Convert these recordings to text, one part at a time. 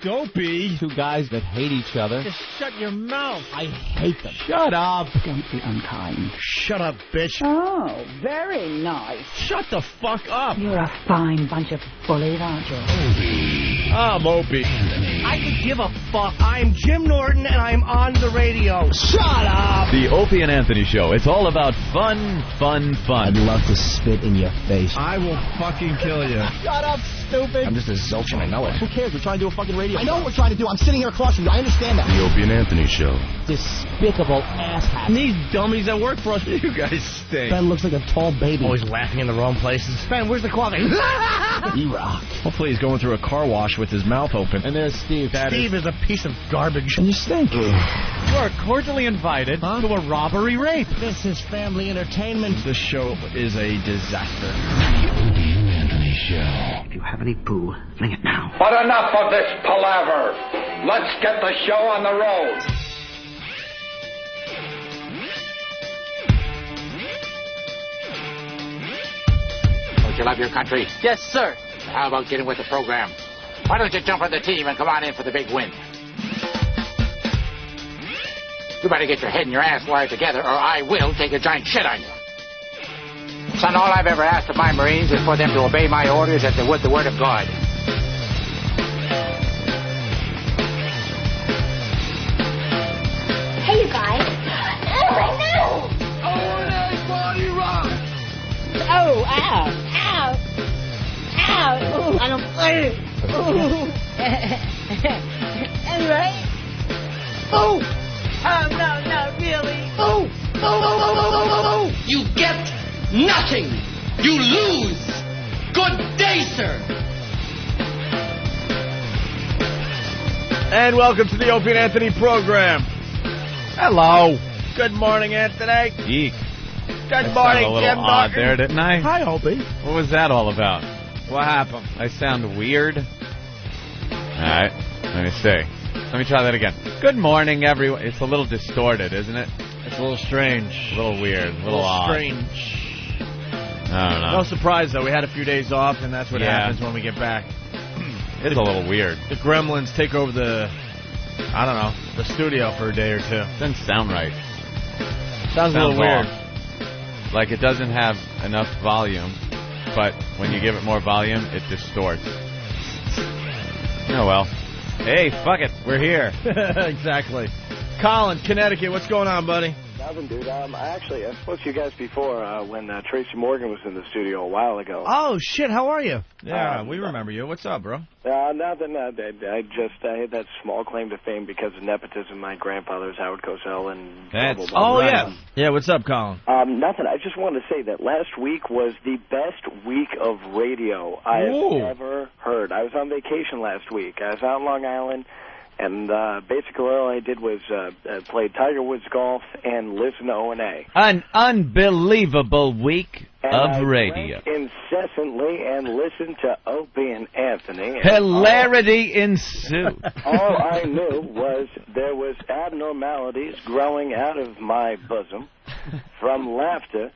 Dopey. Two guys that hate each other. Just shut your mouth. I hate them. Shut up. Don't be unkind. Shut up, bitch. Oh, very nice. Shut the fuck up. You're a fine bunch of bullies, aren't you? I'm Opie. I could give a fuck. I'm Jim Norton, and I'm on the radio. Shut up. The Opie and Anthony Show. It's all about fun, fun, fun. I'd love to spit in your face. I will fucking kill you. Shut up, stupid. I'm just a zilch and I know it. Who cares? We're trying to do a fucking radio. I know what we're trying to do. I'm sitting here across from you. I understand that. The Opie and Anthony Show. Despicable asshat. These dummies that work for us. You guys stink. Ben looks like a tall baby. Always laughing in the wrong places. Ben, where's the coffee? He rock. Hopefully he's going through a car wash with his mouth open. And there's Steve. Steve is a piece of garbage. And you stink. You are cordially invited to a robbery rape. This is family entertainment. This show is a disaster. The Opie and Anthony Show. If you have any poo, fling it now. But enough of this palaver. Let's get the show on the road. Don't you love your country? Yes, sir. How about getting with the program? Why don't you jump on the team and come on in for the big win? You better get your head and your ass wired together, or I will take a giant shit on you. Son, all I've ever asked of my Marines is for them to obey my orders as they would the word of God. Hey, you guys. Oh, I know. Body rock. Oh, ow. Ow. Ow. Ooh, I don't play it. Anyway. Oh. Oh, no, really. Oh. You get nothing. You lose. Good day, sir. And welcome to the Opie and Anthony program. Hello. Good morning, Anthony. Geek. Good morning, A little Jim odd Norton. there, didn't I? Hi, Opie. What was that all about? What happened? I sound weird. All right. Let me see. Let me try that again. Good morning, everyone. It's a little distorted, isn't it? It's a little strange. A little weird. A little odd. strange. I don't know. No surprise, though. We had a few days off, and that's what Yeah. happens when we get back. It's a little weird. The gremlins take over the studio for a day or two. Doesn't sound right. Sounds a little weird. off. Like it doesn't have enough volume, but when you give it more volume, it distorts. Oh, well. Hey, fuck it. We're here. Exactly. Colin, Connecticut, what's going on, buddy? Nothing, dude. I spoke to you guys before when Tracy Morgan was in the studio a while ago. Oh, shit, how are you? Yeah, we remember you. What's up, bro? Nothing. I had that small claim to fame because of nepotism. My grandfather's Howard Cosell and... blah, blah, blah. Oh, yeah. Yeah, what's up, Colin? Nothing. I just wanted to say that last week was the best week of radio I have ever heard. I was on vacation last week. I was out in Long Island. And basically all I did was play Tiger Woods golf and listen to O&A. An unbelievable week of radio. Incessantly and listened to Opie and Anthony. And Hilarity ensued. All I knew was there was abnormalities growing out of my bosom. from laughter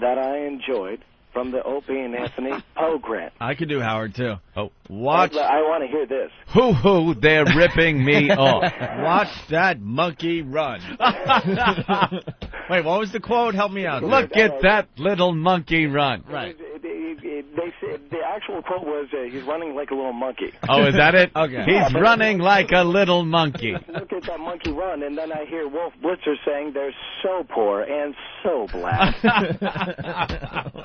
that I enjoyed from the Opie and Anthony program. I could do Howard, too. Oh. Watch. I want to hear this. Hoo-hoo, they're ripping me off. Watch that monkey run. Wait, what was the quote? Help me out. Look at that little monkey run. Right. They said the actual quote was, he's running like a little monkey. Oh, is that it? Okay. He's running like a little monkey. Look at that monkey run, and then I hear Wolf Blitzer saying they're so poor and so black.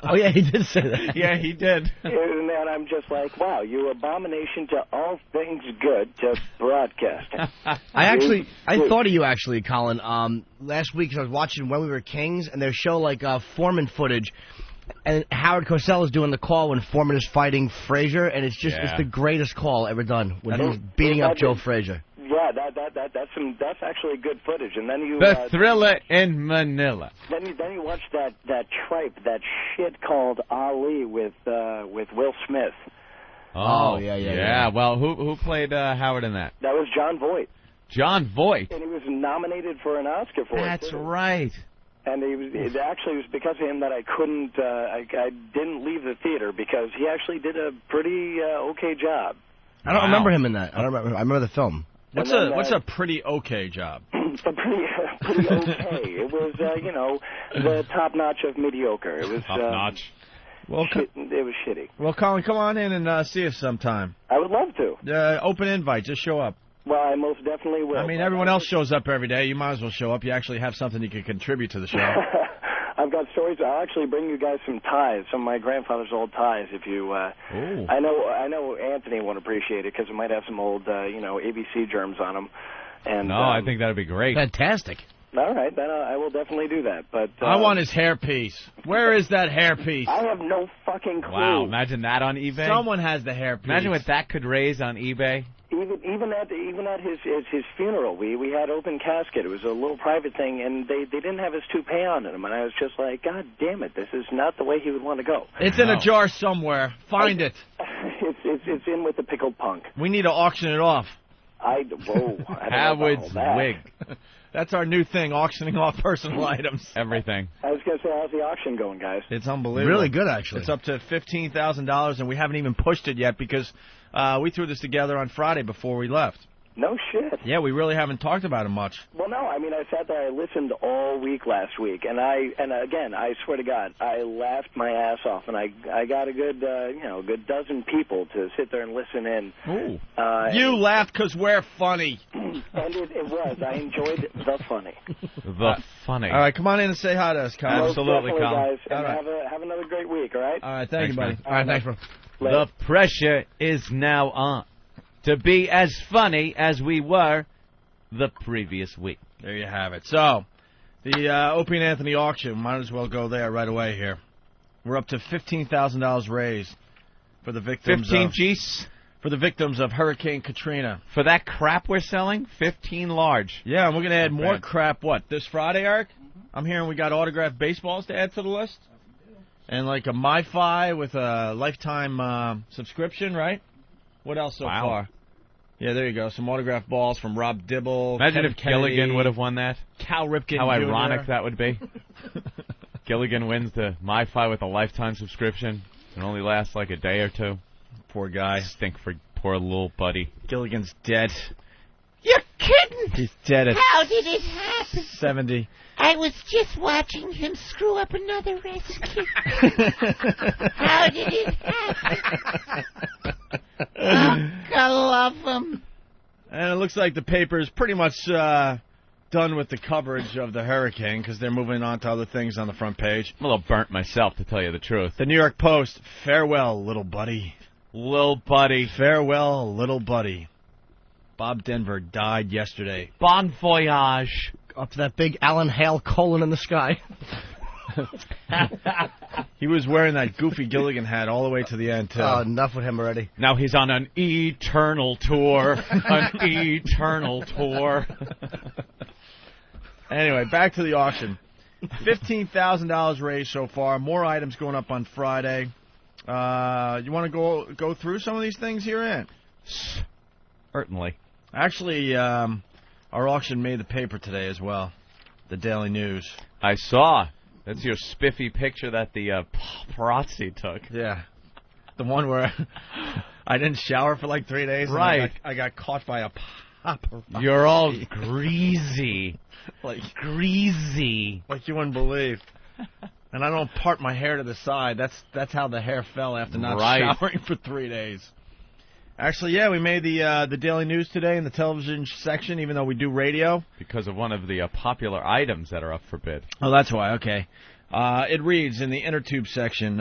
Oh, yeah, he did say that. Yeah, he did. And then I'm just like, wow, you abomination to all things good to broadcast. I thought of you, actually, Colin. Last week, I was watching When We Were Kings, and they show, like, Foreman footage. And Howard Cosell is doing the call when Foreman is fighting Frazier, and it's the greatest call ever done when he was beating up Joe Frazier. Yeah, that's actually good footage. And then you The Thriller in Manila. Then you watch that tripe, that shit called Ali with Will Smith. Oh, yeah. Well, who played Howard in that? That was John Voight. John Voight. And he was nominated for an Oscar for it. That's right. And it actually was because of him that I couldn't, I didn't leave the theater because he actually did a pretty okay job. I don't remember him in that. I remember the film. What's a pretty okay job? pretty okay. It was, the top notch of mediocre. It was top notch. Well, it was shitty. Well, Colin, come on in and see us sometime. I would love to. Open invite. Just show up. Well, I most definitely will. I mean, everyone else shows up every day. You might as well show up. You actually have something you can contribute to the show. I've got stories. I'll actually bring you guys some ties, some of my grandfather's old ties. If you, I know Anthony won't appreciate it because it might have some old, ABC germs on them. And no, I think that'd be great. Fantastic. All right, then I will definitely do that. But I want his hairpiece. Where is that hairpiece? I have no fucking clue. Wow, imagine that on eBay. Someone has the hairpiece. Imagine what that could raise on eBay. Even at his funeral, we had open casket. It was a little private thing, and they didn't have his toupee on him, and I was just like, God damn it, this is not the way he would want to go. It's in a jar somewhere. Find it. It's in with the pickled punk. We need to auction it off. Howard's wig. That's our new thing, auctioning off personal items. Everything. I was going to say, how's the auction going, guys? It's unbelievable. Really good, actually. It's up to $15,000, and we haven't even pushed it yet because we threw this together on Friday before we left. No shit. Yeah, we really haven't talked about it much. Well, no, I mean, I sat there, I listened all week last week, and again, I swear to God, I laughed my ass off, and I got a good, good dozen people to sit there and listen in. Ooh. You laughed because we're funny. And it was. I enjoyed the funny. The funny. All right, come on in and say hi to us, Colin. Absolutely, Colin. Guys, and all right. have another great week, all right? All right, thank you, buddy. All right, thanks, bro. The pressure is now on to be as funny as we were the previous week. There you have it. So, the Opie and Anthony auction, might as well go there right away here. We're up to $15,000 raised for the victims 15 G's? For the victims of Hurricane Katrina. For that crap we're selling? 15 large. Yeah, and we're going to add more crap, this Friday, Eric? I'm hearing we got autographed baseballs to add to the list. And like a MiFi with a lifetime subscription, right? What else so far? Yeah, there you go. Some autographed balls from Rob Dibble. Imagine if Gilligan would have won that. Cal Ripken How Jr. ironic that would be. Gilligan wins the MiFi with a lifetime subscription. It only lasts like a day or two. Poor guy. Stink for poor little buddy. Gilligan's dead. You're kidding! He's dead at How did it happen? 70. I was just watching him screw up another recipe. How did it happen? Oh, I love him. And it looks like the paper is pretty much done with the coverage of the hurricane because they're moving on to other things on the front page. I'm a little burnt myself, to tell you the truth. The New York Post, farewell, little buddy. Little buddy. Farewell, little buddy. Bob Denver died yesterday. Bon voyage. Up to that big Alan Hale colon in the sky. He was wearing that goofy Gilligan hat all the way to the end, too. Oh, enough with him already. Now he's on an eternal tour. An eternal tour. Anyway, back to the auction. $15,000 raised so far. More items going up on Friday. You want to go through some of these things here, Ant? Certainly. Actually, our auction made the paper today as well. the Daily News. I saw. That's your spiffy picture that the paparazzi took. Yeah. The one where I didn't shower for like 3 days. Right. And I got caught by a paparazzi. You're all greasy. Like greasy. Like you wouldn't believe. And I don't part my hair to the side. That's how the hair fell after not showering for 3 days. Actually, yeah, we made the Daily News today in the television section, even though we do radio. Because of one of the popular items that are up for bid. Oh, that's why. Okay. It reads in the inner tube section,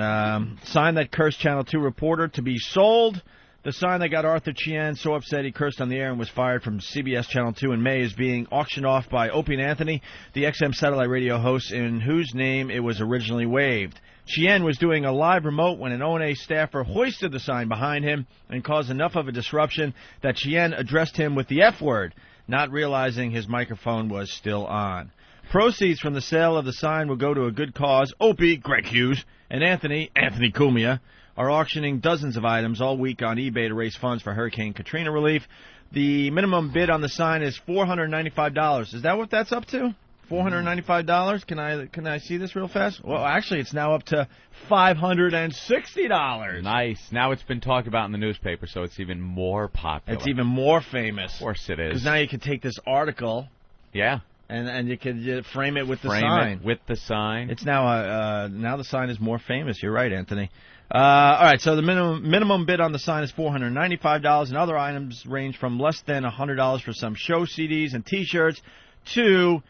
sign that cursed Channel 2 reporter to be sold. The sign that got Arthur Chien so upset he cursed on the air and was fired from CBS Channel 2 in May is being auctioned off by Opie and Anthony, the XM satellite radio hosts in whose name it was originally waved. Chien was doing a live remote when an O&A staffer hoisted the sign behind him and caused enough of a disruption that Chien addressed him with the F word, not realizing his microphone was still on. Proceeds from the sale of the sign will go to a good cause. Opie, Greg Hughes, and Anthony Cumia, are auctioning dozens of items all week on eBay to raise funds for Hurricane Katrina relief. The minimum bid on the sign is $495. Is that what that's up to? $495? Can I see this real fast? Well, actually, it's now up to $560. Nice. Now it's been talked about in the newspaper, so it's even more popular. It's even more famous. Of course it is. Because now you can take this article. Yeah. And you could frame it with the sign. Frame it with the sign. It's now now the sign is more famous. You're right, Anthony. All right, so the minimum bid on the sign is $495, and other items range from less than $100 for some show CDs and T-shirts to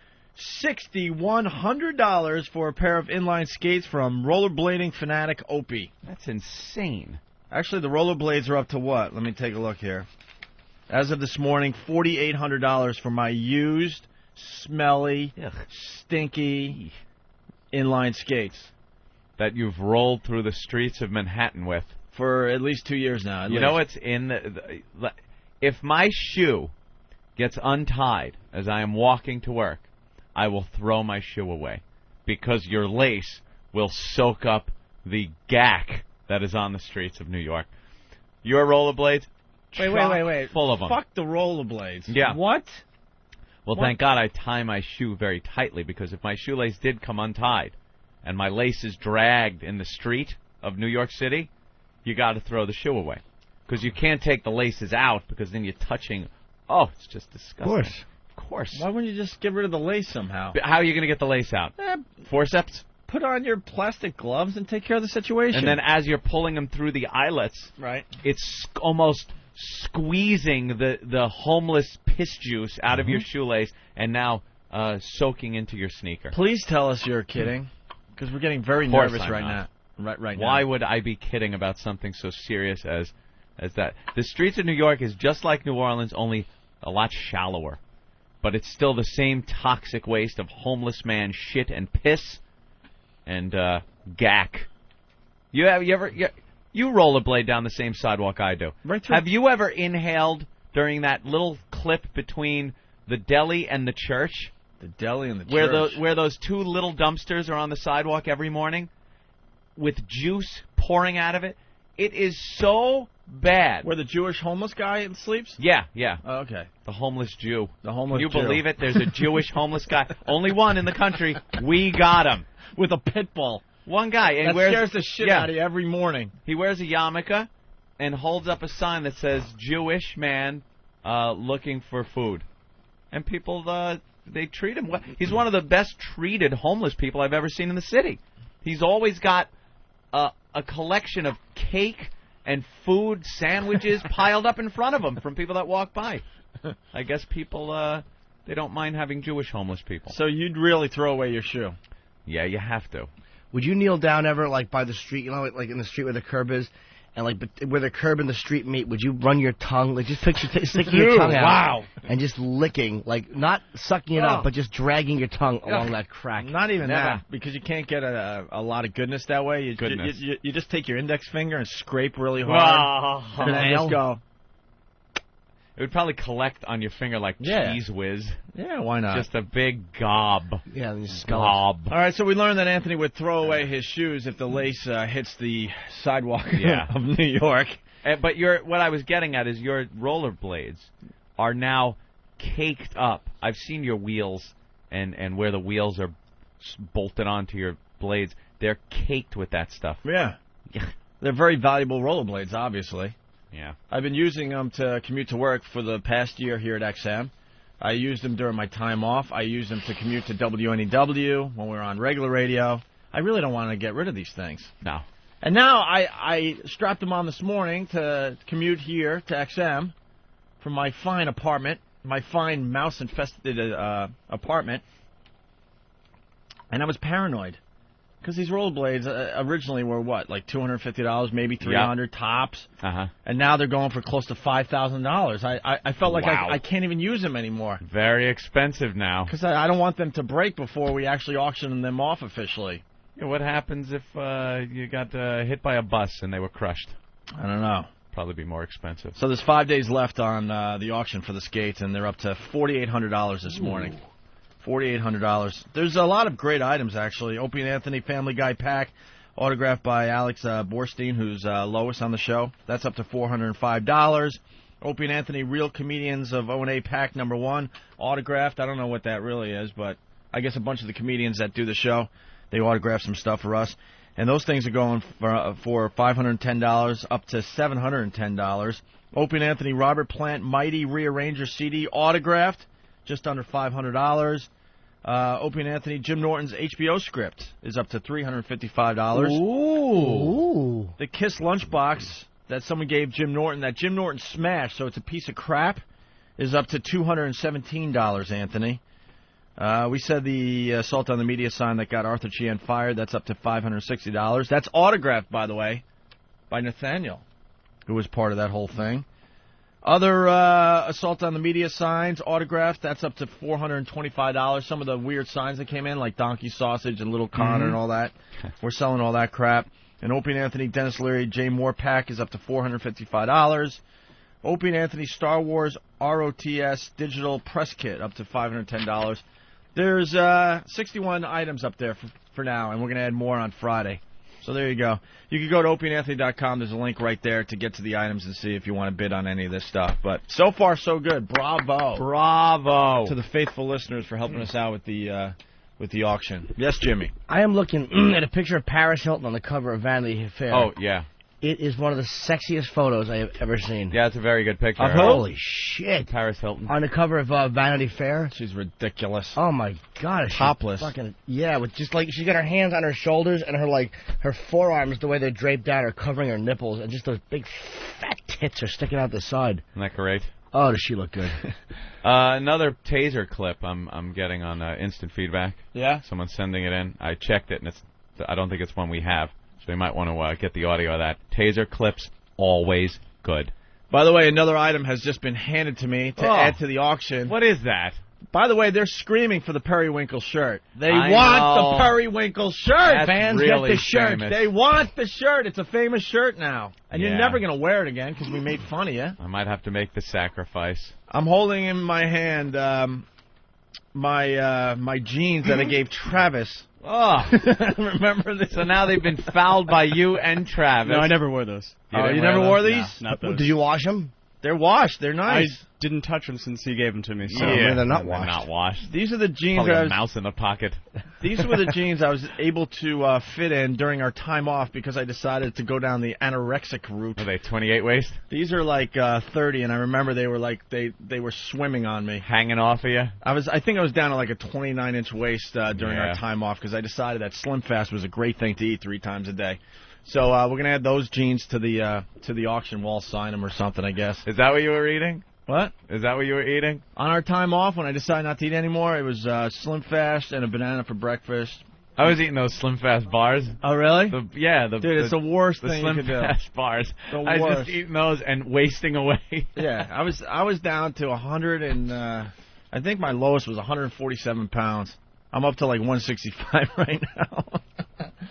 $6,100 for a pair of inline skates from rollerblading fanatic Opie. That's insane. Actually, the rollerblades are up to what? Let me take a look here. As of this morning, $4,800 for my used, smelly, stinky inline skates. That you've rolled through the streets of Manhattan with. For at least 2 years now. You know what's in the... If my shoe gets untied as I am walking to work, I will throw my shoe away. Because your lace will soak up the gack that is on the streets of New York. Your rollerblades, wait. full of them. Fuck the rollerblades. Yeah. What? Well, thank God I tie my shoe very tightly, because if my shoelace did come untied and my lace is dragged in the street of New York City, you got to throw the shoe away. Because you can't take the laces out, because then you're touching... Oh, it's just disgusting. Of course. Why wouldn't you just get rid of the lace somehow? How are you going to get the lace out? Forceps? Put on your plastic gloves and take care of the situation. And then as you're pulling them through the eyelets, right, it's almost squeezing the homeless piss juice out of your shoelace and now soaking into your sneaker. Please tell us you're kidding, because we're getting very nervous right now. Right now. Why would I be kidding about something so serious as that? The streets of New York is just like New Orleans, only a lot shallower. But it's still the same toxic waste of homeless man shit and piss and gack. You rollerblade down the same sidewalk I do. Right through. Have you ever inhaled during that little clip between the deli and the church? The deli and the church. Where those two little dumpsters are on the sidewalk every morning with juice pouring out of it? It is so bad. Where the Jewish homeless guy sleeps? Yeah. Oh, okay. The homeless Jew. The homeless Jew. Can you believe it? There's a Jewish homeless guy. Only one in the country. We got him. With a pit bull. One guy. And that scares the shit out of you every morning. He wears a yarmulke and holds up a sign that says, Jewish man looking for food. And people, they treat him well. He's one of the best treated homeless people I've ever seen in the city. He's always got a collection of cake and food, sandwiches piled up in front of him from people that walk by. I guess people, they don't mind having Jewish homeless people. So you'd really throw away your shoe? Yeah, you have to. Would you kneel down ever, like, by the street, you know, like in the street where the curb is, and, like, where the curb and the street meet, would you run your tongue, like, just picture sticking your tongue out, wow, and just licking, like, not sucking it up, but just dragging your tongue along that crack? Not even that, because you can't get a lot of goodness that way. You just take your index finger and scrape really hard, and then just go. It would probably collect on your finger like Cheese Whiz. Yeah, why not? Just a big gob. Yeah, gob. All right, so we learned that Anthony would throw away his shoes if the lace hits the sidewalk of New York. But what I was getting at is your rollerblades are now caked up. I've seen your wheels. and where the wheels are bolted onto your blades, they're caked with that stuff. Yeah. They're very valuable rollerblades, obviously. Yeah. I've been using them to commute to work for the past year here at XM. I used them during my time off. I used them to commute to WNEW when we were on regular radio. I really don't want to get rid of these things. No. And now I strapped them on this morning to commute here to XM from my fine apartment, my fine mouse-infested apartment. And I was paranoid. Because these rollerblades originally were what, like $250, maybe $300 tops, and now they're going for close to $5,000. I felt like I can't even use them anymore. Very expensive now. Because I don't want them to break before we actually auction them off officially. Yeah, what happens if you got hit by a bus and they were crushed? I don't know. Probably be more expensive. So there's 5 days left on the auction for the skates, and they're up to $4,800 this morning. $4,800. There's a lot of great items, actually. Opie and Anthony Family Guy pack, autographed by Alex Borstein, who's Lois on the show. That's up to $405. Opie and Anthony Real Comedians of O&A pack number 1, autographed. I don't know what that really is, but I guess a bunch of the comedians that do the show, they autograph some stuff for us. And those things are going for $510 up to $710. Opie and Anthony Robert Plant Mighty Rearranger CD, autographed, just under $500. Opie and Anthony Jim Norton's HBO script is up to $355. Ooh. The Kiss lunchbox that someone gave Jim Norton, that Jim Norton smashed, so it's a piece of crap, is up to $217, Anthony. We said the assault on the media sign that got Arthur Chien fired, that's up to $560. That's autographed, by the way, by Nathaniel, who was part of that whole thing. Other assault on the media signs, autographed, that's up to $425. Some of the weird signs that came in, like Donkey Sausage and Little Connor and all that, we're selling all that crap. And Opie and Anthony Dennis Leary Jay Moore pack is up to $455. Opie and Anthony Star Wars ROTS digital press kit up to $510. There's 61 items up there for now, and we're going to add more on Friday. So there you go. You can go to opieandanthony.com. There's a link right there to get to the items and see if you want to bid on any of this stuff. But so far, so good. Bravo. Bravo. To the faithful listeners for helping us out with the auction. Yes, Jimmy. I am looking at a picture of Paris Hilton on the cover of Vanity Fair. Oh, yeah. It is one of the sexiest photos I have ever seen. Yeah, it's a very good picture. Holy shit. Paris Hilton. On the cover of Vanity Fair. She's ridiculous. Oh, my God. Topless. Yeah, with just like, she's got her hands on her shoulders and her forearms, the way they're draped out, are covering her nipples, and just those big fat tits are sticking out the side. Isn't that great? Oh, does she look good. Another taser clip I'm getting on instant feedback. Yeah? Someone's sending it in. I checked it, and I don't think it's one we have. So you might want to get the audio of that. Taser clips, always good. By the way, another item has just been handed to me to add to the auction. What is that? By the way, they're screaming for the Periwinkle shirt. They I want know. the Periwinkle shirt. That's Fans really get the shirt. famous. They want the shirt. It's a famous shirt now. And Yeah. you're never going to wear it again because we made fun of you. I might have to make the sacrifice. I'm holding in my hand my jeans that I gave Travis. Oh, remember this? So now they've been fouled by you and Travis. No, I never wore those. You never wore these? No, not those. Did you wash them? They're washed. They're nice. I didn't touch them since he gave them to me. So. Yeah, they're not They're washed. not washed. These are the jeans Probably that I a was, mouse in the pocket. these were the jeans I was able to fit in during our time off because I decided to go down the anorexic route. Are they 28 waist? These are like 30, and I remember they were like they were swimming on me. Hanging off of you? I think I was down to like a 29-inch waist during Yeah. our time off because I decided that Slim Fast was a great thing to eat 3 times a day. So we're gonna add those jeans to the auction. We'll sign them or something, I guess. Is that what you were eating? What? Is that what you were eating? On our time off, when I decided not to eat anymore, it was Slim Fast and a banana for breakfast. I was eating those Slim Fast bars. Oh, really? Dude, it's the worst the thing Slim you could do. Fast bars. The I was worst. just eating those and wasting away. Yeah, I was down to 100 and I think my lowest was 147 pounds. I'm up to like 165 right now.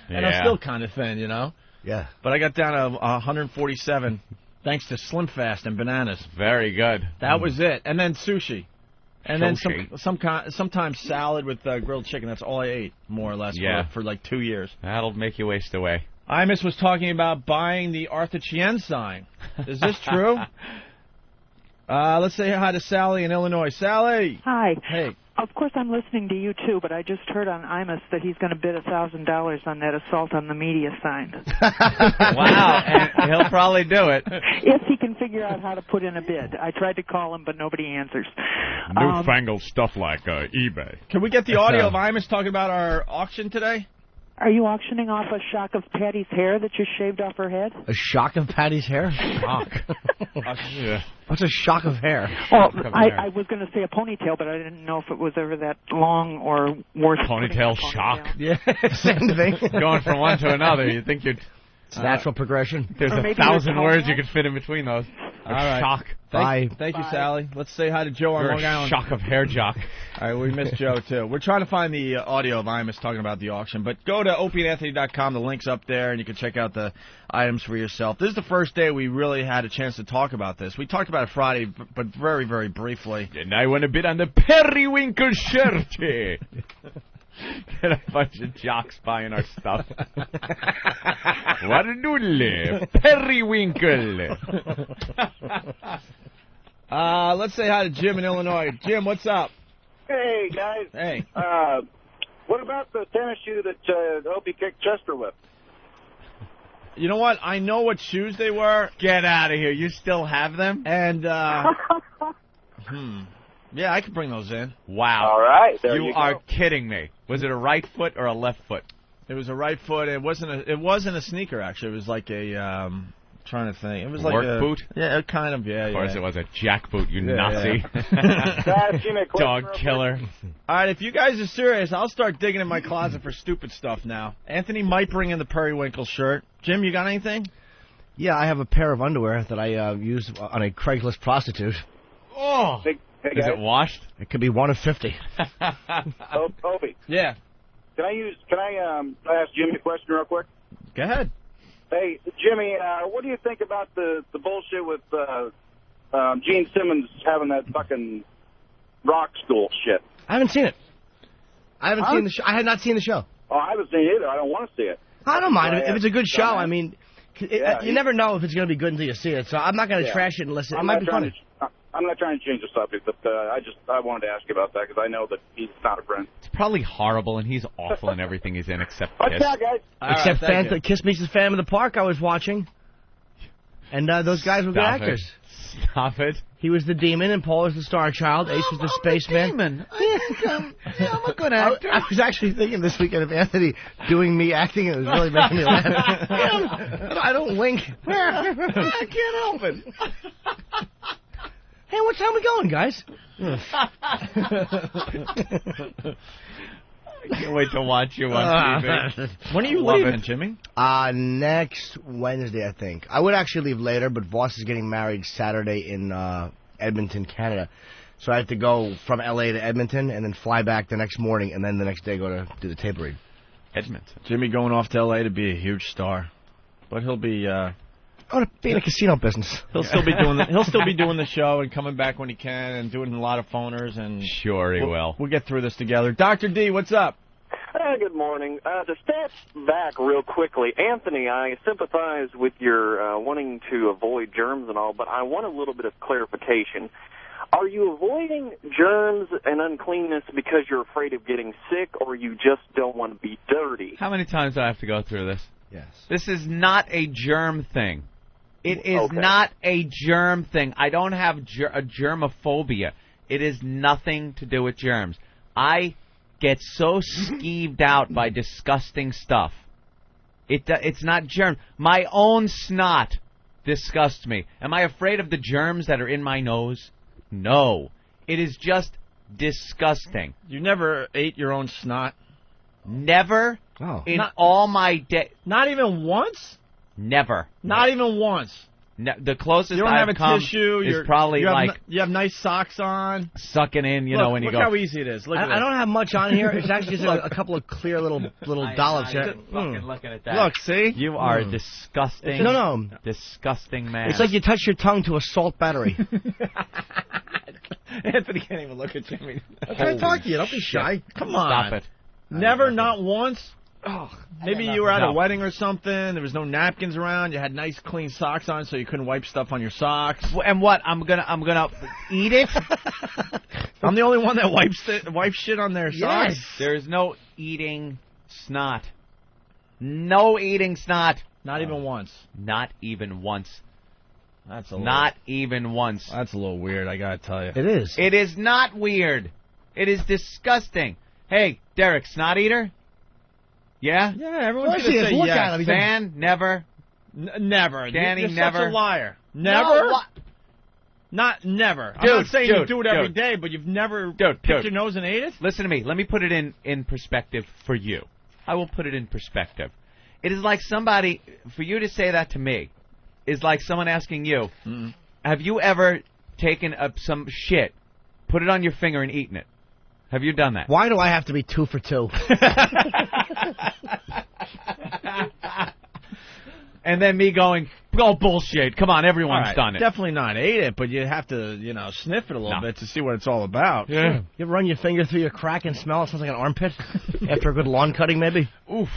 And I'm still kind of thin, you know? Yeah. But I got down to 147 thanks to Slim Fast and bananas. Very good. That was it. And then sushi. And then Sushi. sometimes salad with grilled chicken. That's all I ate, more or less, for like 2 years. That'll make you waste away. Imus was talking about buying the Arthur Chien sign. Is this true? Let's say hi to Sally in Illinois. Sally! Hi. Hey. Of course, I'm listening to you, too, but I just heard on Imus that he's going to bid $1,000 on that assault on the media sign. Wow, and he'll probably do it. If he can figure out how to put in a bid. I tried to call him, but nobody answers. Newfangled stuff like eBay. Can we get the audio of Imus talking about our auction today? Are you auctioning off a shock of Patty's hair that just shaved off her head? A shock of Patty's hair? Shock. What's a shock of hair? Well, I was going to say a ponytail, but I didn't know if it was ever that long or worth Ponytail shock. Yeah, same thing. Going from one to another, you think you'd... It's natural progression. There's 1,000 words you could fit in between those. All right. Shock. Thank you, Sally. Let's say hi to Joe on Long Island. Shock of hair jock. All right, we missed Joe, too. We're trying to find the audio of Imus talking about the auction, but go to opieandanthony.com. The link's up there, and you can check out the items for yourself. This is the first day we really had a chance to talk about this. We talked about it Friday, but very, very briefly. And I want to bid on the Periwinkle shirt. Get a bunch of jocks buying our stuff. What a doodle. Periwinkle. Let's say hi to Jim in Illinois. Jim, what's up? Hey, guys. Hey. What about the tennis shoe that Opie kicked Chester with? You know what? I know what shoes they were. Get out of here. You still have them? And, yeah, I could bring those in. Wow. All right. There you are kidding me. Was it a right foot or a left foot? It was a right foot. It wasn't a sneaker, actually. It was like a, trying to think. It was like work boot? Yeah, kind of, yeah. Of course it was a jack boot, you Yeah, Nazi. Dog killer. All right, if you guys are serious, I'll start digging in my closet for stupid stuff now. Anthony might bring in the Periwinkle shirt. Jim, you got anything? Yeah, I have a pair of underwear that I used on a Craigslist prostitute. Oh! Is it washed? It could be 1 of 50. Opie. Yeah. Can I ask Jimmy a question real quick? Go ahead. Hey, Jimmy, what do you think about the bullshit with Gene Simmons having that fucking rock school shit? I haven't seen it. I haven't seen the show. I had not seen the show. Oh, I haven't seen it either. I don't want to see it. I don't mind. If it's a good show, I mean, you never know if it's going to be good until you see it. So I'm not going to trash it unless it might be funny. I'm not trying to change the subject, but I wanted to ask you about that because I know that he's not a friend. It's probably horrible, and he's awful in everything he's in except Watch Kiss. out, guys. Except Kiss Meets the Phantom of the Park I was watching. And those guys were good actors. Stop it. He was the demon, and Paul was the star child. Ace was the spaceman. Demon. I'm a good actor. I was actually thinking this weekend of Anthony doing me acting, and it was really making me laugh. I don't wink. I can't help it. Hey, what time are we going, guys? I can't wait to watch you on TV. When are you leaving, Jimmy? Next Wednesday, I think. I would actually leave later, but Voss is getting married Saturday in Edmonton, Canada. So I have to go from L.A. to Edmonton and then fly back the next morning, and then the next day go to do the tape read. Edmonton. Jimmy going off to L.A. to be a huge star. But he'll be... I want to be in a casino business. He'll still be doing the show and coming back when he can and doing a lot of phoners and sure he will. We'll get through this together. Dr. D, what's up? Good morning. To step back real quickly, Anthony, I sympathize with your wanting to avoid germs and all, but I want a little bit of clarification. Are you avoiding germs and uncleanness because you're afraid of getting sick, or you just don't want to be dirty? How many times do I have to go through this? Yes. This is not a germ thing. It is not a germ thing. I don't have a germophobia. It is nothing to do with germs. I get so skeeved out by disgusting stuff. It's not germs. My own snot disgusts me. Am I afraid of the germs that are in my nose? No. It is just disgusting. You never ate your own snot? Never in all my day. Not even once? Never. Not even once? The closest you don't I've have a come tissue, is probably you have nice socks on. Sucking in, when you go. Look how easy it is. Look at I don't have much on here. It's actually just a couple of clear little dollops here. Fucking looking at that. Look, see? You are disgusting. No. Disgusting man. It's like you touch your tongue to a salt battery. Anthony can't even look at Jimmy. I'm trying to talk to you. Don't be shy. Come on. Stop it. Never, not once? Maybe you were at a wedding or something. There was no napkins around. You had nice, clean socks on, so you couldn't wipe stuff on your socks. And what? I'm gonna eat it? I'm the only one that wipes shit on their socks. Yes. There is no eating snot. No eating snot. Not even once. Not even once. That's not even once. That's a little weird, I gotta tell you. It is. It is not weird. It is disgusting. Hey, Derek, snot eater? Yeah? Yeah, everyone's Of course gonna he say is. Look yes. at him. He's Fan? Never. Never. Danny, You're never. such a liar. Never? No, Not never. I'm Dude, not saying you dude, do it every dude. day, but you've never Dude, picked your nose and ate it? Listen to me. Let me put it in perspective for you. I will put it in perspective. It is like somebody, for you to say that to me, is like someone asking you, have you ever taken some shit, put it on your finger and eaten it? Have you done that? Why do I have to be 2 for 2? And then me going, oh, bullshit. Come on, everyone's All right, done it. Definitely not ate it, but you have to, sniff it a little bit to see what it's all about. Yeah. You ever run your finger through your crack and smell it? Sounds like an armpit. After a good lawn cutting, maybe? Oof.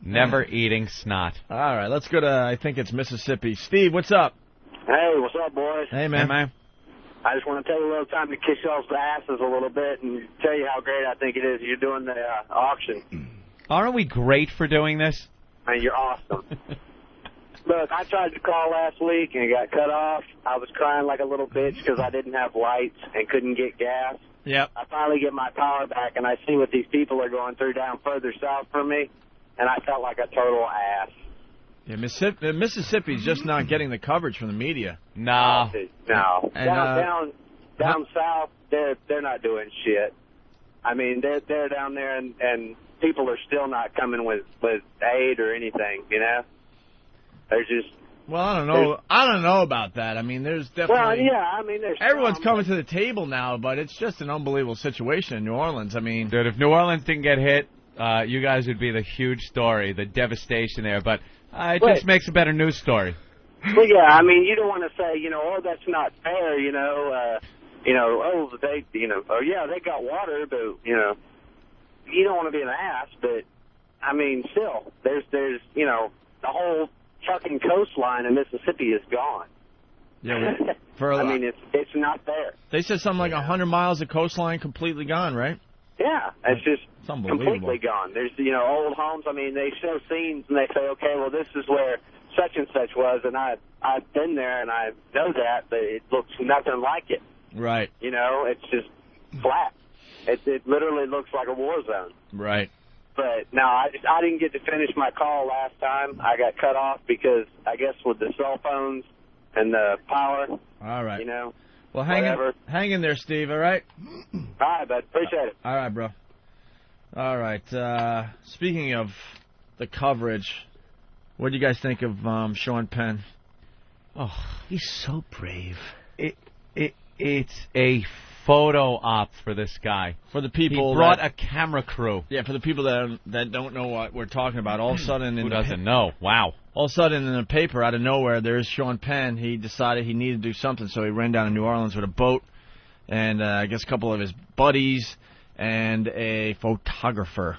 Never eating snot. All right, let's go to, I think it's Mississippi. Steve, what's up? Hey, what's up, boys? Hey, man. Hey, man. I just want to take a little time to kiss y'all's asses a little bit and tell you how great I think it is you're doing the auction. Aren't we great for doing this? I mean, you're awesome. Look, I tried to call last week and it got cut off. I was crying like a little bitch because I didn't have lights and couldn't get gas. Yep. I finally get my power back, and I see what these people are going through down further south from me, and I felt like a total ass. Yeah, Mississippi's just not getting the coverage from the media. No. No. And, down south, they're not doing shit. I mean, they're down there, and people are still not coming with aid or anything, They're just... Well, I don't know. I don't know about that. I mean, there's definitely... Well, yeah, I mean, there's... Everyone's coming to the table now, but it's just an unbelievable situation in New Orleans. I mean... Dude, if New Orleans didn't get hit, you guys would be the huge story, the devastation there. But it just makes a better news story. Well, yeah, I mean, you don't want to say, oh, that's not fair, oh, they, oh, yeah, they got water, but, you don't want to be an ass, but, I mean, still, there's, the whole fucking coastline in Mississippi is gone. Yeah, I mean, it's not there. They said something like 100 miles of coastline completely gone, right? Yeah, it's just unbelievable. completely gone. There's, old homes. I mean, they show scenes and they say, okay, well, this is where such and such was, and I've been there and I know that, but it looks nothing like it. Right. It's just flat. It literally looks like a war zone. Right. But no, I didn't get to finish my call last time. I got cut off because I guess with the cell phones and the power. All right. Well, whatever. hang in there, Steve. All right. All right, bud. Appreciate it. All right, bro. All right. Speaking of the coverage, what do you guys think of Sean Penn? Oh, he's so brave. It's a photo op for this guy. For the people, he brought a camera crew. Yeah, for the people that don't know what we're talking about. All of a sudden, who doesn't know? Wow. All of a sudden, in the paper, out of nowhere, there's Sean Penn. He decided he needed to do something, so he ran down to New Orleans with a boat, and I guess a couple of his buddies and a photographer,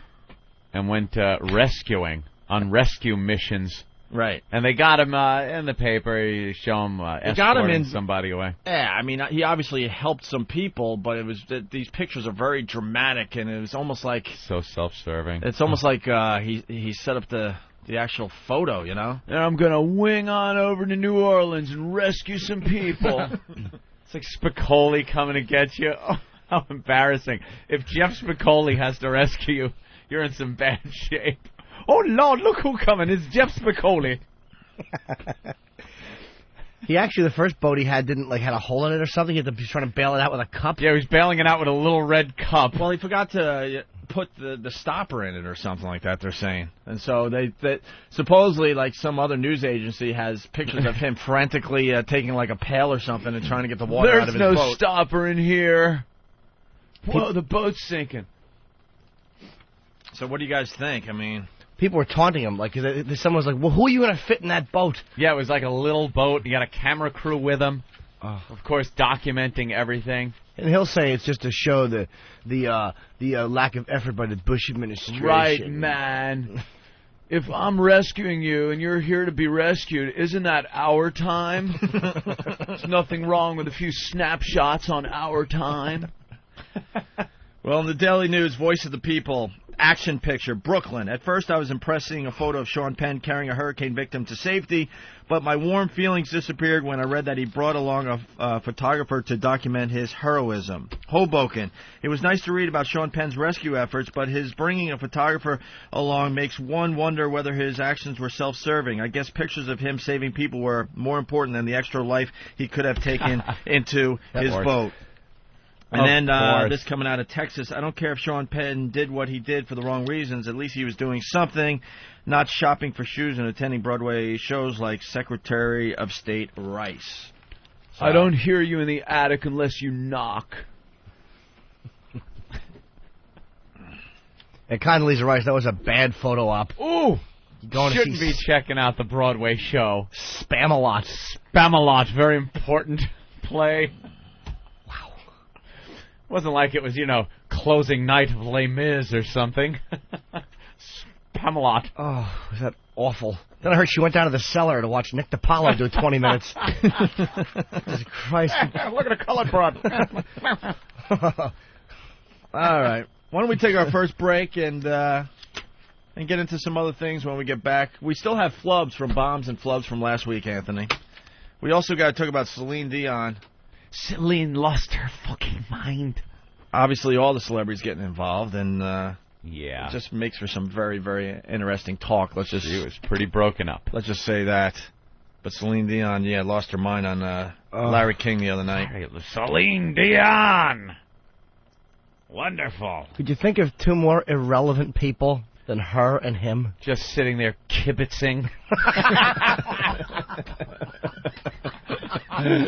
and went rescuing on rescue missions. Right. And they got him in the paper. You show him escorting somebody away. Yeah, I mean, he obviously helped some people, but it was these pictures are very dramatic, and it was almost like... So self-serving. It's almost like he set up the actual photo, And I'm going to wing on over to New Orleans and rescue some people. It's like Spicoli coming to get you. Oh, how embarrassing. If Jeff Spicoli has to rescue you, you're in some bad shape. Oh, Lord, look who coming. It's Jeff Spicoli. He actually, the first boat he had had a hole in it or something. He was trying to bail it out with a cup. Yeah, he was bailing it out with a little red cup. Well, he forgot to put the stopper in it or something like that, they're saying. And so they supposedly, like some other news agency, has pictures of him frantically taking like a pail or something and trying to get the water out of his boat. There's no stopper in here. Whoa, the boat's sinking. So what do you guys think? I mean... People were taunting him. Someone was like, well, who are you going to fit in that boat? Yeah, it was like a little boat. He got a camera crew with him. Of course, documenting everything. And he'll say it's just to show the lack of effort by the Bush administration. Right, man. If I'm rescuing you and you're here to be rescued, isn't that our time? There's nothing wrong with a few snapshots on our time. Well, in the Daily News, Voice of the People, action picture, Brooklyn. At first, I was impressed seeing a photo of Sean Penn carrying a hurricane victim to safety, but my warm feelings disappeared when I read that he brought along a photographer to document his heroism. Hoboken. It was nice to read about Sean Penn's rescue efforts, but his bringing a photographer along makes one wonder whether his actions were self-serving. I guess pictures of him saving people were more important than the extra life he could have taken into his boat. And then this coming out of Texas, I don't care if Sean Penn did what he did for the wrong reasons. At least he was doing something, not shopping for shoes and attending Broadway shows like Secretary of State Rice. So, I don't hear you in the attic unless you knock. And Condoleezza Rice, that was a bad photo op. Ooh! Shouldn't be checking out the Broadway show. Spamalot. Spamalot, very important play. Wasn't like it was, closing night of Les Mis or something. Spamalot. Oh, was that awful. Then I heard she went down to the cellar to watch Nick DiPaolo do 20 minutes. Jesus Christ. Look at a colored broad. All right. Why don't we take our first break and get into some other things when we get back. We still have flubs from bombs and flubs from last week, Anthony. We also got to talk about Celine Dion. Celine lost her fucking mind. Obviously, all the celebrities getting involved, and yeah, it just makes for some very, very interesting talk. She was pretty broken up. Let's just say that. But Celine Dion, lost her mind on Larry King the other night. Celine Dion! Wonderful. Could you think of two more irrelevant people than her and him? Just sitting there kibitzing.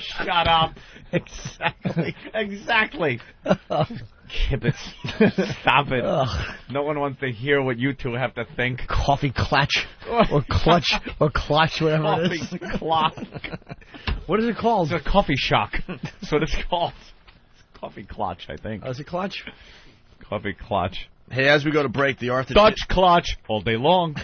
Shut up. Exactly. Kibitz. Stop it. Ugh. No one wants to hear what you two have to think. Coffee clutch. Or clutch. Or clutch, whatever Coffee it is. clock. What is it called? It's a coffee shock. That's what it's called. It's coffee clutch, I think. Oh, is it clutch? Coffee clutch. Hey, as we go to break, the Arthur... Dutch clutch all day long.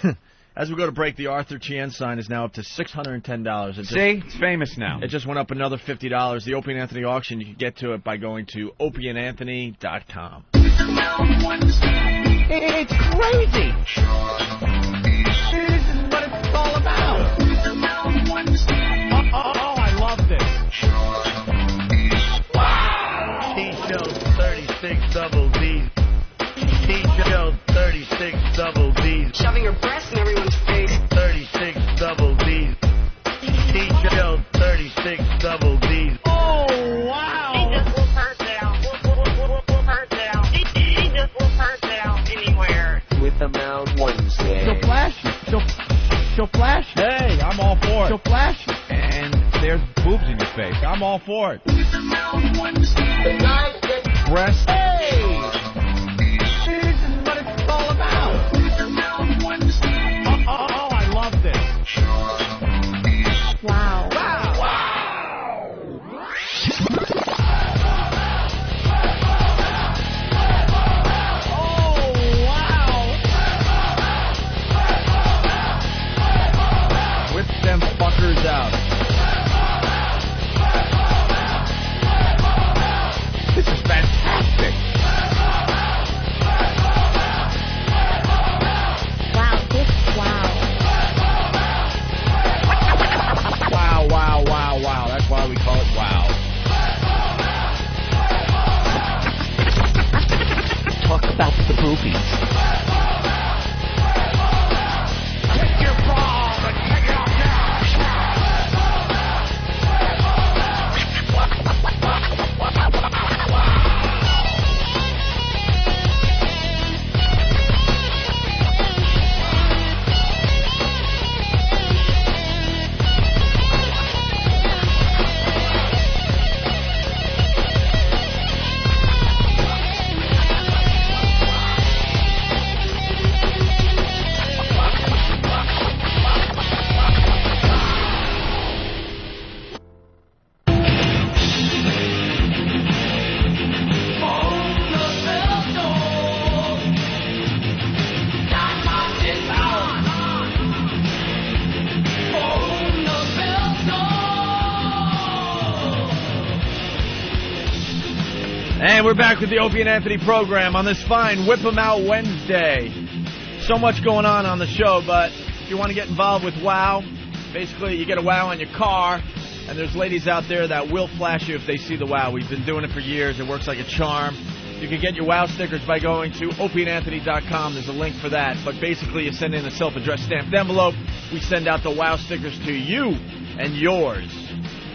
As we go to break, the Arthur Chien sign is now up to $610. See? It's famous now. It just went up another $50. The Opie and Anthony auction, you can get to it by going to opieandanthony.com. It's crazy. This is what it's all about. Oh, I love this. Wow. T-Show 36 double D. T-Show 36 double D. Shoving your breast in everyone's face. 36 double D. T-Show 36 double D. Oh, wow. He just will hurt down. Will hurt down. He just will hurt down anywhere. With the Mount Wednesday. She'll flash you. She'll flash you. Hey, I'm all for it. She'll flash you. And there's boobs in your face. I'm all for it. The guys get Breast. Hey. This is what it's all about. Oh, I love this. Wow. Whip them fuckers out. This is fantastic. And we're back with the Opie and Anthony program on this fine Whip 'em Out Wednesday. So much going on the show, but if you want to get involved with WOW, basically you get a WOW on your car, and there's ladies out there that will flash you if they see the WOW. We've been doing it for years. It works like a charm. You can get your WOW stickers by going to opieandanthony.com. There's a link for that. But basically, you send in a self-addressed stamped envelope. We send out the WOW stickers to you and yours.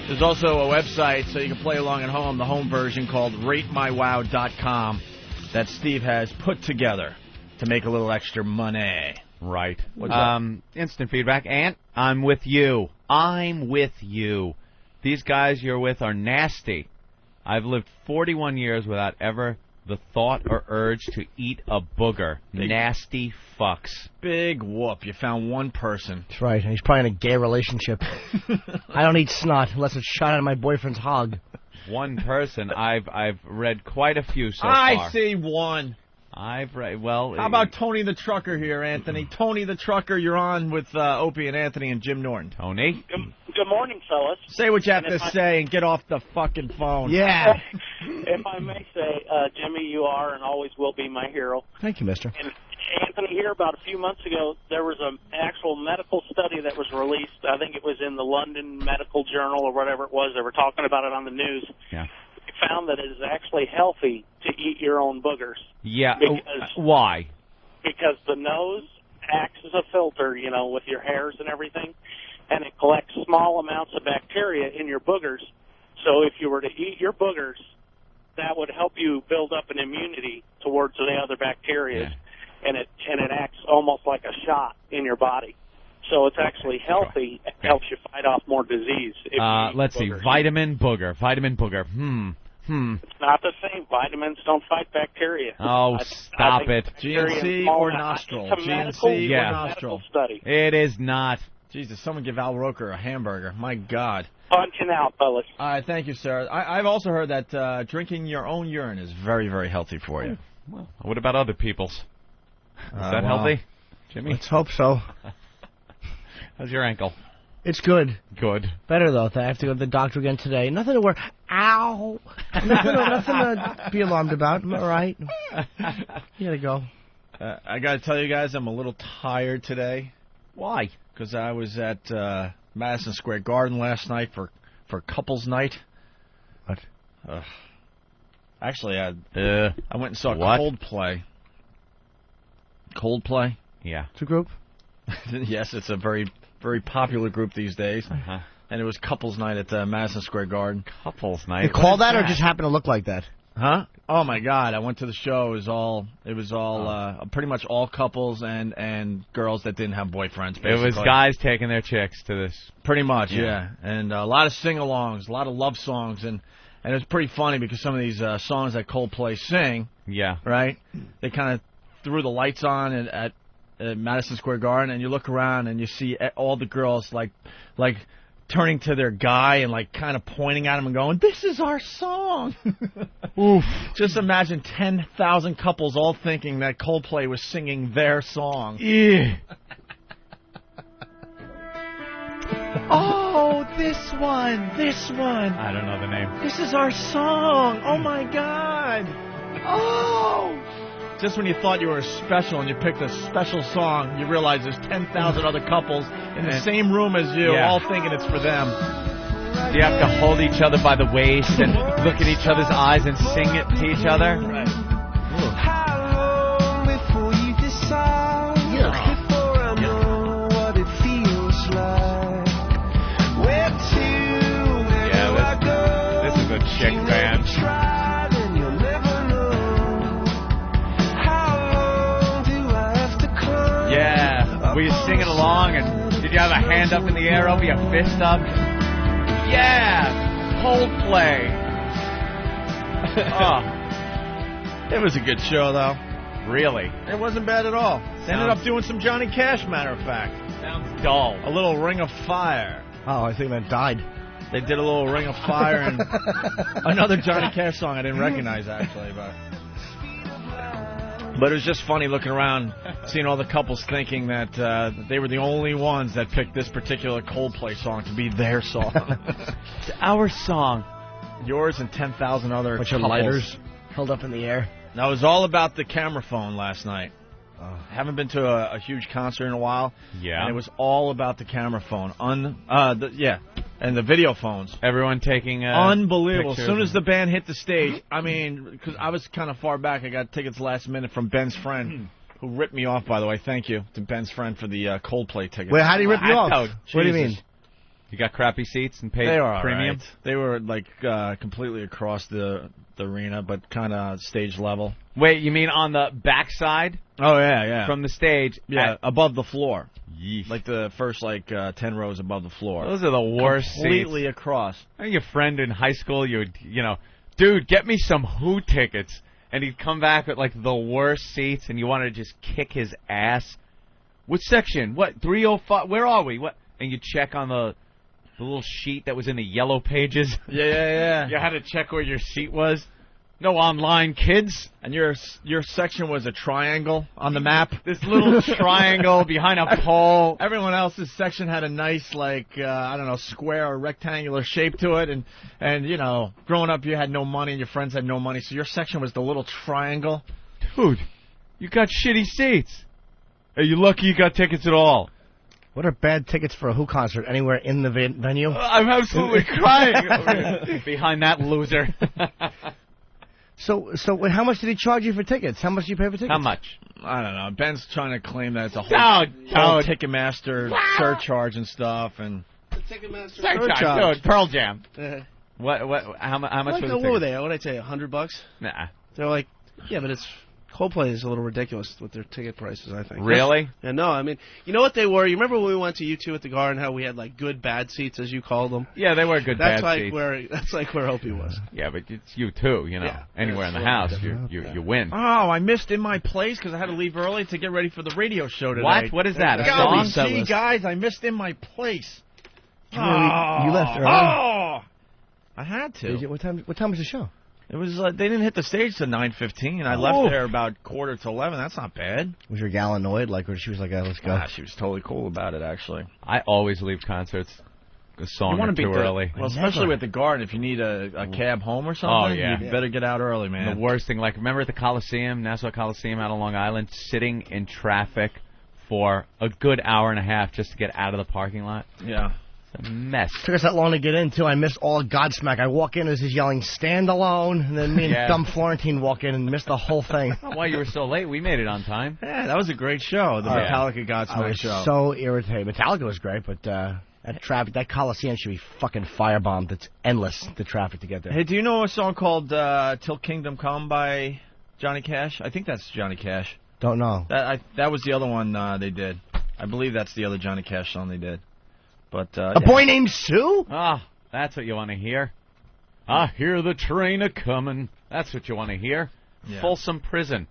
There's also a website so you can play along at home, the home version called ratemywow.com that Steve has put together to make a little extra money. Right. What's up? Instant feedback. Ant, I'm with you. I'm with you. These guys you're with are nasty. I've lived 41 years without ever the thought or urge to eat a booger. Nasty fucks. Big whoop. You found one person. That's right. He's probably in a gay relationship. I don't eat snot unless it's shot out of my boyfriend's hog. One person. I've read quite a few so far. I see one. I've read, well... How about Tony the Trucker here, Anthony? Tony the Trucker, you're on with Opie and Anthony and Jim Norton. Tony? Good morning, fellas. Say what you have to say and get off the fucking phone. Yeah. If I may say, Jimmy, you are and always will be my hero. Thank you, mister. And Anthony, here about a few months ago, there was an actual medical study that was released. I think it was in the London Medical Journal or whatever it was. They were talking about it on the news. Yeah. They found that it is actually healthy to eat your own boogers. Yeah. Because, why? Because the nose acts as a filter, you know, with your hairs and everything, and it collects small amounts of bacteria in your boogers. So if you were to eat your boogers, that would help you build up an immunity towards the other bacteria, and it acts almost like a shot in your body. So it's actually healthy. It helps you fight off more disease. If you eat Let's see. boogers. Vitamin booger. It's not the same. Vitamins don't fight bacteria. Oh, stop it. GNC or nostril? It's a medical, medical study. It is not. Jesus, someone give Al Roker a hamburger. My God. Punching out, fellas. All right, thank you, sir. I've also heard that drinking your own urine is very, very healthy for you. Well, what about other people's? Is that well, healthy, Jimmy? Let's hope so. How's your ankle? It's good. Good. Better, though. I have to go to the doctor again today. Nothing to worry. Ow. nothing to be alarmed about. I'm all right. You gotta go. I got to tell you guys, I'm a little tired today. Why? Because I was at Madison Square Garden last night for couples night. What? Actually, I went and saw Coldplay. Coldplay? Yeah. It's a group? Yes, it's a very, very popular group these days. Uh-huh. And it was couples night at Madison Square Garden. Couples night? They call that or just happen to look like that? Huh? Oh my God! I went to the show. It was all pretty much all couples and girls that didn't have boyfriends. Basically. It was guys taking their chicks to this. Pretty much, yeah. And a lot of sing-alongs, a lot of love songs, and it was pretty funny because some of these songs that Coldplay sing, right? They kind of threw the lights on at Madison Square Garden, and you look around and you see all the girls like turning to their guy and like kind of pointing at him and going, "This is our song." Oof! Just imagine 10,000 couples all thinking that Coldplay was singing their song. Yeah. Oh, this one. I don't know the name. This is our song. Oh my God. Oh. Just when you thought you were special and you picked a special song, you realize there's 10,000 other couples in the same room as you, all thinking it's for them. You have to hold each other by the waist and look at each other's eyes and sing it to each other. Right. How long before you decide? Before I know what it feels like. Where to? Where do I go? This is a chick band. Yeah. Were you singing along, and did you have a hand up in the air over your fist up? Yeah. Coldplay. It was a good show, though. Really? It wasn't bad at all. They ended up doing some Johnny Cash, matter of fact. Sounds dull. A little Ring of Fire. Oh, I think that died. They did a little Ring of Fire and another Johnny Cash song I didn't recognize, actually. But it was just funny looking around, seeing all the couples thinking that they were the only ones that picked this particular Coldplay song to be their song. It's our song. Yours and 10,000 other Bunch couples. of lighters. held up in the air. Now, it was all about the camera phone last night. Haven't been to a huge concert in a while. Yeah. And it was all about the camera phone. And the video phones. Everyone taking unbelievable. As pictures soon as and- the band hit the stage, I mean, because I was kind of far back, I got tickets last minute from Ben's friend, who ripped me off, by the way. Thank you to Ben's friend for the Coldplay tickets. Wait, how did he rip you off? What do you mean? Jesus. You got crappy seats and paid They were all premium? right. They were like completely across the arena, but kind of stage level. Wait, you mean on the backside? Oh yeah. From the stage? Yeah, above the floor. Like the first 10 rows above the floor. Those are the worst Completely seats. across. I think your friend in high school, you know, dude, get me some Who tickets. And he'd come back with like the worst seats, and you want to just kick his ass. What section? What, 305? Where are we? What? And you check on the little sheet that was in the yellow pages. Yeah. You had to check where your seat was. No online, kids. And your section was a triangle on the map. This little triangle behind a pole. Everyone else's section had a nice, square or rectangular shape to it. And you know, growing up, you had no money and your friends had no money. So your section was the little triangle. Dude, you got shitty seats. Are you lucky you got tickets at all? What are bad tickets for a Who concert anywhere in the venue? I'm absolutely crying behind that loser. So how much did he charge you for tickets? How much did you pay for tickets? How much? I don't know. Ben's trying to claim that it's a whole Ticketmaster surcharge and stuff. And Surcharge. Dude, Pearl Jam. What? How much Like, was the what were ticket? they? What did I say? $100? Nah. They're like, yeah, but it's Coldplay is a little ridiculous with their ticket prices, I think. Really? Yeah, no, I mean, you know what they were? You remember when we went to U2 at the Garden, how we had like good bad seats, as you called them? Yeah, they were good That's bad like seats. That's like where Opie was. Yeah, but it's you too, you know. Yeah. Anywhere in the house, you win. oh, I missed In My Place because I had to leave early to get ready for the radio show today. What? What is that? A Golly song? gee, guys, I missed In My Place. You left early? Oh, I had to. Did you? What time was the show? It was they didn't hit the stage till 9:15. I left there about 10:45. That's not bad. Was your gal annoyed? Or she was like, let's go? She was totally cool about it, actually. I always leave concerts a song or two early. Well, especially with the Garden, if you need a cab home or something, Oh, yeah. you better get out early, man. And the worst thing, like, remember at the Coliseum, Nassau Coliseum out on Long Island, sitting in traffic for a good hour and a half just to get out of the parking lot? Yeah. It's a mess. Took us that long to get in, too. I missed all Godsmack. I walk in, as he's yelling, stand alone, and then me and Yeah. dumb Florentine walk in and missed the whole thing. Why you were so late? We made it on time. Yeah, that was a great show, the Oh, yeah. Metallica Godsmack I was show. so irritated. Metallica was great, but that traffic, that Coliseum should be fucking firebombed. It's endless, the traffic to get there. Hey, do you know a song called Till Kingdom Come by Johnny Cash? I think that's Johnny Cash. Don't know. That was the other one they did. I believe that's the other Johnny Cash song they did. But A Boy Named Sue? Ah, that's what you want to hear. I hear the train a-coming. That's what you want to hear. Yeah. Folsom Prison.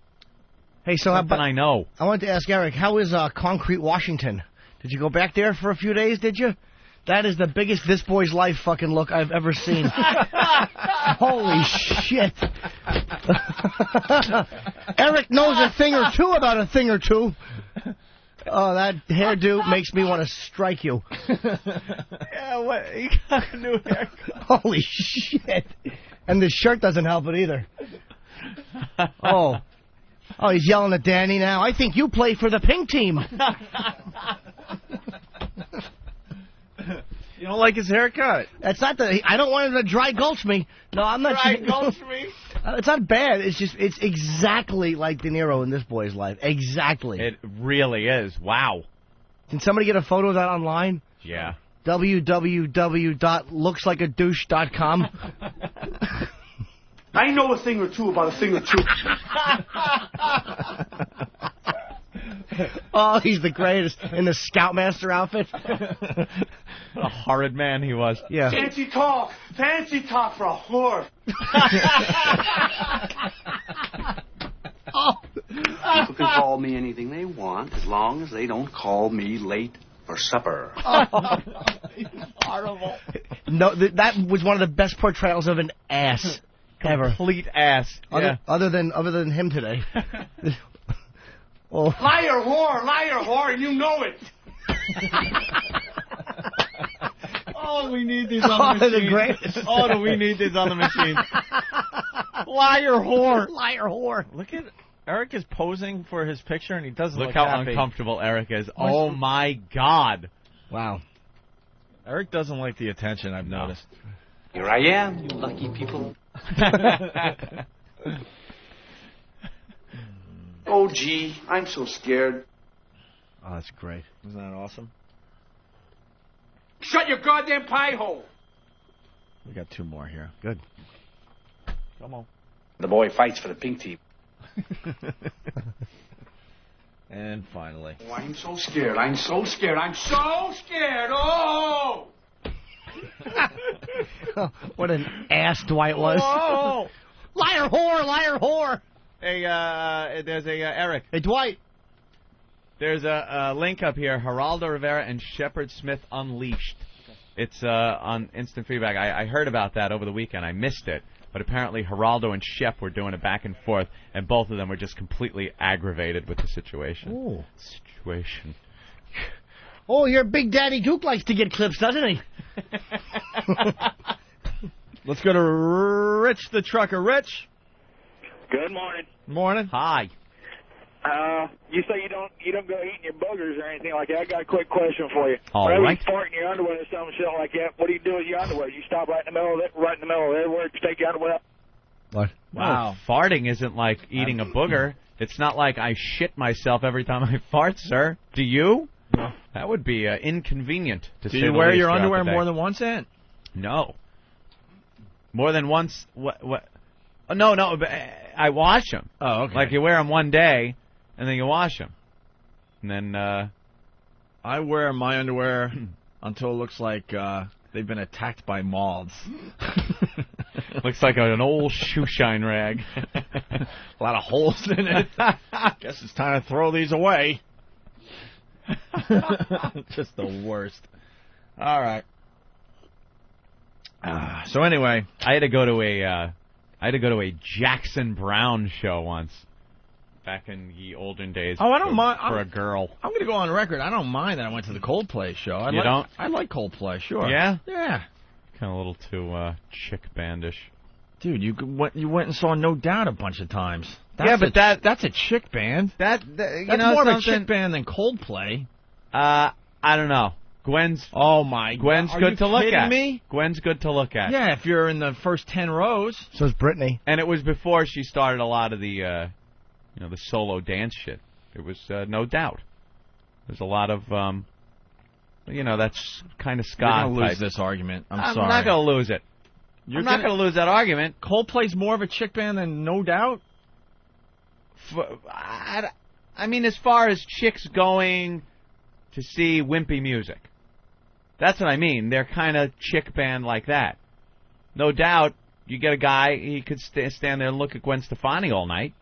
Hey, so Something I know. I wanted to ask Eric, how is Concrete Washington? Did you go back there for a few days, did you? That is the biggest This Boy's Life fucking look I've ever seen. Holy shit. Eric knows a thing or two about a thing or two. Oh, that hairdo makes me want to strike you. Yeah, what? He got a new haircut. Holy shit. And the shirt doesn't help it either. Oh, he's yelling at Danny now. I think you play for the pink team. You don't like his haircut? That's not I don't want him to dry gulch me. No, I'm not. Dry gulch me? It's not bad. It's exactly like De Niro in This Boy's Life. Exactly. It really is. Wow. Can somebody get a photo of that online? Yeah. www.lookslikeadouche.com. I know a thing or two about a thing or two. Oh, he's the greatest in the Scoutmaster outfit. What a horrid man he was. Yeah. Fancy talk for a whore. People can call me anything they want as long as they don't call me late for supper. Horrible. No, that was one of the best portrayals of an ass ever. Complete ass. Other than him today. Oh. Liar, whore, and you know it. Oh, we need these on the machine. The greatest. Oh, do we need these on the machine? Liar whore. Liar whore. Look at Eric is posing for his picture, and he doesn't Look look how happy. uncomfortable Eric is. Oh, my God. Wow. Eric doesn't like the attention, I've noticed. Here I am, you lucky people. Oh, gee, I'm so scared. Oh, that's great. Isn't that awesome? Shut your goddamn pie hole. We got 2 more here. Good. Come on. The boy fights for the pink team. And finally. Oh, I'm so scared. I'm so scared. I'm so... So scared. Oh! What an ass Dwight was. Whoa! Liar whore, liar whore. Hey, there's a Eric. Hey, Dwight. There's a link up here, Geraldo Rivera and Shepard Smith Unleashed. It's on instant feedback. I heard about that over the weekend. I missed it. But apparently Geraldo and Shep were doing it back and forth, and both of them were just completely aggravated with the situation. Ooh. Situation. Oh, your Big Daddy Duke likes to get clips, doesn't he? Let's go to Rich the Trucker. Rich. Good morning. Morning. Hi. You say you don't go eating your boogers or anything like that. I got a quick question for you. All Whenever right. you fart in your underwear or some shit like that, what do you do with your underwear? You stop right in the middle of it, right in the middle of everywhere, you take your underwear out. What? Wow. Farting isn't like eating a booger. It's not like I shit myself every time I fart, sir. Do you? No. That would be inconvenient, to Do say you the wear least, your throughout underwear the day. more than once, Ant? No. More than once? What? Oh, no. But I wash them. Oh, okay. Like you wear them one day, and then you wash them. And then, I wear my underwear until it looks like they've been attacked by moths. looks like an old shoe shine rag. A lot of holes in it. Guess it's time to throw these away. Just the worst. All right. So anyway, I had to go to a Jackson Brown show once. Back in the olden days. Oh, I don't mind. For a girl. I'm going to go on record. I don't mind that I went to the Coldplay show. I like Coldplay, sure. Yeah? Yeah. Kind of a little too chick bandish. Dude, you went and saw No Doubt a bunch of times. That's a chick band. That's more of a chick band than Coldplay. I don't know. Gwen's good to look at. Me? Gwen's good to look at. Yeah, if you're in the first 10 rows. So is Britney. And it was before she started a lot of the the solo dance shit. It was No Doubt. There's a lot of that's kind of ska. You're gonna lose type. this argument. I'm I'm sorry. not gonna lose it. I'm not gonna lose that argument. Coldplay's more of a chick band than No Doubt. I mean, as far as chicks going to see wimpy music, that's what I mean. They're kind of chick band like that. No Doubt, you get a guy, he could stand there and look at Gwen Stefani all night.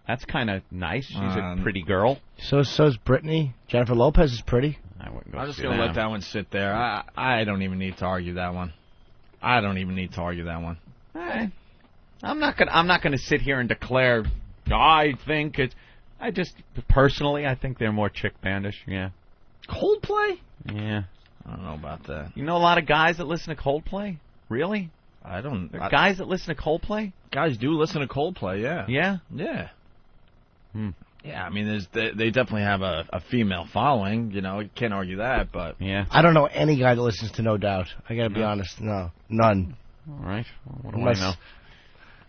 That's kind of nice. She's a pretty girl. So's Britney. Jennifer Lopez is pretty. I'm just going to let that one sit there. I don't even need to argue that one. Hey, I'm not gonna sit here and declare. I think it's. I just personally, I think they're more chick bandish. Yeah. Coldplay? Yeah. I don't know about that. You know a lot of guys that listen to Coldplay. Really? I don't. There are guys that listen to Coldplay. Guys do listen to Coldplay. Yeah. Yeah. Yeah. Yeah, I mean, they definitely have a female following. You know, you can't argue that. But yeah, I don't know any guy that listens to No Doubt. I got to be honest. No, none. All right. Well, what do I know?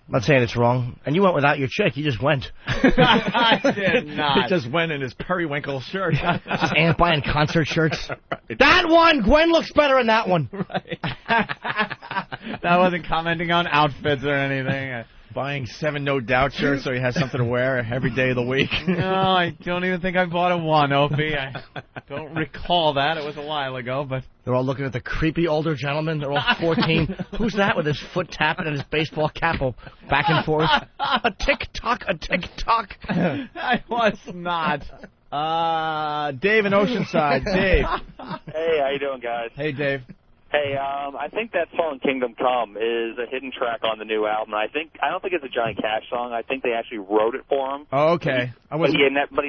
I'm not saying it's wrong. And you went without your chick. You just went. I did not. He just went in his periwinkle shirt. Just Ant buying concert shirts. Right. That one! Gwen looks better in that one. Right. That wasn't commenting on outfits or anything. Buying 7 No Doubt shirts so he has something to wear every day of the week. No, I don't even think I bought a one, Opie. I don't recall that. It was a while ago, but... They're all looking at the creepy older gentleman. They're all 14. Who's that with his foot tapping and his baseball cap back and forth? A tick-tock, a tick-tock. I was not. Dave in Oceanside. Dave. Hey, how you doing, guys? Hey, Dave. Hey, I think that song "Kingdom Come" is a hidden track on the new album. I don't think it's a Johnny Cash song. I think they actually wrote it for him. Oh, okay. But he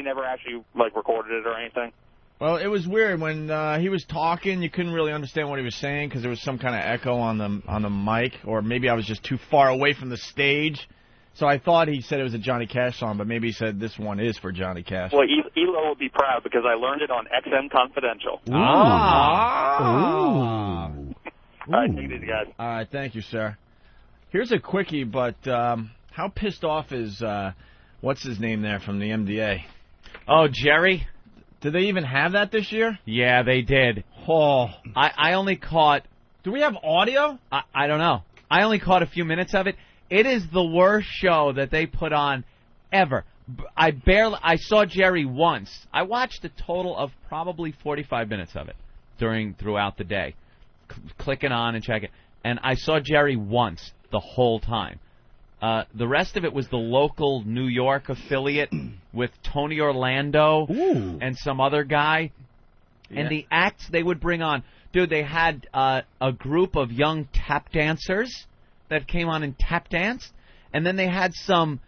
never actually recorded it or anything. Well, it was weird when he was talking. You couldn't really understand what he was saying because there was some kind of echo on the mic, or maybe I was just too far away from the stage. So I thought he said it was a Johnny Cash song, but maybe he said this one is for Johnny Cash. Well, Elo would be proud because I learned it on XM Confidential. Ah. All right, take it easy, guys. All right, thank you, sir. Here's a quickie, but how pissed off is what's his name there from the MDA? Oh, Jerry. Did they even have that this year? Yeah, they did. Oh, I only caught. Do we have audio? I don't know. I only caught a few minutes of it. It is the worst show that they put on ever. I saw Jerry once. I watched a total of probably 45 minutes of it throughout the day, clicking on and checking. And I saw Jerry once the whole time. The rest of it was the local New York affiliate with Tony Orlando and some other guy. Yeah. And the acts they would bring on, dude, they had a group of young tap dancers that came on and tap danced, and then they had some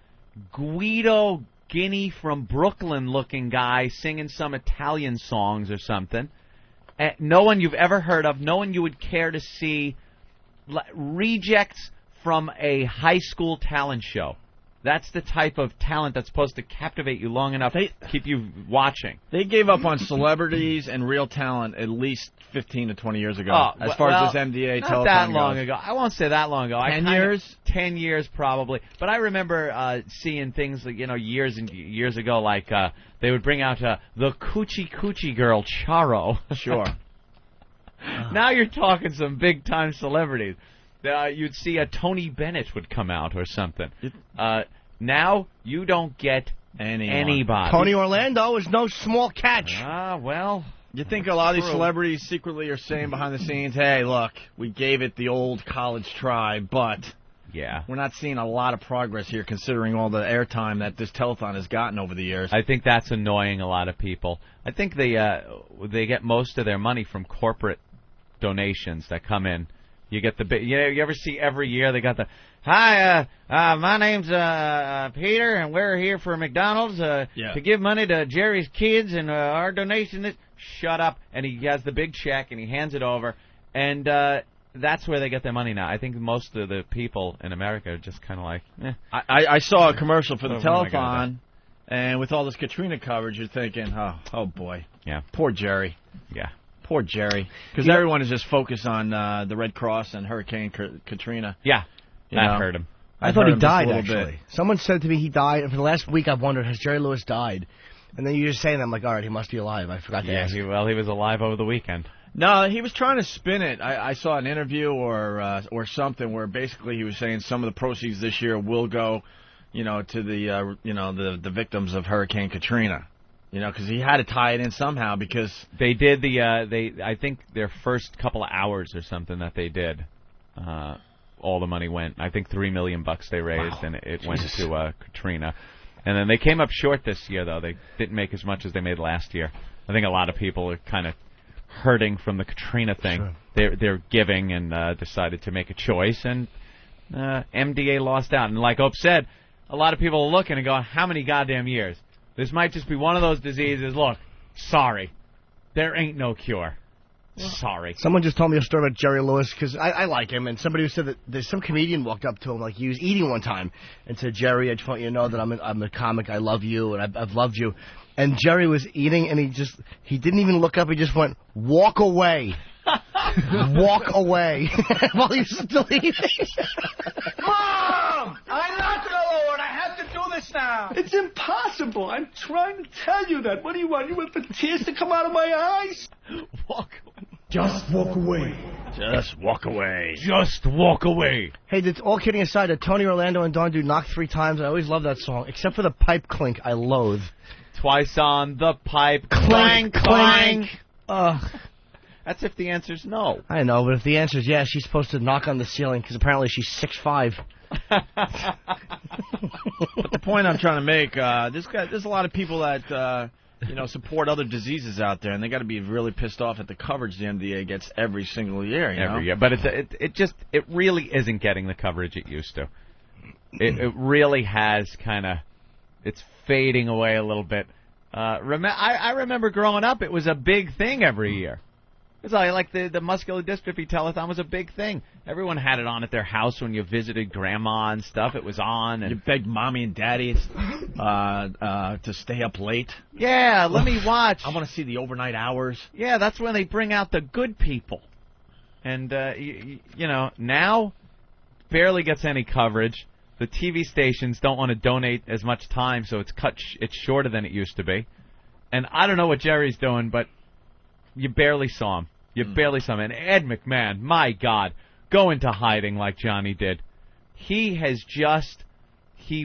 Guido Guinea from Brooklyn looking guy singing some Italian songs or something. No one you've ever heard of, no one you would care to see. Rejects from a high school talent show. That's the type of talent that's supposed to captivate you long enough to keep you watching. They gave up on celebrities and real talent at least 15 to 20 years ago, as far as this MDA not telethon that long goes. ago. I won't say that long ago. 10 years? 10 years probably. But I remember seeing things like, years and years ago, like they would bring out the Coochie Coochie girl, Charo. Sure. Now you're talking some big-time celebrities. You'd see a Tony Bennett would come out or something. Now you don't get anybody. Tony Orlando is no small catch. Well, you think a lot of these celebrities secretly are saying behind the scenes, hey, look, we gave it the old college try, but we're not seeing a lot of progress here considering all the airtime that this telethon has gotten over the years. I think that's annoying a lot of people. I think they get most of their money from corporate donations that come in. You get the you ever see every year they got the hi, my name's Peter, and we're here for McDonald's to give money to Jerry's kids, and our donation is shut up. And he has the big check and he hands it over, and that's where they get their money now. I think most of the people in America are just kind of like, I saw a commercial for the telethon, and with all this Katrina coverage, you're thinking, oh boy, poor Jerry, poor Jerry, because everyone is just focused on the Red Cross and Hurricane Katrina. That hurt him. I thought he died, actually. Someone said to me he died, and for the last week I've wondered, has Jerry Lewis died? And then you just say that, I'm like, all right, he must be alive. I forgot to ask. He was alive over the weekend. No, he was trying to spin it. I saw an interview or something where basically he was saying some of the proceeds this year will go, to the the victims of Hurricane Katrina. Because he had to tie it in somehow because they did I think their first couple of hours or something that they did, all the money went. I think $3 million they raised, and it went to Katrina. And then they came up short this year, though. They didn't make as much as they made last year. I think a lot of people are kind of hurting from the Katrina thing. Sure. They're giving and decided to make a choice, and MDA lost out. And like Ope said, a lot of people are looking and going, how many goddamn years? This might just be one of those diseases. Look, sorry, there ain't no cure. Sorry. Someone just told me a story about Jerry Lewis, because I like him, and somebody who said that there's some comedian walked up to him, like he was eating one time, and said, Jerry, I just want you to know that I'm a comic, I love you, and I've loved you. And Jerry was eating, and he didn't even look up, he just went, walk away. Walk away. While he was still eating. Mom! I'm not the Lord. I have to do this now. It's impossible. I'm trying to tell you that. What do you want? You want the tears to come out of my eyes? Walk away. Just walk away. Just walk away. Just walk away. Hey, all kidding aside, did Tony Orlando and Don do Knock 3 Times? I always love that song, except for the pipe clink I loathe. Twice on the pipe. Clank, clank. Ugh. That's if the answer's no. I know, but if the answer's yes, she's supposed to knock on the ceiling, because apparently she's 6'5". But the point I'm trying to make, there's a lot of people that support other diseases out there, and they got to be really pissed off at the coverage the MDA gets every single year. Every year, but it really isn't getting the coverage it used to. It really has it's fading away a little bit. I remember growing up, it was a big thing every year. It's like the muscular dystrophy telethon was a big thing. Everyone had it on at their house when you visited grandma and stuff. It was on. And you begged mommy and daddy to stay up late. Yeah, let me watch. I want to see the overnight hours. Yeah, that's when they bring out the good people. And, now barely gets any coverage. The TV stations don't want to donate as much time, so it's shorter than it used to be. And I don't know what Jerry's doing, but you barely saw him. You barely saw him. And Ed McMahon, my God, go into hiding like Johnny did. He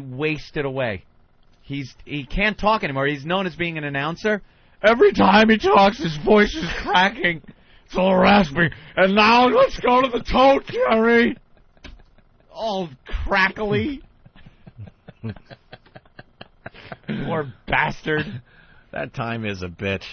wasted away. He can't talk anymore. He's known as being an announcer. Every time he talks, his voice is cracking. It's all raspy. And now let's go to the tote, Jerry. All crackly. Poor bastard. That time is a bitch.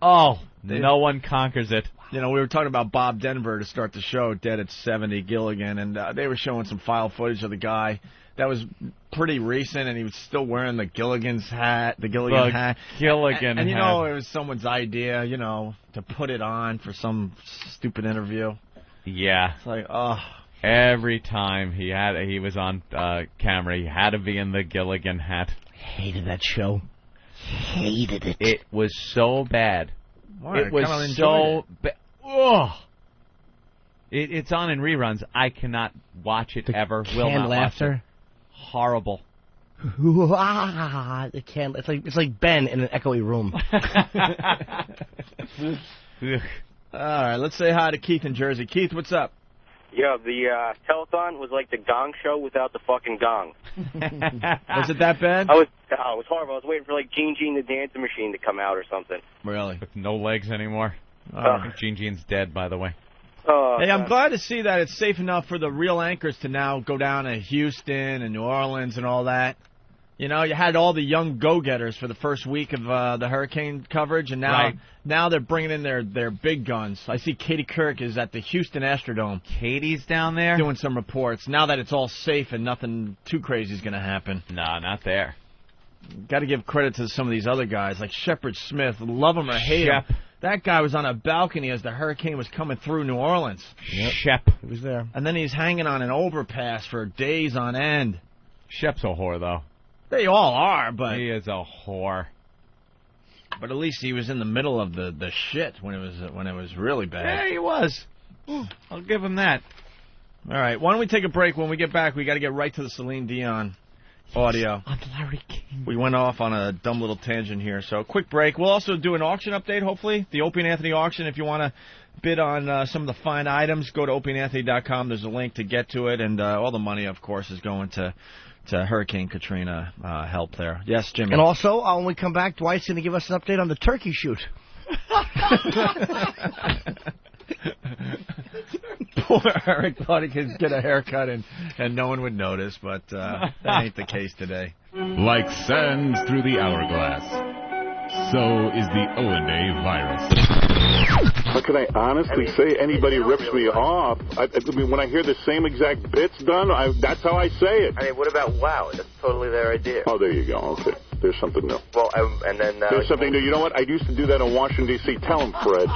Oh, no one conquers it. You know, we were talking about Bob Denver to start the show, dead at 70, Gilligan, and they were showing some file footage of the guy. That was pretty recent, and he was still wearing the Gilligan hat. And you know, it was someone's idea, to put it on for some stupid interview. Yeah. It's like, oh. Every time he was on camera, he had to be in the Gilligan hat. Hated that show. Hated it. It was so bad. Why? It was so bad. Ugh. It's on in reruns. I cannot watch it ever. Will not laughter. Watch it. Horrible. It's like Ben in an echoey room. All right, let's say hi to Keith in Jersey. Keith, what's up? Yeah, the telethon was like the Gong Show without the fucking gong. Was it that bad? It was horrible. I was waiting for like Gene the Dancing Machine to come out or something. Really? With no legs anymore. I think Gene Gene's dead, by the way. Hey, I'm glad to see that it's safe enough for the real anchors to now go down to Houston and New Orleans and all that. You know, you had all the young go-getters for the first week of the hurricane coverage, and now they're bringing in their big guns. I see Katie Couric is at the Houston Astrodome. Katie's down there? Doing some reports. Now that it's all safe and nothing too crazy is going to happen. No, not there. Got to give credit to some of these other guys, like Shepard Smith. Love him or hate him. That guy was on a balcony as the hurricane was coming through New Orleans. Shep. He was there. And then he's hanging on an overpass for days on end. Shep's a whore, though. They all are, but... He is a whore. But at least he was in the middle of the shit when it was really bad. Yeah, he was. I'll give him that. All right, why don't we take a break? When we get back, we got to get right to the Celine Dion audio. On Larry King. We went off on a dumb little tangent here, so quick break. We'll also do an auction update, hopefully. The Opie and Anthony auction. If you want to bid on some of the fine items, go to opieandanthony.com. There's a link to get to it, and all the money, of course, is going to Hurricane Katrina help there. Yes, Jimmy. And also, when we come back, Dwight's going to give us an update on the turkey shoot. Poor Eric thought he could get a haircut and no one would notice, but that ain't the case today. Like sands through the hourglass, so is the O&A virus. How can I honestly say anybody rips me off? I mean, when I hear the same exact bits done, that's how I say it. I mean, what about WOW? That's totally their idea. Oh, there you go. Okay. There's something new. Well, and then... There's something new. You know what? I used to do that in Washington, D.C. Tell him, Fred.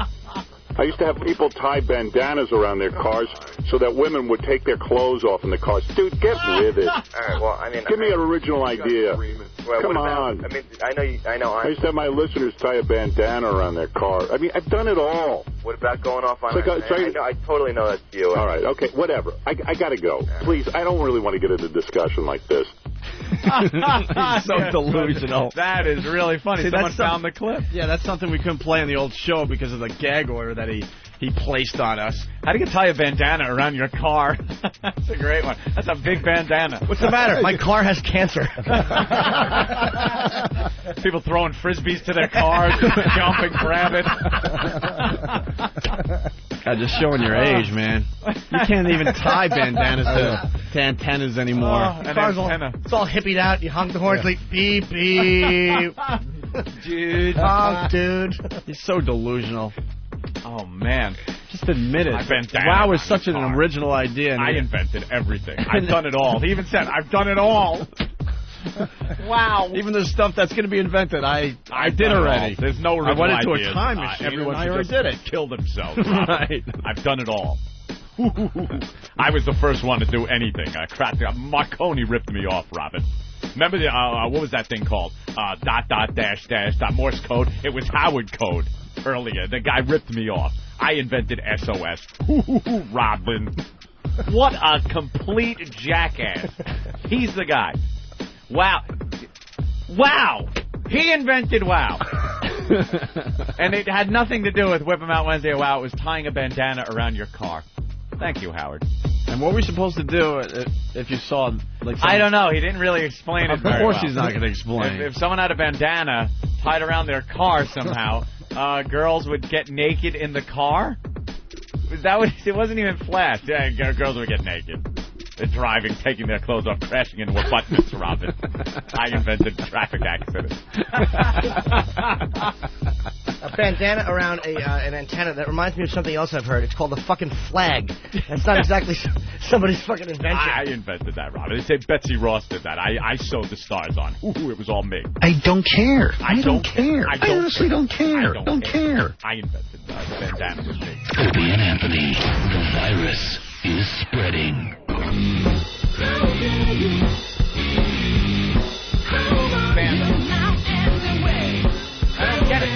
I used to have people tie bandanas around their cars so that women would take their clothes off in the cars. Dude, get with it. All right, well, I mean... Give me an original idea. Well, Come on. I mean, I know. I used to have my listeners tie a bandana around their car. I mean, I've done it all. What about going off on... I totally know that's you. All right, okay, whatever. I got to go. Please, I don't really want to get into a discussion like this. So delusional. That is really funny. Someone found the clip. Yeah, that's something we couldn't play on the old show because of the gag order that he placed on us. How do you tie a bandana around your car? That's a great one. That's a big bandana. What's the matter? My car has cancer. People throwing frisbees to their cars, jumping, grab it. God, just showing your age, man. You can't even tie bandanas to antennas anymore. It's all hippied out. You honk the horn, it's like beep, beep. Dude. Honk, dude. He's so delusional. Oh, man. Just admit it. Bandana WOW is such an original idea. I invented everything. I've done it all. He even said, I've done it all. Wow. Even the stuff that's going to be invented, I I've did done it already. all. There's no I went into original a time ideas. machine Everyone and I should already just did it. Kill themselves. Right. I've done it all. I was the first one to do anything. Marconi ripped me off, Robin. Remember the what was that thing called? Dot dash dash dot Morse code. It was Howard code earlier. The guy ripped me off. I invented SOS. Robin. What a complete jackass. He's the guy. Wow. Wow. He invented wow. And it had nothing to do with Whip 'em Out Wednesday or wow. It was tying a bandana around your car. Thank you, Howard. And what were we supposed to do if you saw, like... I don't know. He didn't really explain it very well. Of course he's not going to explain. If someone had a bandana tied around their car somehow, girls would get naked in the car? It wasn't even Flash. Yeah, girls would get naked. They're driving, taking their clothes off, crashing into abutments, Robin. I invented traffic accidents. A bandana around an antenna. That reminds me of something else I've heard. It's called a fucking flag. That's not exactly somebody's fucking invention. I invented that, Robin. They say Betsy Ross did that. I sewed the stars on. Ooh, it was all me. I don't care. I don't care. I honestly don't care. I don't care. I invented the bandana with me. Opie and Anthony, the virus is spreading. I don't get it.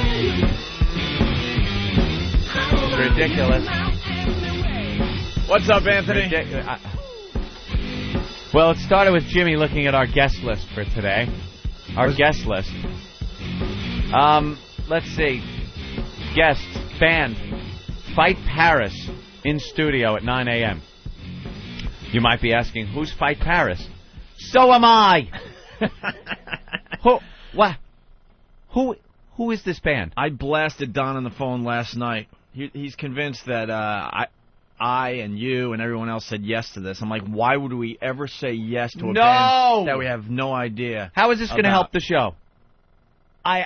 It's ridiculous. What's up, Anthony? Well, it started with Jimmy looking at our guest list for today. Our guest list. Let's see. Guests, band, Fight Paris in studio at 9 a.m. You might be asking, who's Fight Paris? So am I. Who is this band? I blasted Don on the phone last night. He's convinced that I and you and everyone else said yes to this. I'm like, why would we ever say yes to a band that we have no idea? How is this going to help the show? I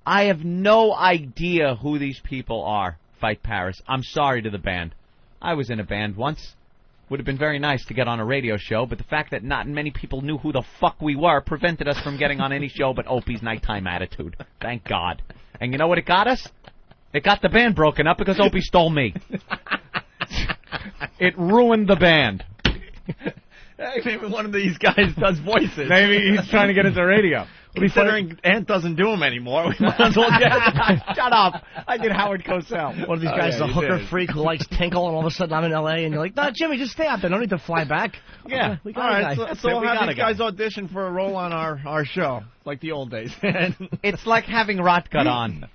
have no idea who these people are. Fight Paris. I'm sorry to the band. I was in a band once. Would have been very nice to get on a radio show, but the fact that not many people knew who the fuck we were prevented us from getting on any show but Opie's Nighttime Attitude. Thank God. And you know what it got us? It got the band broken up because Opie stole me. It ruined the band. Maybe one of these guys does voices. Maybe he's trying to get into radio. Considering Ant doesn't do them anymore, we might as well get it. Shut up. I did Howard Cosell. One of these guys is a hooker freak who likes tinkle, and all of a sudden I'm in L.A., and you're like, no, Jimmy, just stay out there. No need to fly back. Yeah. We got all a right, guy. so we'll have these guys audition for a role on our show, like the old days. It's like having Rotgut on.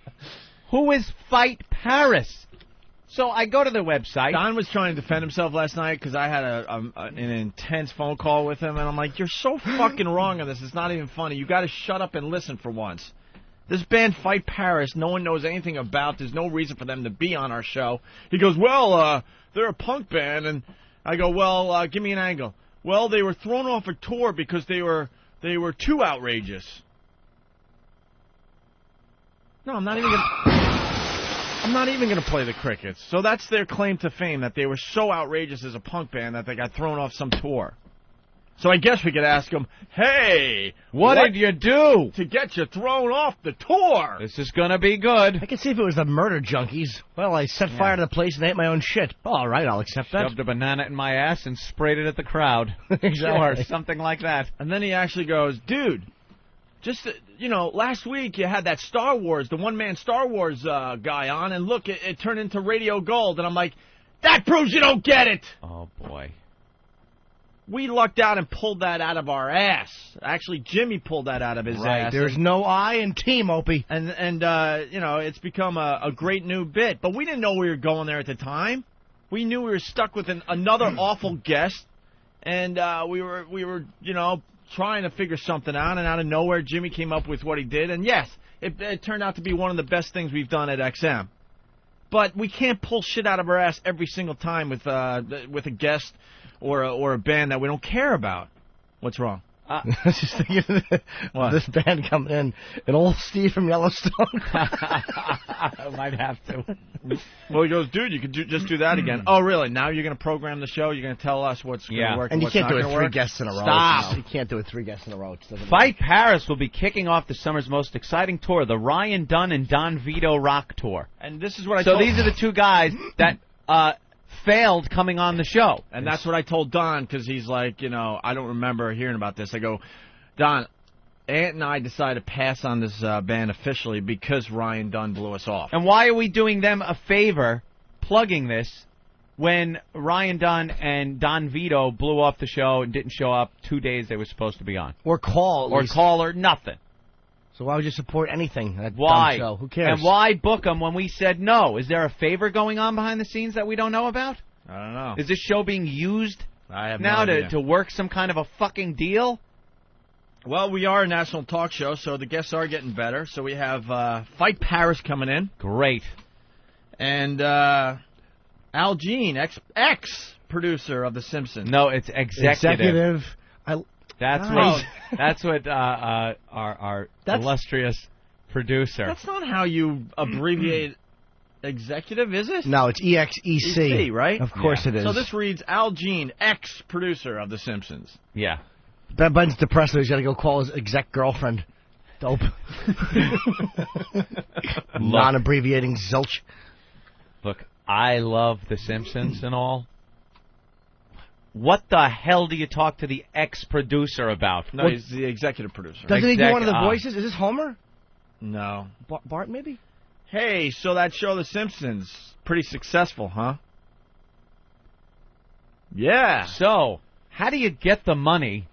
Who is Fight Paris? So I go to the website. Don was trying to defend himself last night because I had an intense phone call with him, and I'm like, you're so fucking wrong on this. It's not even funny. You got to shut up and listen for once. This band, Fight Paris, no one knows anything about. There's no reason for them to be on our show. He goes, well, they're a punk band, and I go, well, give me an angle. Well, they were thrown off a tour because they were too outrageous. No, I'm not even going to play the Crickets. So that's their claim to fame, that they were so outrageous as a punk band that they got thrown off some tour. So I guess we could ask them, hey, what did you do to get you thrown off the tour? This is going to be good. I can see if it was the Murder Junkies. Well, I set fire to the place and ate my own shit. All right, I'll accept that. Shoved a banana in my ass and sprayed it at the crowd. Exactly. Sure, something like that. And then he actually goes, dude, just, last week you had that Star Wars, the one-man Star Wars guy on, and look, it turned into Radio Gold. And I'm like, that proves you don't get it. Oh, boy. We lucked out and pulled that out of our ass. Actually, Jimmy pulled that out of his ass. There's no I in Team Opie. And it's become a great new bit. But we didn't know we were going there at the time. We knew we were stuck with another awful guest. And we were trying to figure something out. And out of nowhere, Jimmy came up with what he did. And yes, it turned out to be one of the best things we've done at XM. But we can't pull shit out of our ass every single time with a guest or a band that we don't care about. What's wrong? I was just thinking of this band coming in, and old Steve from Yellowstone. I might have to. Well, he goes, dude, you could just do that again. Oh, really? Now you're going to program the show? You're going to tell us what's going to work and you what's can't not do it gonna 3 work? guests in a row. Stop. You can't do it 3 guests in a row. It doesn't Fight Paris will be kicking off the summer's most exciting tour, the Ryan Dunn and Don Vito Rock Tour. And this is what I So told these are the 2 guys that failed coming on the show. And that's what I told Don, because he's like, I don't remember hearing about this. I go, Don, Ant and I decided to pass on this band officially because Ryan Dunn blew us off. And why are we doing them a favor plugging this when Ryan Dunn and Don Vito blew off the show and didn't show up 2 days they were supposed to be on? Or call. Or nothing. So why would you support anything? That Why? dumb show? Who cares? And why book them when we said no? Is there a favor going on behind the scenes that we don't know about? I don't know. Is this show being used I have now no idea. to work some kind of a fucking deal? Well, we are a national talk show, so the guests are getting better. So we have Fight Paris coming in. Great. And Al Jean, ex-producer of The Simpsons. No, it's executive. Nice. That's what our illustrious producer. That's not how you abbreviate executive, is it? No, it's EXEC. EC, right? Of course it is. So this reads Al Jean, ex-producer of The Simpsons. Yeah. Ben's depressed, so he's got to go call his exec girlfriend. Dope. Non-abbreviating zilch. Look, I love The Simpsons and all. What the hell do you talk to the ex-producer about? No, he's the executive producer. Doesn't he do one of the voices? Is this Homer? No. Bart, maybe? Hey, so that show, The Simpsons, pretty successful, huh? Yeah. So, how do you get the money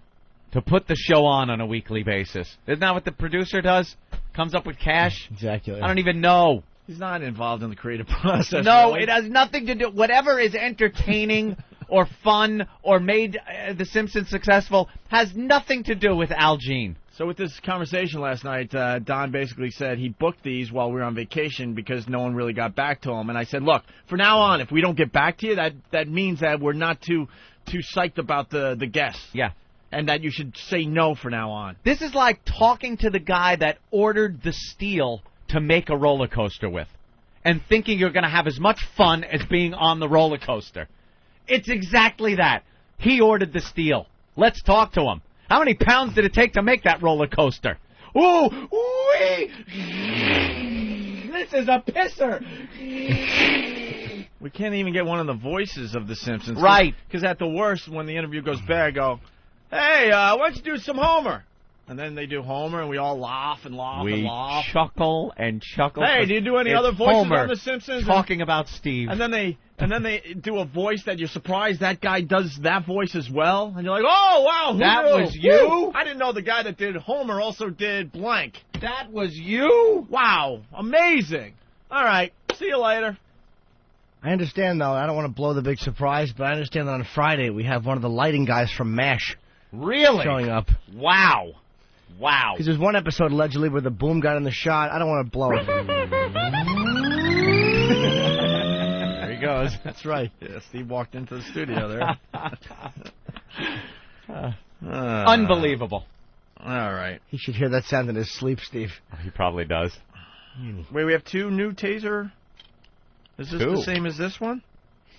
to put the show on a weekly basis? Isn't that what the producer does? Comes up with cash? Exactly. I don't even know. He's not involved in the creative process. No, really. it has nothing to do. Whatever is entertaining or fun or made The Simpsons successful has nothing to do with Al Jean. So with this conversation last night, Don basically said he booked these while we were on vacation because no one really got back to him. And I said, look, from now on, if we don't get back to you, that means that we're not too psyched about the guests. Yeah. And that you should say no from now on. This is like talking to the guy that ordered the steel to make a roller coaster with and thinking you're going to have as much fun as being on the roller coaster. It's exactly that. He ordered the steel. Let's talk to him. How many pounds did it take to make that roller coaster? Ooh, wee! This is a pisser. We can't even get one of the voices of The Simpsons. Right. Because at the worst, when the interview goes bad, I go, hey, why don't you do some Homer? And then they do Homer, and we all laugh and laugh and laugh. Chuckle and chuckle. Hey, do you do any It's other voices Homer on The Simpsons? talking about Steve. And then they do a voice that you're surprised that guy does that voice as well. And you're like, oh, wow, who That knew? was you? Woo! I didn't know the guy that did Homer also did blank. That was you? Wow, amazing. All right, see you later. I understand, though. I don't want to blow the big surprise, but I understand that on Friday we have one of the lighting guys from MASH Really? showing up. Wow. Wow. Because there's one episode allegedly where the boom got in the shot. I don't want to blow it. There he goes. That's right. Yeah, Steve walked into the studio there. Unbelievable. All right. He should hear that sound in his sleep, Steve. He probably does. Wait, we have 2 new taser. Is this 2? the same as this one?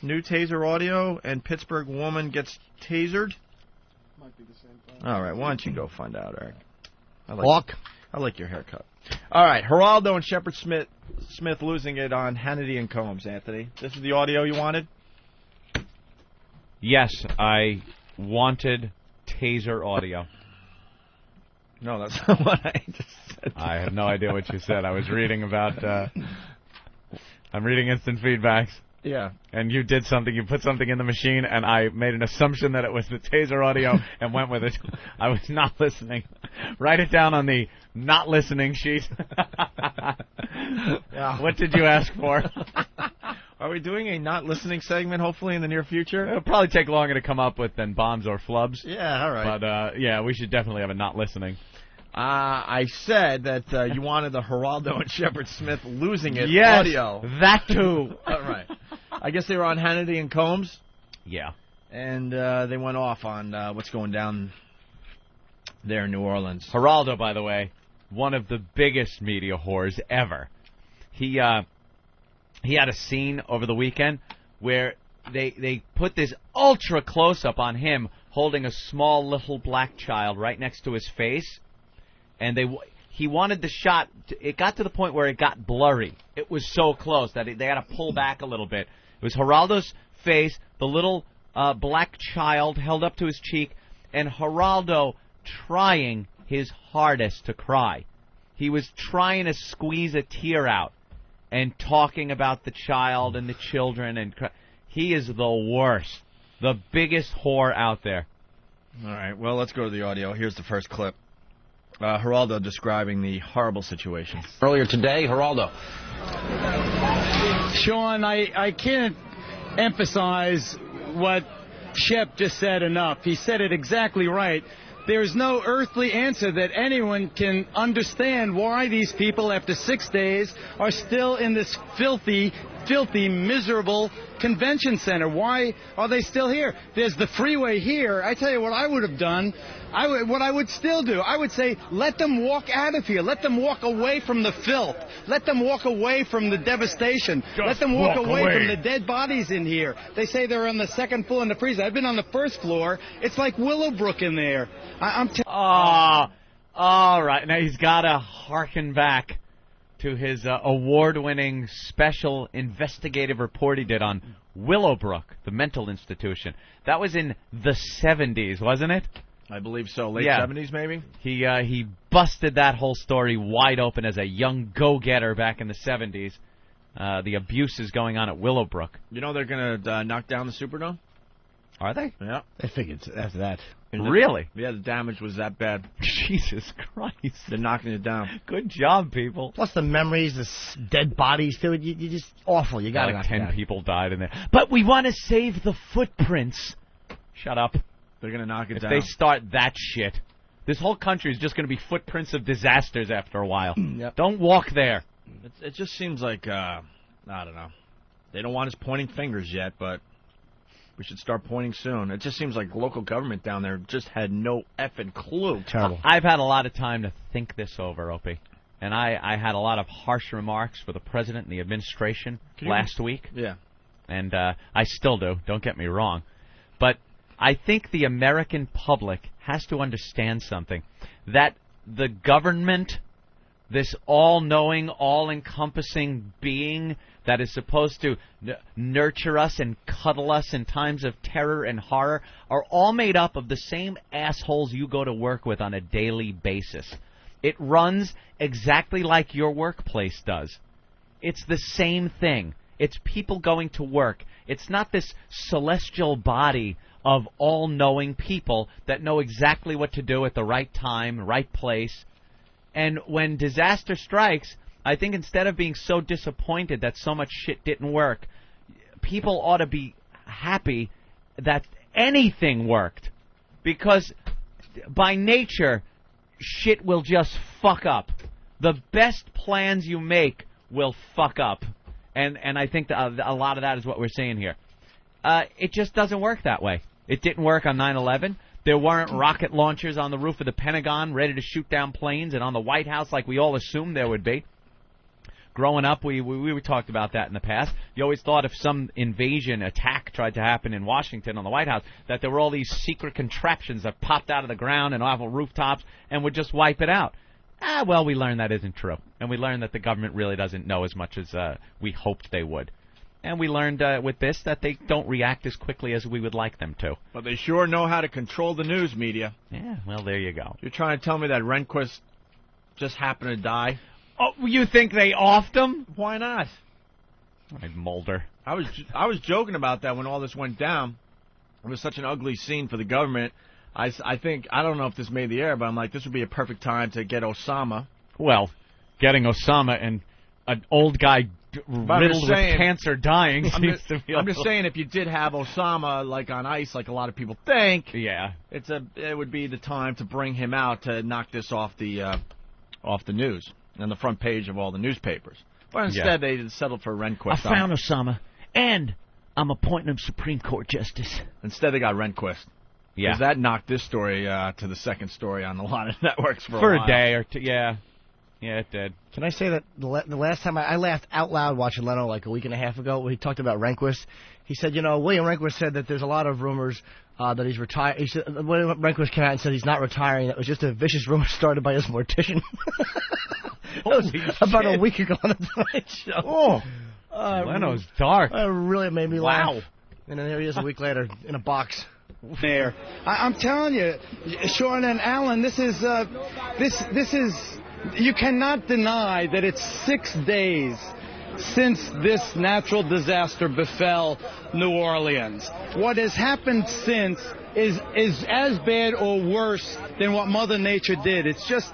New taser audio and Pittsburgh woman gets tasered? Might be the same thing. All right, why don't you go find out, Eric? I like your haircut. All right, Geraldo and Shepard Smith losing it on Hannity and Combs, Anthony. This is the audio you wanted? Yes, I wanted taser audio. No, that's not what I just said. I have no idea what you said. I was reading about... I'm reading instant feedbacks. Yeah. And you did something. You put something in the machine, and I made an assumption that it was the taser audio and went with it. I was not listening. Write it down on the not listening sheet. Yeah. What did you ask for? Are we doing a not listening segment, hopefully, in the near future? It'll probably take longer to come up with than bombs or flubs. Yeah, all right. But, yeah, we should definitely have a not listening. I said that you wanted the Geraldo and Shepard Smith losing it Yes, audio. that too. All right. I guess they were on Hannity and Combs. Yeah. And they went off on what's going down there in New Orleans. Geraldo, by the way, one of the biggest media whores ever. He had a scene over the weekend where they put this ultra close-up on him holding a small little black child right next to his face, and he wanted the shot. It got to the point where it got blurry. It was so close that they had to pull back a little bit. It was Geraldo's face, the little black child held up to his cheek, and Geraldo trying his hardest to cry. He was trying to squeeze a tear out and talking about the child and the children. And he is the worst, the biggest whore out there. All right, well, let's go to the audio. Here's the first clip. Geraldo describing the horrible situation. Earlier today, Geraldo. Sean, I can't emphasize what Shep just said enough. He said it exactly right. There's no earthly answer that anyone can understand why these people, after 6 days, are still in this filthy, miserable convention center. Why are they still here? There's the freeway here. I tell you what I would have done. What I would still do. I would say, let them walk out of here. Let them walk away from the filth. Let them walk away from the devastation. Let them walk away from the dead bodies in here. They say they're on the second floor in the freezer. I've been on the first floor. It's like Willowbrook in there. All right. Now he's got to harken back to his award-winning special investigative report he did on Willowbrook, the mental institution. That was in the 70s, wasn't it? I believe so. Late 70s, maybe? He busted that whole story wide open as a young go-getter back in the 70s. The abuses going on at Willowbrook. You know they're going to knock down the Superdome? Are they? Yeah. I figured after that. Really? Yeah, the damage was that bad. Jesus Christ. They're knocking it down. Good job, people. Plus the memories, the dead bodies, too. You just awful. You got to knock 10 people died in there. But we want to save the footprints. Shut up. They're going to knock it down. If they start that shit, this whole country is just going to be footprints of disasters after a while. Yep. Don't walk there. It just seems like, I don't know. They don't want us pointing fingers yet, but we should start pointing soon. It just seems like local government down there just had no effing clue. Terrible. I've had a lot of time to think this over, Opie. And I had a lot of harsh remarks for the president and the administration last week. Yeah. And I still do. Don't get me wrong. But I think the American public has to understand something. That the government, this all-knowing, all-encompassing being that is supposed to nurture us and cuddle us in times of terror and horror, are all made up of the same assholes you go to work with on a daily basis. It runs exactly like your workplace does. It's the same thing. It's people going to work. It's not this celestial body of all-knowing people that know exactly what to do at the right time, right place. And when disaster strikes, I think instead of being so disappointed that so much shit didn't work, people ought to be happy that anything worked. Because by nature, shit will just fuck up. The best plans you make will fuck up. And I think a lot of that is what we're seeing here. It just doesn't work that way. It didn't work on 9/11. There weren't rocket launchers on the roof of the Pentagon ready to shoot down planes and on the White House like we all assumed there would be. Growing up, we talked about that in the past. You always thought if some invasion attack tried to happen in Washington on the White House, that there were all these secret contraptions that popped out of the ground and off of rooftops and would just wipe it out. Well, we learned that isn't true. And we learned that the government really doesn't know as much as we hoped they would. And we learned with this that they don't react as quickly as we would like them to. But they sure know how to control the news media. Yeah, well, there you go. You're trying to tell me that Rehnquist just happened to die? Oh, you think they offed him? Why not? Mulder. I was joking about that when all this went down. It was such an ugly scene for the government. I don't know if this made the air, but I'm like, this would be a perfect time to get Osama. Well, getting Osama and an old guy riddled with cancer dying seems to be. I'm just saying, if you did have Osama like on ice, like a lot of people think, yeah, it would be the time to bring him out to knock this off the news and the front page of all the newspapers. But instead, they settled for Rehnquist. I found Osama, and I'm appointing him Supreme Court Justice. Instead, they got Rehnquist. Yeah. 'Cause that knocked this story to the second story on a lot of networks for a while. a day or two. Yeah, it did. Can I say that the last time I laughed out loud watching Leno like a week and a half ago when he talked about Rehnquist? He said, William Rehnquist said that there's a lot of rumors that he's retired. He said, William Rehnquist came out and said he's not retiring. That was just a vicious rumor started by his mortician. About a week ago on the Tonight Show. Leno's dark. Really made me laugh. Wow. And then there he is a week later in a box. There, I'm telling you, Sean and Alan, this is you cannot deny that it's 6 days since this natural disaster befell New Orleans. What has happened since is as bad or worse than what Mother Nature did. It's just,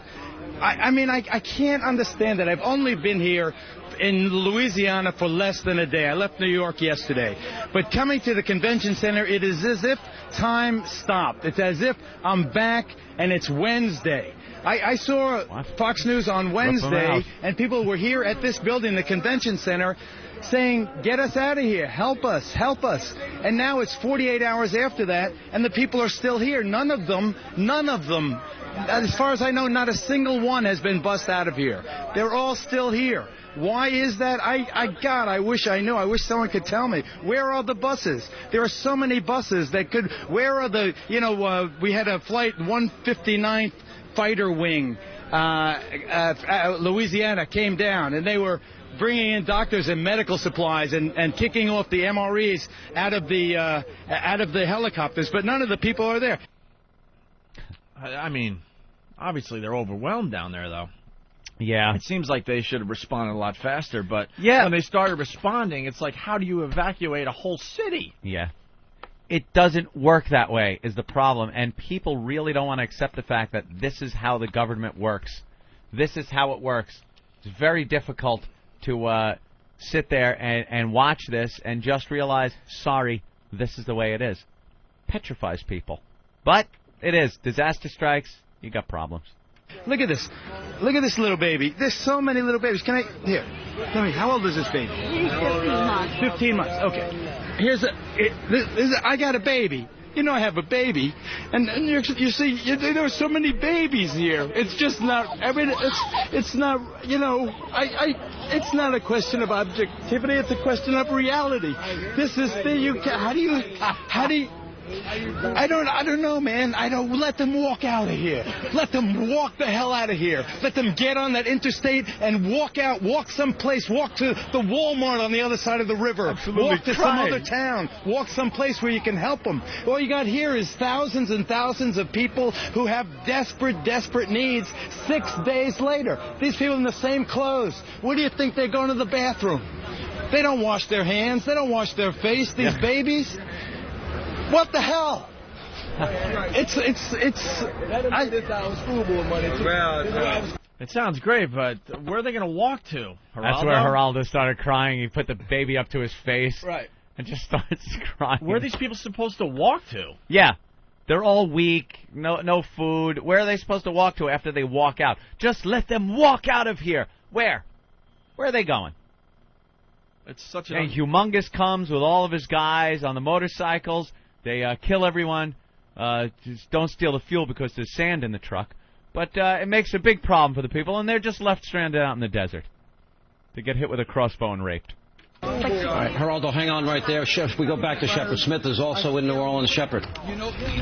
I can't understand it. I've only been here in Louisiana for less than a day. I left New York yesterday. But coming to the convention center, it is as if time stopped. It's as if I'm back and it's Wednesday. I saw Fox News on Wednesday, and people were here at this building, the convention center, saying, get us out of here, help us, help us. And now it's 48 hours after that, and the people are still here. None of them, as far as I know, not a single one has been bussed out of here. They're all still here. Why is that? God, I wish I knew. I wish someone could tell me. Where are the buses? There are so many buses that could, where are the, we had a flight 159th Fighter Wing, Louisiana came down, and they were bringing in doctors and medical supplies and kicking off the MREs out of the helicopters, but none of the people are there. I mean, obviously they're overwhelmed down there, though. Yeah. It seems like they should have responded a lot faster, but yeah, when they started responding, it's like, how do you evacuate a whole city? Yeah. It doesn't work that way is the problem, and people really don't want to accept the fact that this is how the government works. This is how it works. It's very difficult to sit there and watch this and just realize, sorry, this is the way it is. Petrifies people. But it is. Disaster strikes, you got problems. Look at this. Look at this little baby. There's so many little babies. Can I... Here. Tell me, how old is this baby? He's 15 months. 15 months. Okay. I got a baby. I have a baby, and you see, there are so many babies here. It's just not. I mean, it's not. It's not a question of objectivity. It's a question of reality. This is how do you? I don't know, man. Let them walk out of here. Let them walk the hell out of here. Let them get on that interstate and walk someplace. Walk to the Walmart on the other side of the river. Absolutely walk to some other town. Walk someplace where you can help them. All you got here is thousands and thousands of people who have desperate needs 6 days later. These people in the same clothes. Where do you think they're going to the bathroom? They don't wash their hands. They don't wash their face. These babies. What the hell? It sounds great, but where are they going to walk to? Geraldo? That's where Geraldo started crying. He put the baby up to his face. Right. And just starts crying. Where are these people supposed to walk to? Yeah. They're all weak, no food. Where are they supposed to walk to after they walk out? Just let them walk out of here. Where? Where are they going? It's such And Humongous comes with all of his guys on the motorcycles. They kill everyone. Just don't steal the fuel because there's sand in the truck. But it makes a big problem for the people, and they're just left stranded out in the desert to get hit with a crossbow and raped. All right, Geraldo, hang on right there. We go back to Shepard. Smith is also in New Orleans. Shepard.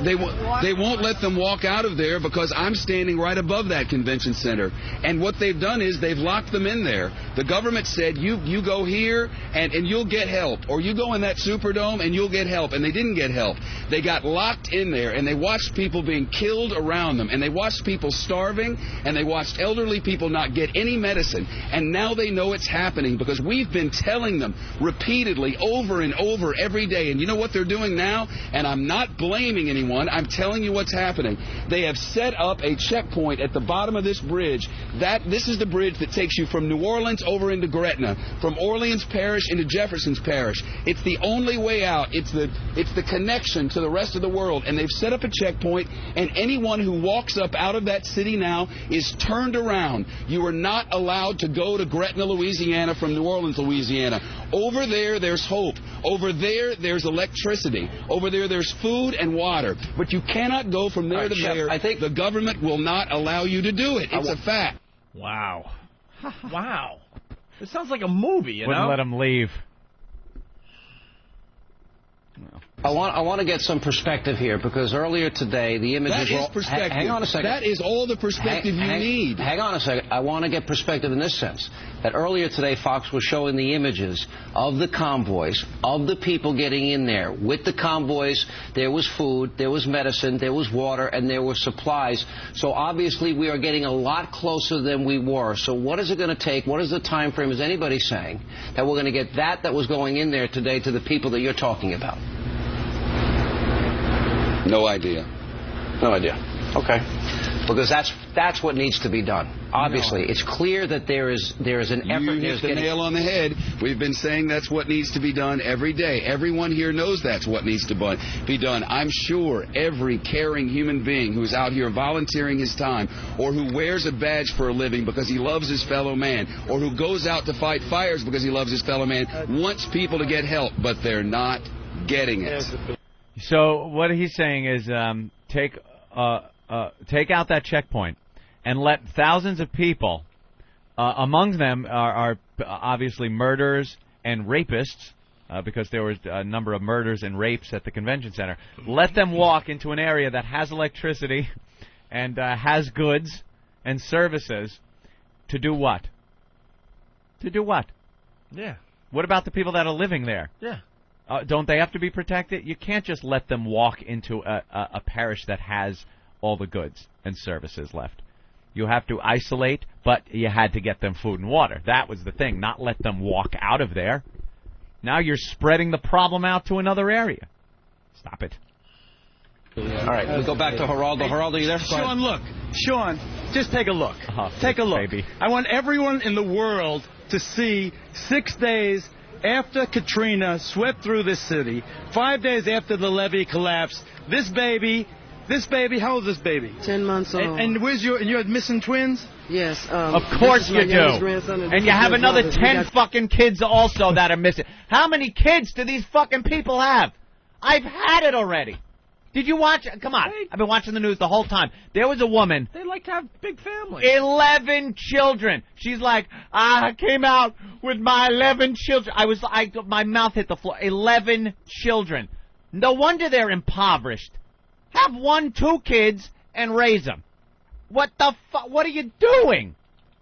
They won't let them walk out of there because I'm standing right above that convention center. And what they've done is they've locked them in there. The government said, you go here and you'll get help. Or you go in that Superdome and you'll get help. And they didn't get help. They got locked in there, and they watched people being killed around them. And they watched people starving, and they watched elderly people not get any medicine. And now they know it's happening because we've been telling them repeatedly over and over every day. And you know what they're doing now? And I'm not blaming anyone. I'm telling you what's happening. They have set up a checkpoint at the bottom of this bridge. This is the bridge that takes you from New Orleans over into Gretna, from Orleans Parish into Jefferson's Parish. It's the only way out. It's the connection to the rest of the world. And they've set up a checkpoint, and anyone who walks up out of that city now is turned around. You are not allowed to go to Gretna, Louisiana from New Orleans, Louisiana. Over there, there's hope. Over there, there's electricity. Over there, there's food and water. But you cannot go from there to Shep, there. I think the government will not allow you to do it. It's a fact. Wow. Wow. It sounds like a movie, you Wouldn't know? let him leave. I want to get some perspective here because earlier today the images That were is all- perspective. Hang on a second. That is all the perspective you need. Hang on a second. I want to get perspective in this sense. That earlier today Fox was showing the images of the convoys, of the people getting in there. With the convoys, there was food, there was medicine, there was water, and there were supplies. So obviously we are getting a lot closer than we were. So what is it going to take? What is the time frame? Is anybody saying that we're going to get that was going in there today to the people that you're talking about? No idea. No idea. Okay. Because that's what needs to be done. Obviously, it's clear that there is an effort. You hit the nail on the head. We've been saying that's what needs to be done every day. Everyone here knows that's what needs to be done. I'm sure every caring human being who's out here volunteering his time or who wears a badge for a living because he loves his fellow man or who goes out to fight fires because he loves his fellow man wants people to get help, but they're not getting it. So what he's saying is take out that checkpoint and let thousands of people, among them are obviously murderers and rapists, because there was a number of murders and rapes at the convention center. Let them walk into an area that has electricity and has goods and services to do what? To do what? Yeah. What about the people that are living there? Yeah. Don't they have to be protected? You can't just let them walk into a parish that has all the goods and services left. You have to isolate, but you had to get them food and water. That was the thing, not let them walk out of there. Now you're spreading the problem out to another area. Stop it. All right, we go back to Geraldo. Geraldo, you there? Go ahead. Sean, look. Sean, just take a look. Take a look. Baby. I want everyone in the world to see 6 days after Katrina swept through this city, 5 days after the levee collapsed, this baby, how old is this baby? 10 months old. And where's your, and you had missing twins? Yes. Of course you do. And you have another 10 fucking kids also that are missing. How many kids do these fucking people have? I've had it already. Did you watch? Come on. I've been watching the news the whole time. There was a woman. They like to have big families. 11 children. She's like, I came out with my 11 children. My mouth hit the floor. 11 children. No wonder they're impoverished. Have 1, 2 kids and raise them. What the fuck? What are you doing?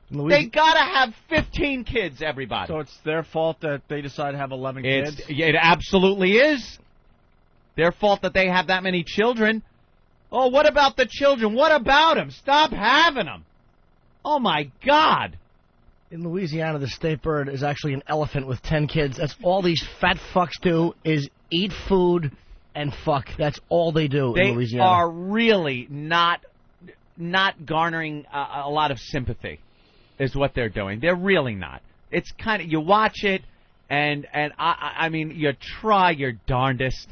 They gotta have 15 kids, everybody. So it's their fault that they decide to have 11 kids? It absolutely is. Their fault that they have that many children. Oh, what about the children? What about them? Stop having them. Oh, my God. In Louisiana, the state bird is actually an elephant with 10 kids. That's all these fat fucks do is eat food and fuck. That's all they do in Louisiana. They are really not garnering a lot of sympathy is what they're doing. They're really not. It's kind of, you watch it, and I mean, you try your darndest.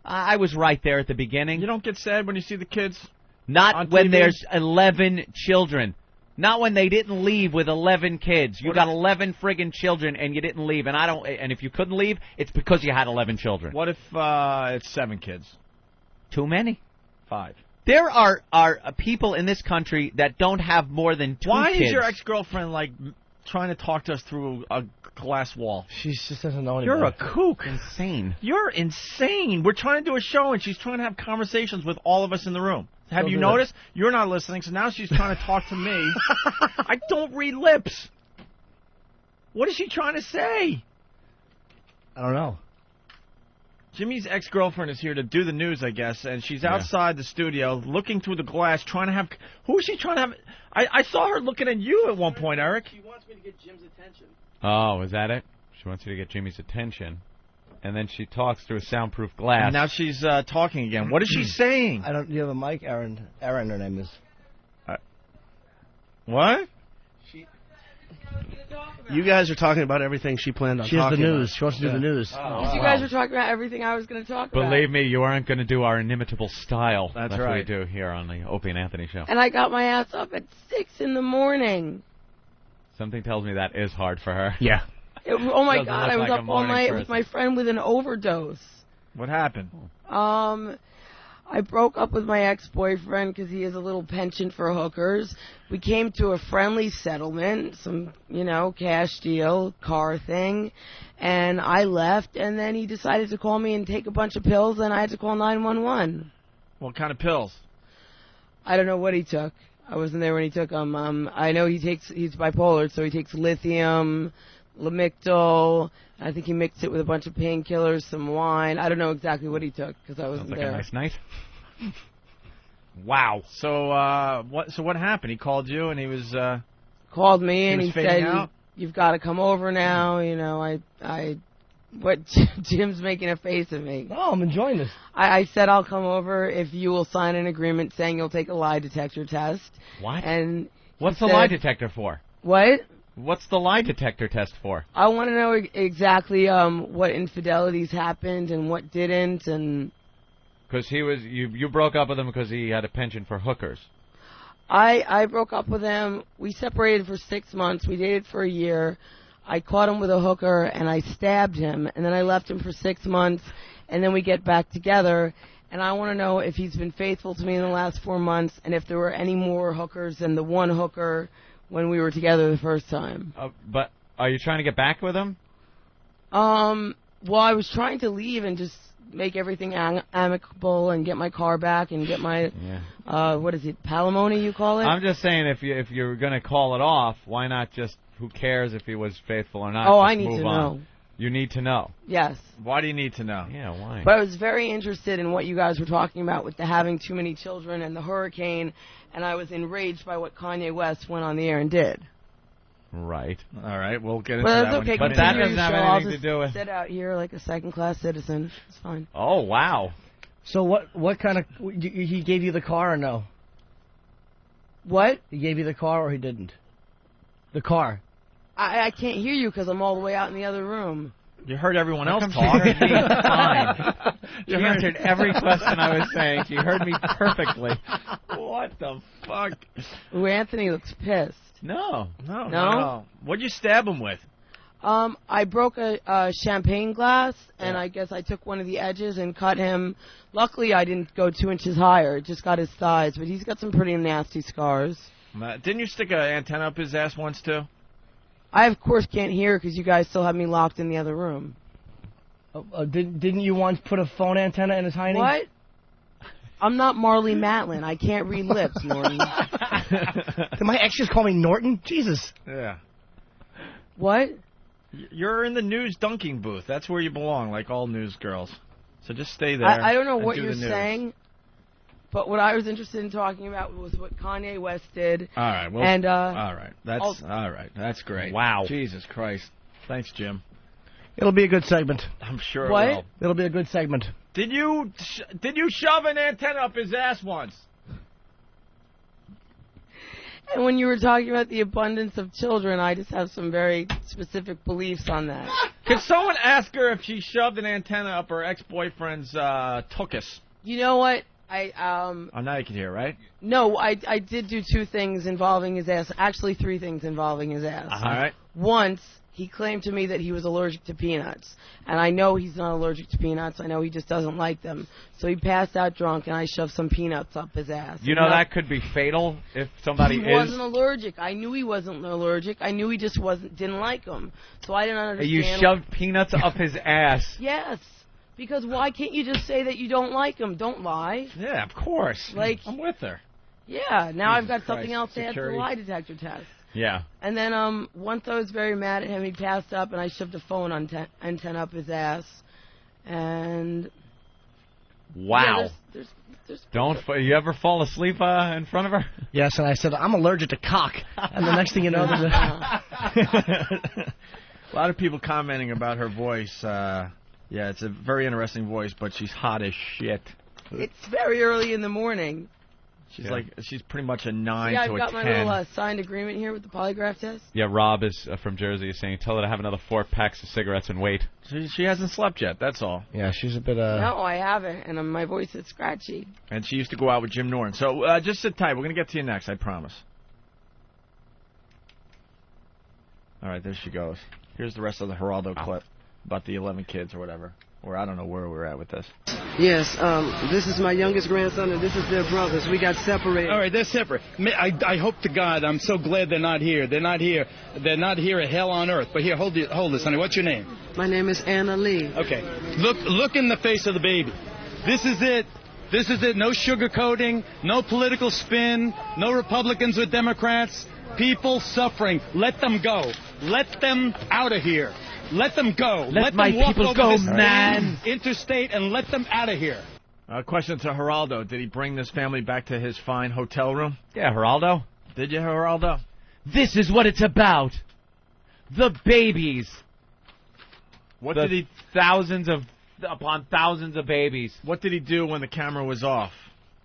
I was right there at the beginning. You don't get sad when you see the kids? Not when there's 11 children. Not when they didn't leave with 11 kids. You got 11 friggin' children and you didn't leave. And if you couldn't leave, it's because you had 11 children. What if it's 7 kids? Too many. 5. There are people in this country that don't have more than 2 Why kids. is your ex-girlfriend, like, trying to talk to us through a glass wall? She just doesn't know You're anymore. a kook. Insane. You're insane. We're trying to do a show, and she's trying to have conversations with all of us in the room. Have Don't you do noticed? You're not listening, so now she's trying to talk to me. I don't read lips. What is she trying to say? I don't know. Jimmy's ex-girlfriend is here to do the news, I guess, and she's outside the studio looking through the glass, trying to have... Who is she trying to have... I saw her looking at you at one point, Eric. She wants me to get Jim's attention. Oh, is that it? She wants you to get Jimmy's attention. And then she talks through a soundproof glass. And now she's talking again. What is she saying? I don't. You have a mic, Aaron? Aaron, her name is. What? You guys are talking about everything she planned on She has the talking news. about. She wants to do the news. You guys were talking about everything I was going to talk about. Believe me, you aren't going to do our inimitable style. That's what right. we do here on the Opie and Anthony show. And I got my ass up at 6 in the morning. Something tells me that is hard for her. Yeah. Oh my Doesn't God! look I was like a up all morning night with person. my friend with an overdose. What happened? I broke up with my ex-boyfriend because he has a little penchant for hookers. We came to a friendly settlement, some, cash deal, car thing, and I left, and then he decided to call me and take a bunch of pills, and I had to call 911. What kind of pills? I don't know what he took. I wasn't there when he took them. I know he's bipolar, so he takes lithium, Lamictal. I think he mixed it with a bunch of painkillers, some wine. I don't know exactly what he took because I wasn't Sounds like there. a nice night. Wow. So what happened? He called you and he was Called me he and was he fading said, out? "You've got to come over now." What Jim's making a face at me. Oh, I'm enjoying this. I said I'll come over if you will sign an agreement saying you'll take a lie detector test. What? And What's he the lie said- detector for? What? What's the lie detector test for? I want to know exactly what infidelities happened and what didn't, and Because you broke up with him because he had a penchant for hookers. I broke up with him. We separated for 6 months. We dated for a year. I caught him with a hooker and I stabbed him, and then I left him for 6 months, and then we get back together. And I want to know if he's been faithful to me in the last 4 months, and if there were any more hookers than the one hooker when we were together the first time. But are you trying to get back with him? Well, I was trying to leave and just make everything amicable and get my car back and get my, what is it, palimony you call it? I'm just saying if you're going to call it off, why not just, who cares if he was faithful or not? Oh, just I need move to on. know. You need to know. Yes. Why do you need to know? Yeah, why? But I was very interested in what you guys were talking about with the having too many children and the hurricane, and I was enraged by what Kanye West went on the air and did. Right. All right, we'll get into But that that's okay. one. But that Continue doesn't your have show. I'll anything just to do with... sit out here like a second-class citizen. It's fine. Oh, wow. So what kind of... He gave you the car or no? What? He gave you the car or he didn't? The car. I can't hear you because I'm all the way out in the other room. You heard everyone else How talk. come she heard me fine? She answered every question I was saying. She heard me perfectly. What the fuck? Ooh, Anthony looks pissed. No. No. What'd you stab him with? I broke a champagne glass, and I guess I took one of the edges and cut him. Luckily, I didn't go 2 inches higher. It just got his thighs, but he's got some pretty nasty scars. Didn't you stick an antenna up his ass once, too? I, of course, can't hear because you guys still have me locked in the other room. Didn't you once put a phone antenna in his hiney? What? I'm not Marley Matlin. I can't read lips, Norton. Did my ex just call me Norton? Jesus. Yeah. What? You're in the news dunking booth. That's where you belong, like all news girls. So just stay there. I don't know and what do you're the news. saying, but what I was interested in talking about was what Kanye West did. All right. Well, and all right. That's I'll- all right. That's great. Wow. Jesus Christ. Thanks, Jim. It'll be a good segment. I'm sure What? it will. It'll be a good segment. Did you shove an antenna up his ass once? And when you were talking about the abundance of children, I just have some very specific beliefs on that. Could someone ask her if she shoved an antenna up her ex-boyfriend's tuchus? You know what? Oh, now you can hear, right? No, I did do 2 things involving his ass. Actually, 3 things involving his ass. All right. Once, he claimed to me that he was allergic to peanuts. And I know he's not allergic to peanuts. I know he just doesn't like them. So he passed out drunk, and I shoved some peanuts up his ass. You know that could be fatal if somebody He wasn't allergic. I knew he wasn't allergic. I knew he just didn't like them. So I didn't understand. You shoved peanuts up his ass. Yes. Because why can't you just say that you don't like them? Don't lie. Yeah, of course. Like, I'm with her. Yeah, now I've got Jesus something Christ. else to add to the Security. lie detector test. Yeah. And then once I was very mad at him, he passed up, and I shoved a phone antenna up his ass. And Wow. yeah, there's You ever fall asleep in front of her? Yes, and I said, I'm allergic to cock. And the next thing you know, there's A lot of people commenting about her voice. Yeah, it's a very interesting voice, but she's hot as shit. It's very early in the morning. She's pretty much a 9 Yeah, to I've a got 10. my little signed agreement here with the polygraph test. Yeah, Rob is from Jersey is saying, tell her to have another 4 packs of cigarettes and wait. She hasn't slept yet, that's all. Yeah, she's a bit, No, I haven't, and my voice is scratchy. And she used to go out with Jim Norton. So just sit tight. We're going to get to you next, I promise. All right, there she goes. Here's the rest of the Geraldo clip about the 11 kids or whatever. Or I don't know where we're at with this. Yes, this is my youngest grandson, and this is their brothers. We got separated. All right, they're separate. I hope to God, I'm so glad they're not here. They're not here. They're not here at hell on earth. But here, hold this, honey. What's your name? My name is Anna Lee. Okay. Look in the face of the baby. This is it. This is it. No sugarcoating, no political spin, no Republicans or Democrats. People suffering. Let them go. Let them out of here. Let them go. Let them my walk people over go, this man. Interstate and let them out of here. Question to Geraldo. Did he bring this family back to his fine hotel room? Yeah, Geraldo. Did you, Geraldo? This is what it's about. The babies. What did he... Thousands upon thousands of babies. What did he do when the camera was off?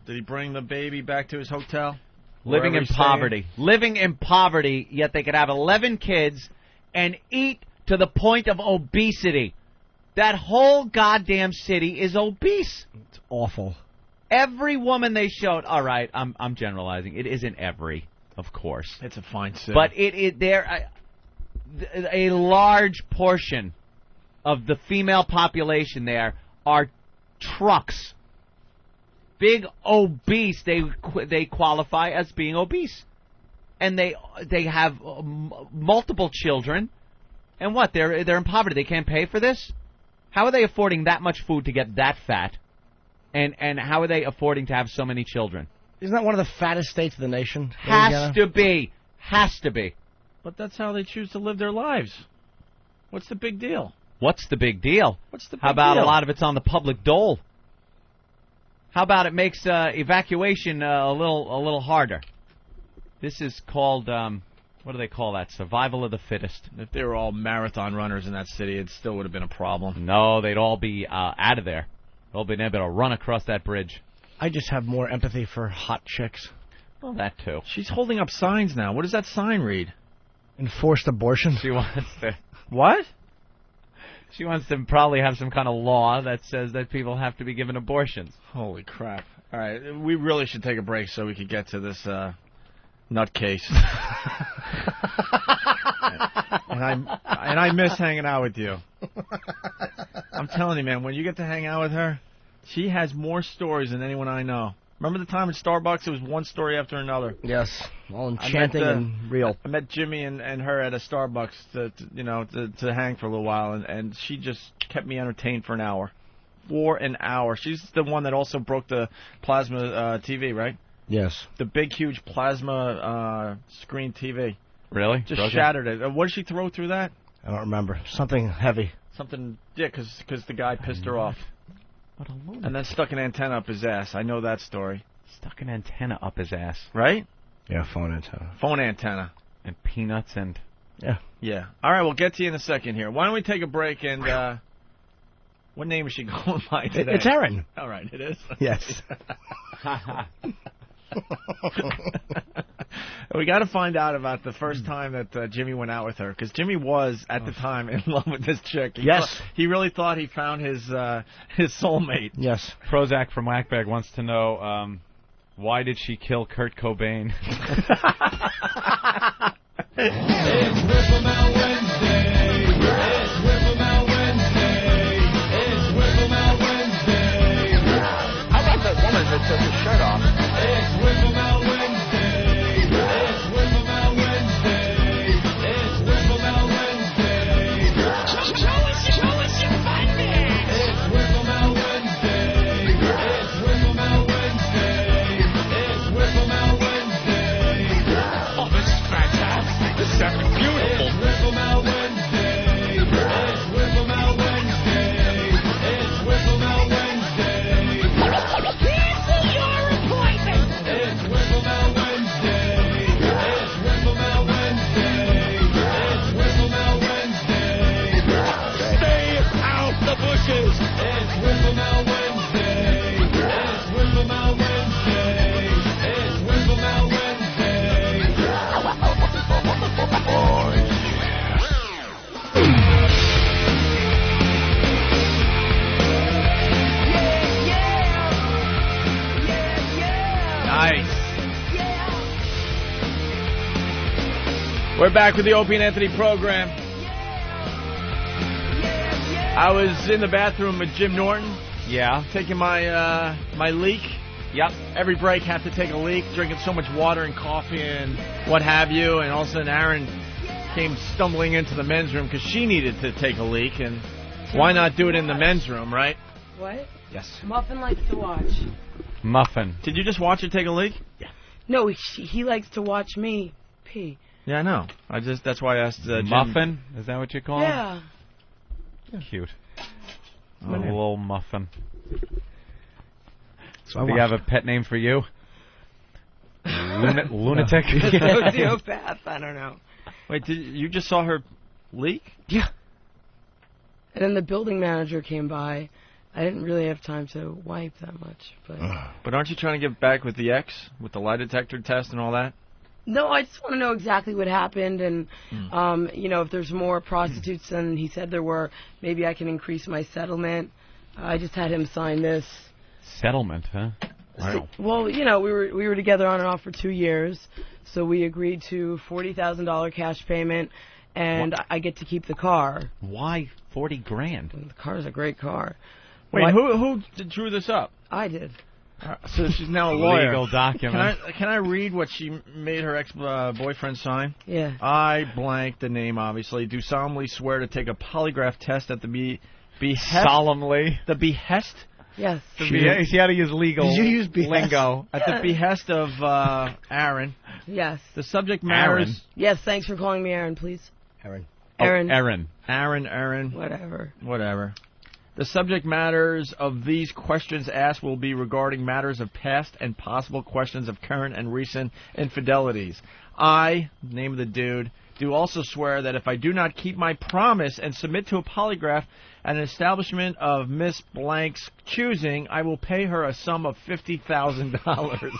Did he bring the baby back to his hotel? Living in poverty. Living in poverty, yet they could have 11 kids and eat to the point of obesity. That whole goddamn city is obese. It's awful. Every woman they showed. All right, I'm generalizing. It isn't every, of course. It's a fine city. But a large portion of the female population there are trucks. Big obese. They qualify as being obese, and they have multiple children. And what? They're in poverty. They can't pay for this? How are they affording that much food to get that fat? And how are they affording to have so many children? Isn't that one of the fattest states of the nation? Has to be. Has to be. But that's how they choose to live their lives. What's the big deal? What's the big deal? What's the big How about deal? a lot of it's on the public dole? How about it makes evacuation a little harder? This is called... what do they call that? Survival of the fittest. If they were all marathon runners in that city, it still would have been a problem. No, they'd all be out of there. They'd all been able to run across that bridge. I just have more empathy for hot chicks. Well, that too. She's holding up signs now. What does that sign read? Enforced abortion? She wants to... What? She wants to probably have some kind of law that says that people have to be given abortions. Holy crap. All right, we really should take a break so we could get to this... nutcase. and I miss hanging out with you. I'm telling you, man, when you get to hang out with her, she has more stories than anyone I know. Remember the time at Starbucks? It was one story after another. Yes, all enchanting and real. I met Jimmy and her at a Starbucks to hang for a little while, and she just kept me entertained for an hour. For an hour. She's the one that also broke the plasma TV, right? Yes. The big, huge plasma screen TV. Really? Just shattered it. What did she throw through that? I don't remember. Something heavy. Something, yeah, because the guy pissed her off. What a lunatic. And then stuck an antenna up his ass. I know that story. Stuck an antenna up his ass. Right? Yeah, phone antenna. Phone antenna. And peanuts and... Yeah. Yeah. All right, we'll get to you in a second here. Why don't we take a break and... what name is she going by today? It's Erin. All right, it is? Yes. We got to find out about the first time that Jimmy went out with her, because Jimmy was at the time in love with this chick. He really thought he found his soulmate. Yes. Prozac from Whackbag wants to know why did she kill Kurt Cobain? It's Whipplemail Wednesday. It's Whipplemail Wednesday. It's Whipplemail Wednesday. How about that woman that took her shirt off? It's Whipplemail Wednesday. It's Whipplemail Wednesday. It's Whipplemail Wednesday. Show us your fun there. It's Whipplemail Wednesday. It's Whipplemail Wednesday. It's Whipplemail Wednesday. Oh, this is fantastic. This is effing beautiful. It's Whipplemail Wednesday. It's Whipplemail Wednesday. It's Whipplemail Wednesday. Cancel your appointment. It's Whipplemail Wednesday. It's Whipplemail Wednesday. It's Whipplemail Wednesday. Stay out the bushes. It's Whipplemail Wednesday. It's Whipplemail Wednesday. It's Whipplemail Wednesday. Nice. We're back with the Opie and Anthony program. I was in the bathroom with Jim Norton. Yeah. Taking my my leak. Yep. Every break have to take a leak, drinking so much water and coffee and what have you. And all of a sudden Aaron came stumbling into the men's room because she needed to take a leak. And why not do it in the men's room, right? What? Yes. Muffin likes to watch. Muffin. Did you just watch her take a leak? Yeah. No, he likes to watch me pee. Yeah, I know. That's why I asked Jim. Muffin? Is that what you call him? Yeah. Cute. Oh. A little muffin. So Do you have a pet name for you? Lunatic? Sociopath, I don't know. Wait, you just saw her leak? Yeah. And then the building manager came by. I didn't really have time to wipe that much. But aren't you trying to get back with the ex, with the lie detector test and all that? No, I just want to know exactly what happened, and if there's more prostitutes than he said there were, maybe I can increase my settlement. I just had him sign this. Settlement, huh? Wow. Well, we were together on and off for 2 years, so we agreed to $40,000 cash payment, and I get to keep the car. Why $40,000? The car's a great car. Wait, who drew this up? I did. So she's now a lawyer. Legal document. Can I read what she made her ex-boyfriend sign? Yeah. I blank the name, obviously. Do solemnly swear to take a polygraph test at the behest. Solemnly. The behest? Yes. See how to use legal Did you use behest? lingo. At the behest of Aaron. Yes. The subject matters. Aaron. Yes, thanks for calling me Aaron, please. Aaron. Aaron. Aaron. Whatever. The subject matters of these questions asked will be regarding matters of past and possible questions of current and recent infidelities. I, name of the dude, do also swear that if I do not keep my promise and submit to a polygraph at an establishment of Miss Blank's choosing, I will pay her a sum of $50,000.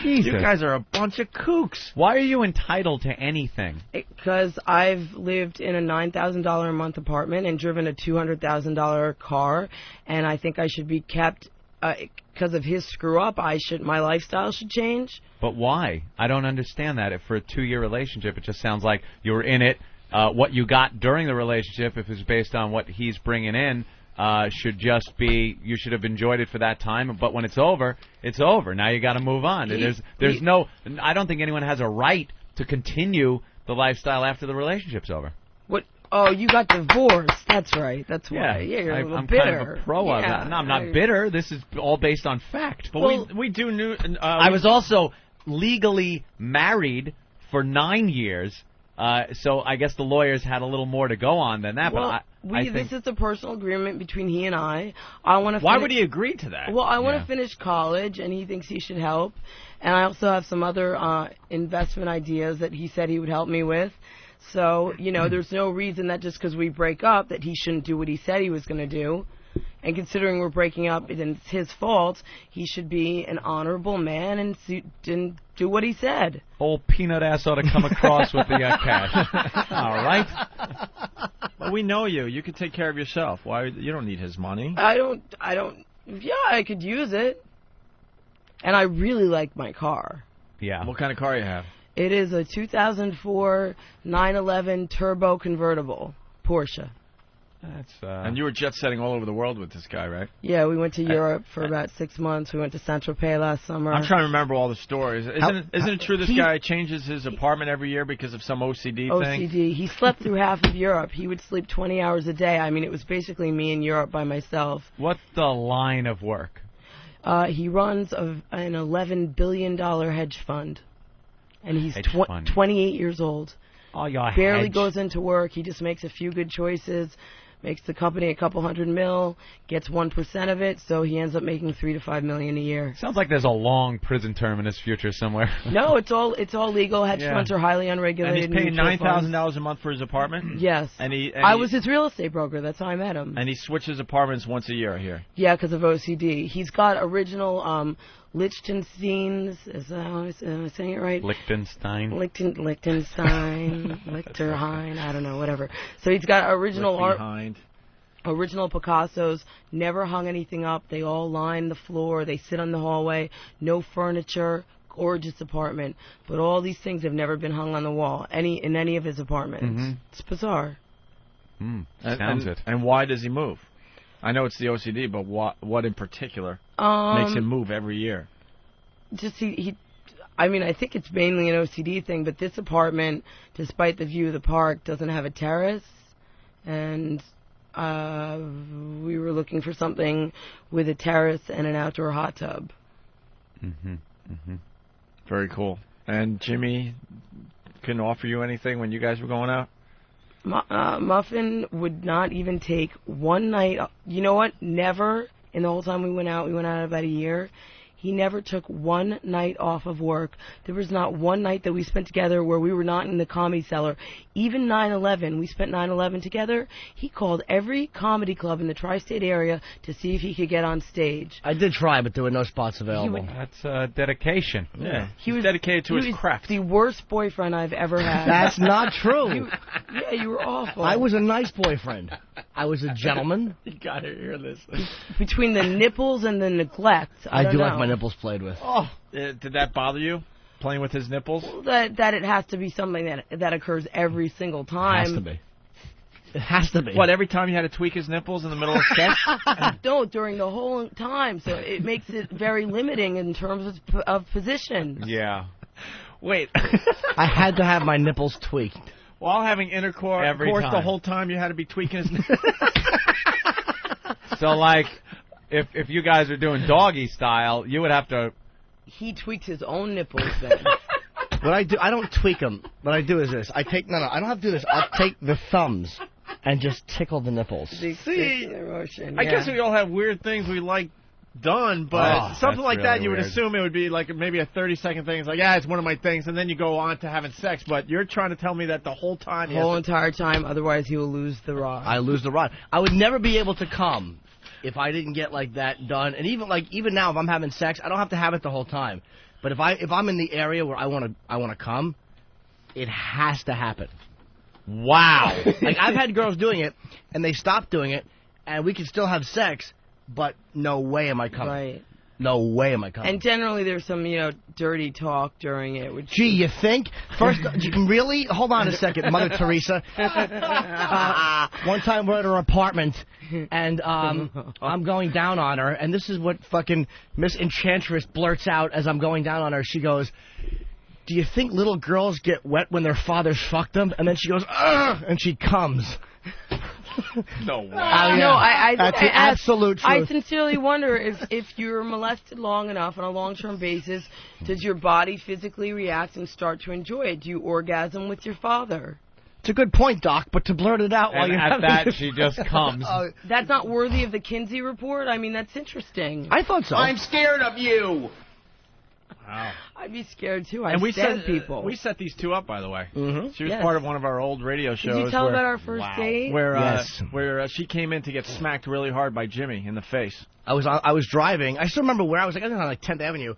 You guys are a bunch of kooks. Why are you entitled to anything? Because I've lived in a $9,000 a month apartment and driven a $200,000 car, and I think I should be kept because of his screw up. My lifestyle should change. But why? I don't understand that. If for a 2-year relationship, it just sounds like you were in it. What you got during the relationship, if it's based on what he's bringing in, should just be, you should have enjoyed it for that time, but when it's over, it's over. Now you got to move on. I don't think anyone has a right to continue the lifestyle after the relationship's over. What? Oh, you got divorced. That's right. That's why. Yeah, you're a little I'm bitter. kind of a pro of it. No, I'm not bitter. This is all based on fact. But we do new. I was also legally married for 9 years. So I guess the lawyers had a little more to go on than that. Well, but I think this is a personal agreement between he and I. I want to. Why would he agree to that? Well, I want to finish college, and he thinks he should help. And I also have some other investment ideas that he said he would help me with. So there's no reason that just because we break up that he shouldn't do what he said he was going to do. And considering we're breaking up and it's his fault, he should be an honorable man and do what he said. Old peanut ass ought to come across with the cash. All right. Well, we know you. You can take care of yourself. Why? You don't need his money. I don't. Yeah, I could use it. And I really like my car. Yeah. What kind of car you have? It is a 2004 911 turbo convertible Porsche. That's And you were jet setting all over the world with this guy, right? Yeah, we went to Europe for about 6 months. We went to Saint-Tropez last summer. I'm trying to remember all the stories. Isn't it true this guy changes his apartment every year because of some OCD thing? OCD. He slept through half of Europe. He would sleep 20 hours a day. I mean, it was basically me in Europe by myself. What's the line of work? He runs an $11 billion hedge fund. And he's 28 years old. Oh, your Barely hedge. goes into work. He just makes a few good choices. Makes the company a couple $100 million, gets 1% of it, so he ends up making $3 to $5 million a year. Sounds like there's a long prison term in his future somewhere. No, it's all legal. Hedge funds are highly unregulated. And he's paying $9,000 a month for his apartment. Yes. I was his real estate broker. That's how I met him. And he switches apartments once a year here. Yeah, because of OCD. He's got original Liechtenstein's. Am I saying it right? Liechtenstein. Liechtenstein. Lichterheim. I don't know. Whatever. So he's got original art. Original Picassos, never hung anything up. They all line the floor. They sit on the hallway. No furniture. Gorgeous apartment. But all these things have never been hung on the wall in any of his apartments. Mm-hmm. It's bizarre. Sounds it. And why does he move? I know it's the OCD, but what in particular makes him move every year? Just he I mean, I think it's mainly an OCD thing, but this apartment, despite the view of the park, doesn't have a terrace, and we were looking for something with a terrace and an outdoor hot tub. Very cool. And Jimmy couldn't offer you anything when you guys were going out? Muffin would not even take one night. You know what? Never in the whole time we went out about a year. He never took one night off of work. There was not one night that we spent together where we were not in the Comedy Cellar. Even 9/11, we spent 9/11 together. He called every comedy club in the tri-state area to see if he could get on stage. I did try, but there were no spots available. That's dedication. Yeah, he was dedicated to his craft. The worst boyfriend I've ever had. That's not true. You were awful. I was a nice boyfriend. I was a gentleman. You gotta hear this. Between the nipples and the neglect, I do don't like know. my nipples played with. Oh, did that bother you? Playing with his nipples? That it has to be something that occurs every single time. Has to be. It has to be. What, every time you had to tweak his nipples in the middle of sketch? No, during the whole time. So it makes it very limiting in terms of position. Yeah. Wait. I had to have my nipples tweaked. While having intercourse Every time. the whole time you had to be tweaking his nipples? So, like, if you guys are doing doggy style, you would have to... He tweaks his own nipples then. What I do, I don't tweak them. What I do is this. I don't have to do this. I'll take the thumbs and just tickle the nipples. See, motion, I guess we all have weird things we like done, but something like that you would assume it would be like maybe a 30-second thing. It's like, yeah, it's one of my things, and then you go on to having sex, but you're trying to tell me that the whole time... The whole entire time, otherwise he will lose the rod. I lose the rod. I would never be able to come if I didn't get like that done. And even now, if I'm having sex, I don't have to have it the whole time. But if I'm in the area where I want to come, it has to happen. Wow. Like, I've had girls doing it, and they stop doing it, and we can still have sex, but no way am I coming. Right. No way am I coming. And generally there's some, dirty talk during it. Which Gee, you think? First, you can really? Hold on a second, Mother Teresa. One time we're at her apartment, and I'm going down on her, and this is what fucking Miss Enchantress blurts out as I'm going down on her. She goes, "Do you think little girls get wet when their fathers fuck them?" And then she goes, "Ugh," and she comes. No way. That's the absolute truth. I sincerely wonder if you're molested long enough on a long-term basis, does your body physically react and start to enjoy it? Do you orgasm with your father? It's a good point, Doc, but to blurt it out while And you're at having that, this- she just comes. That's not worthy of the Kinsey report? I mean, that's interesting. I thought so. I'm scared of you. Wow. I'd be scared, too. And we stab set people. We set these two up, by the way. Mm-hmm. She was Yes. part of one of our old radio shows. Did you tell where, about our first date? Where she came in to get smacked really hard by Jimmy in the face. I was driving. I still remember where I was. I was on 10th Avenue.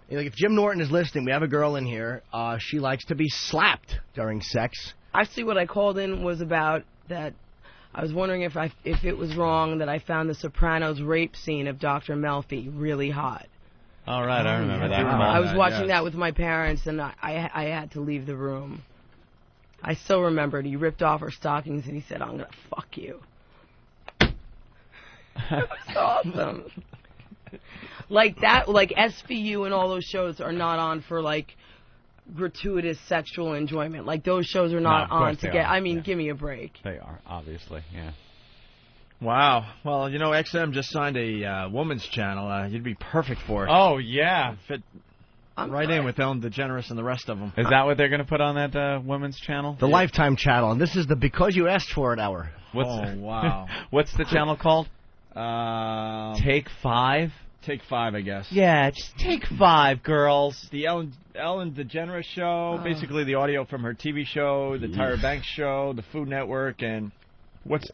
Like, if Jim Norton is listening, we have a girl in here. She likes to be slapped during sex. Actually, what I called in was about that. I was wondering if it was wrong that I found the Sopranos rape scene of Dr. Melfi really hot. All right, I remember that. I was watching that with my parents, and I had to leave the room. I still remembered. He ripped off her stockings, and he said, "I'm going to fuck you." That was awesome. Like that, like SVU and all those shows are not on for, like, gratuitous sexual enjoyment. Like, those shows are not No, of course on to they get... are, I mean, yeah. give me a break. They are, obviously, yeah. Wow. Well, XM just signed a woman's channel. You'd be perfect for it. Oh, yeah. Fit right in with Ellen DeGeneres and the rest of them. Is that what they're going to put on that women's channel? The Lifetime channel. And this is the Because You Asked For It hour. Wow. What's the channel called? Take 5? Take 5, I guess. Yeah, just Take 5, girls. The Ellen DeGeneres show, basically the audio from her TV show, the Tyra Banks show, the Food Network, and what's...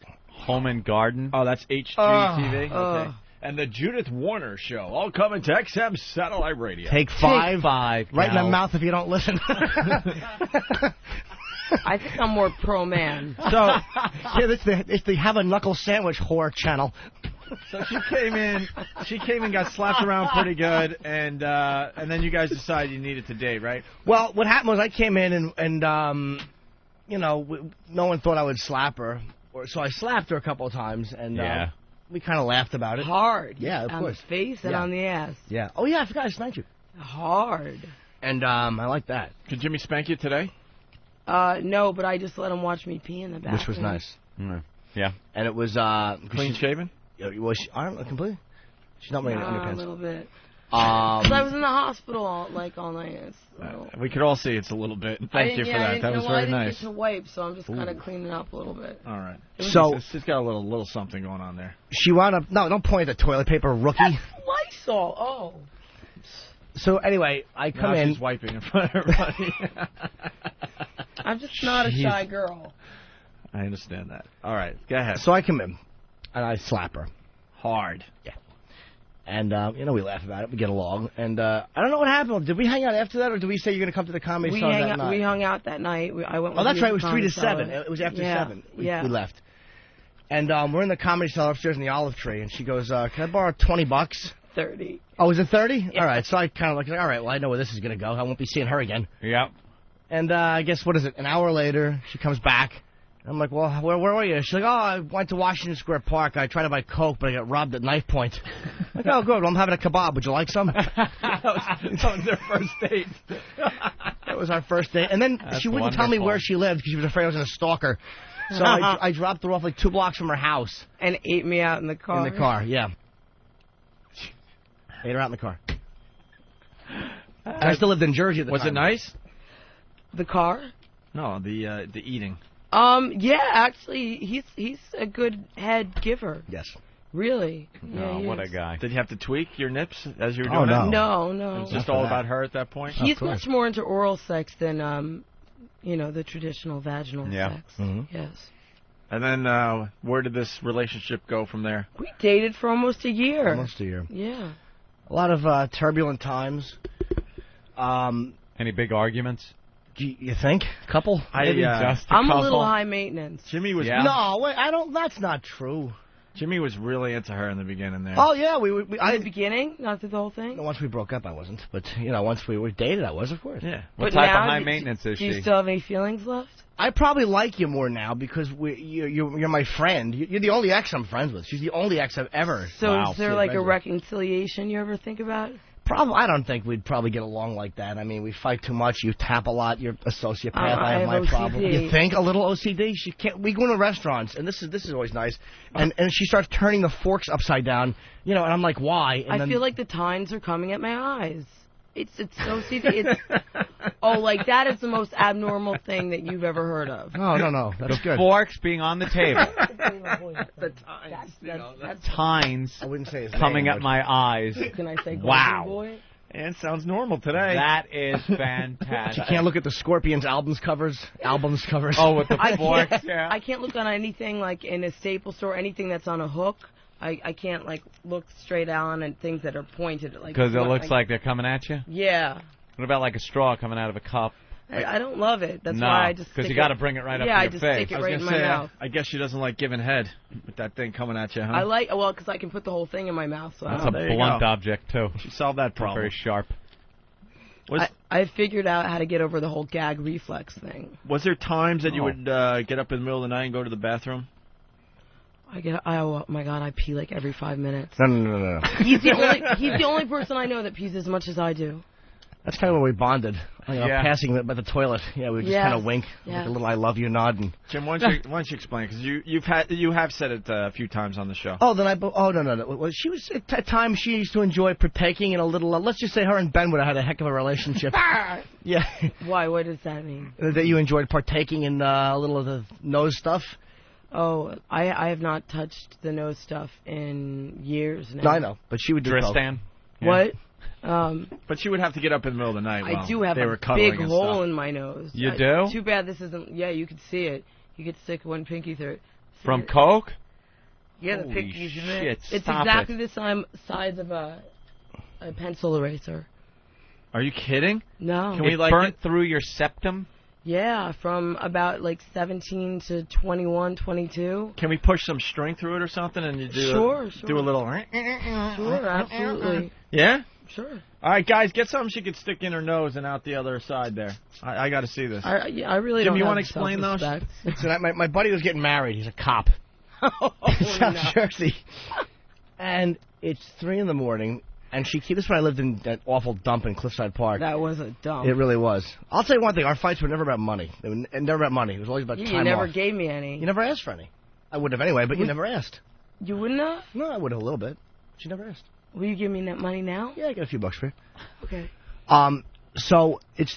Home and Garden? Oh, that's HGTV? Okay. And the Judith Warner show, all coming to XM Satellite Radio. Take 5. Take 5. Right in the gal. mouth if you don't listen. I think I'm more pro-man. So, yeah, it's the Have a Knuckle Sandwich whore channel. So she came in, got slapped around pretty good, and then you guys decided you needed to date, right? Well, what happened was I came in and no one thought I would slap her. So I slapped her a couple of times, and Yeah. we kind of laughed about it. Hard. Yeah, of on course. the face and Yeah. on the ass. Yeah. Oh, yeah, I forgot I spanked you. Hard. And I like that. Did Jimmy spank you today? No, but I just let him watch me pee in the bathroom. Which was nice. Yeah. And it was... Clean shaven? Was she, I don't know, completely. She's not wearing underpants. A little bit. 'Cause I was in the hospital all night. So. We could all see it's a little bit. I Thank you didn't- for I that. didn't- That was well, I very didn't nice. get to wipe, so I'm just kind Ooh. of cleaning up a little bit. All right. So she's got a little something going on there. she wound up... No, don't point at the toilet paper, rookie. Lysol. Oh. So anyway, I come Now in... she's wiping in front of everybody. I'm just not a Jeez. shy girl. I understand that. All right, go ahead. So I come in, and I slap her. Hard. Yeah. And, we laugh about it. We get along. And I don't know what happened. Did we hang out after that, or did we say you're going to come to the Comedy Cellar that night? We hung out that night. I went. Oh, with that's you right. to It was 3 Comedy to 7. Cellar. It was after Yeah. 7. Yeah. We left. And we're in the Comedy Cellar upstairs in the Olive Tree, and she goes, "Can I borrow $20?" 30. Oh, was it 30? Yeah. All right. So I kind of like, all right. Well, I know where this is going to go. I won't be seeing her again. Yep. And I guess what is it? An hour later, she comes back. I'm like, well, where were you? She's like, oh, I went to Washington Square Park. I tried to buy Coke, but I got robbed at knife point. I'm like, oh, good. Well, I'm having a kebab. Would you like some? that was their first date. That was our first date. And then That's she wouldn't tell me wonderful. where she lived because she was afraid I was going to stalk her. So I dropped her off like 2 blocks from her house. And ate me out in the car. In the car, yeah. Ate her out in the car. And I still lived in Jersey at the Was time. it nice? The car? No, the eating. Yeah, actually, he's a good head giver. Yes. Really? Oh, he what is. a guy. Did you have to tweak your nips as you were Oh, doing no. it? No. It was just Not for all that. about her at that point? He's much more into oral sex than, the traditional vaginal Yeah. sex. Mm-hmm. Yes. And then where did this relationship go from there? We dated for almost a year. Almost a year. Yeah. A lot of turbulent times. Any big arguments? You think? Couple? Maybe? I'm a little high maintenance. Jimmy was No, wait, I don't. That's not true. Jimmy was really into her in the beginning there. Oh yeah, we In the beginning, not through the whole thing. once we broke up, I wasn't. But once we were dated, I was, of course. Yeah. What But type of now, high do- maintenance is Do you she? still have any feelings left? I probably like you more now because you're my friend. You're the only ex I'm friends with. She's the only ex I've ever. So is there like a friends with. reconciliation you ever think about? Probably, I don't think we'd probably get along like that. I mean, we fight too much. You tap a lot. You're a sociopath. I I have have my OCD. problem. You think a little OCD? She can't. We go into restaurants, and this is always nice. And she starts turning the forks upside down. And I'm like, why? And I then, feel like the tines are coming at my eyes. It's so it's like that is the most abnormal thing that you've ever heard of. No, that's good. Forks being on the table. The tines. That's Tines I wouldn't say his coming name, at my eyes. Can I say golden Wow. boy? And it sounds normal today. That is She fantastic. can't look at the Scorpions albums covers. Oh, with the forks. I can't look on anything like in a Staples store, anything that's on a hook. I can't like look straight on and things that are pointed like Because it looks like they're coming at you? Yeah. What about like a straw coming out of a cup? I don't love it. That's No, why I just because stick you got to it- bring it right up yeah, to I your just face. stick it right in my mouth. I guess she doesn't like giving head with that thing coming at you, huh? I like because I can put the whole thing in my mouth. So That's I a don't- blunt object too. She solved that problem. Very sharp. I figured out how to get over the whole gag reflex thing. Was there times that you Oh. would get up in the middle of the night and go to the bathroom? Oh my god, I pee like every 5 minutes. No. He's the only person I know that pees as much as I do. That's kind of where we bonded. Yeah. Passing by the toilet. Yeah, we would just Yes. kind of wink, Yes. like a little "I love you" nod. And Jim, why don't you explain? Because you have said it a few times on the show. no. Well, she was at times she used to enjoy partaking in a little. Let's just say her and Ben would have had a heck of a relationship. Yeah. Why? What does that mean? That you enjoyed partaking in a little of the nose stuff. Oh, I have not touched the nose stuff in years now. No, I know, but she would do both. Tristan. What? But she would have to get up in the middle of the night. I while do have they a were cuddling big and hole stuff. in my nose. You do? Too bad this isn't. Yeah, you could see it. You could stick one pinky through it. From Coke? Yeah, the Holy pinky's in it. shit, It's stop exactly the size of a pencil eraser. Are you kidding? No. Can we It like burnt through your septum? Yeah, from about like 17 to 21, 22. Can we push some string through it or something? And you do Sure. do a little. Sure, absolutely. Yeah. Sure. All right, guys, get something she could stick in her nose and out the other side there. I got to see this. I really Jim, don't you have want to explain those? self-respect. So my buddy was getting married. He's a cop in South Jersey. And it's 3 in the morning, and this is when I lived in that awful dump in Cliffside Park. That was a dump. It really was. I'll tell you one thing. Our fights were never about money. They were never about money. It was always about time You never off. gave me any. You never asked for any. I would have anyway, but you never asked. You wouldn't have? No, I would have a little bit. She never asked. Will you give me that money now? Yeah, I got a few bucks for you. Okay. So it's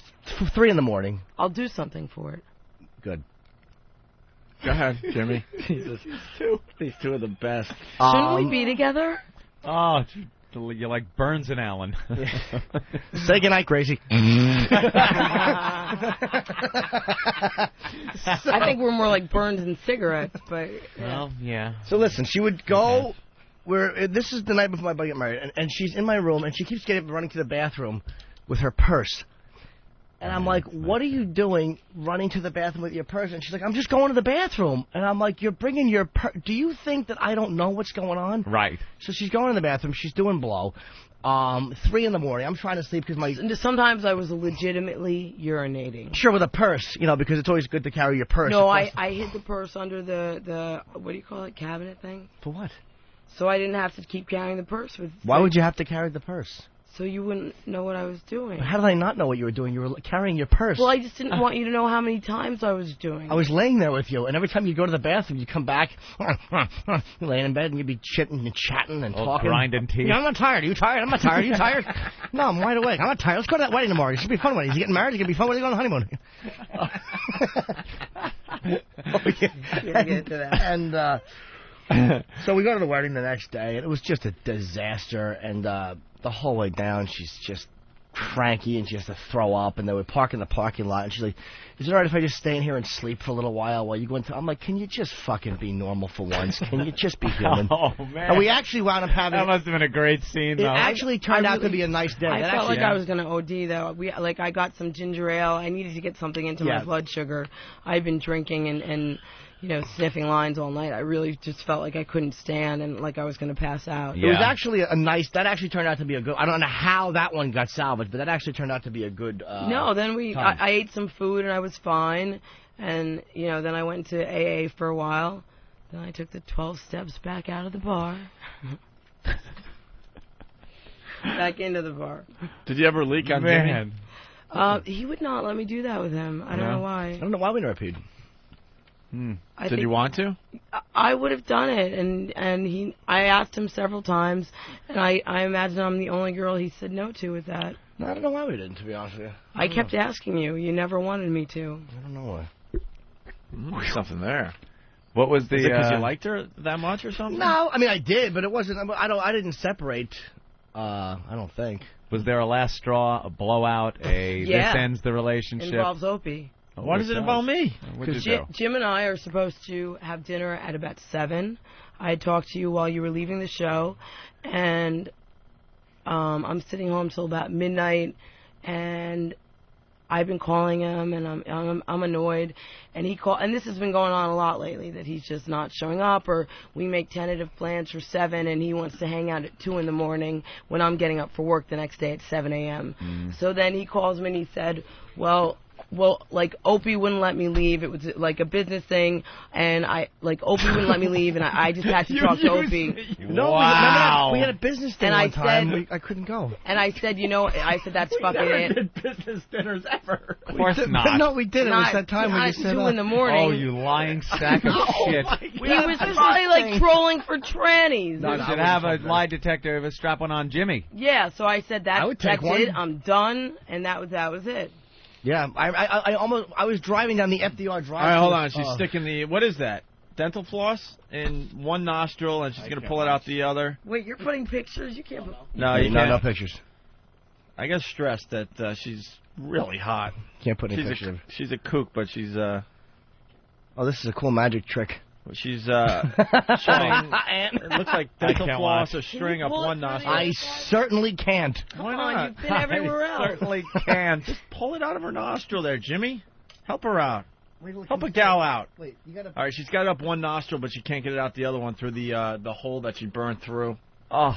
3 in the morning. I'll do something for it. Good. Go ahead, Jimmy. Jesus. These two are the best. Shouldn't we be together? Oh, you're like Burns and Allen. Say goodnight, Gracie. I think we're more like Burns and cigarettes, but... Well, yeah. So listen, she would go... This is the night before my buddy got married, and she's in my room, and she keeps running to the bathroom with her purse. And I'm like, what are you doing running to the bathroom with your purse? And she's like, I'm just going to the bathroom. And I'm like, you're bringing your purse. Do you think that I don't know what's going on? Right. So she's going to the bathroom. She's doing blow. 3 in the morning. I'm trying to sleep because my... Sometimes I was legitimately urinating. Sure, with a purse, because it's always good to carry your purse. No, I hid the purse under the what do you call it, cabinet thing? For what? So I didn't have to keep carrying the purse. Why would you have to carry the purse? So you wouldn't know what I was doing. How did I not know what you were doing? You were carrying your purse. Well, I just didn't want you to know how many times I was doing. I was laying there with you, and every time you go to the bathroom, you come back, you're laying in bed, and you'd be chitting and chatting and talking. Grinding teeth. I'm not tired. Are you tired? I'm not tired. Are you tired? No, I'm wide awake. I'm not tired. Let's go to that wedding tomorrow. It's going to be a fun wedding. He's getting married. It's going to be fun. When are you going on honeymoon? Get into that. And so we go to the wedding the next day, and it was just a disaster. And the whole way down, she's just cranky, and she has to throw up. And then we park in the parking lot, and she's like, "Is it all right if I just stay in here and sleep for a little while you go into?" I'm like, "Can you just fucking be normal for once? Can you just be human?" Oh man! And we actually wound up having. That must have been a great scene, though. It actually turned out to be a nice day. I felt like I was going to OD, though. I got some ginger ale. I needed to get something into my blood sugar. I've been drinking and sniffing lines all night. I really just felt like I couldn't stand and like I was going to pass out. Yeah. It was actually that actually turned out to be a good, I don't know how that one got salvaged, but that actually turned out to be a good No, then I ate some food and I was fine. And, then I went to AA for a while. Then I took the 12 steps back out of the bar. Back into the bar. Did you ever leak on Man. Jimmy? He would not let me do that with him. I don't know why. I don't know why we never peed. Did you want to? I would have done it, and I asked him several times, and I imagine I'm the only girl he said no to with that. No, I don't know why we didn't, to be honest with you. I kept asking you. You never wanted me to. I don't know why. There's something there. What was the? Is it because you liked her that much or something? No, I mean I did, but it wasn't. I didn't separate. I don't think. Was there a last straw, a blowout, this ends the relationship? Involves Opie. Why does it involve me? Jim and I are supposed to have dinner at about 7. I talked to you while you were leaving the show, and I'm sitting home till about midnight, and I've been calling him, and I'm annoyed, and and this has been going on a lot lately, that he's just not showing up, or we make tentative plans for 7, and he wants to hang out at 2 in the morning when I'm getting up for work the next day at 7 a.m. So then he calls me and he said, well, like, Opie wouldn't let me leave. It was, like, a business thing, and Opie wouldn't let me leave, and I just had to talk to Opie. No, wow. We had a business dinner one time. I couldn't go. And I said, that's fucking it. We never did business dinners ever. Of course not. No, we did. It was that time when you said 2 in the morning. Oh, you lying sack of shit. He was probably, like, trolling for trannies. You should have a lie detector strap one on Jimmy. Yeah, so I said, that's it. I'm done, and that was it. Yeah, I was driving down the FDR drive. All right, hold on. She's sticking what is that? Dental floss in one nostril, and she's going to pull it out the other. Wait, you're putting pictures? You can't. No, you can't. No pictures. I get stressed that she's really hot. Can't put any pictures. She's a kook, but she's Oh, this is a cool magic trick. She's showing. It looks like dental floss or string up one nostril. I certainly can't. Why not? You've been everywhere else. Certainly can't. Just pull it out of her nostril there, Jimmy. Help her out. Help a gal out. Wait, you gotta. All right, she's got it up one nostril, but she can't get it out the other one through the hole that she burned through. Oh.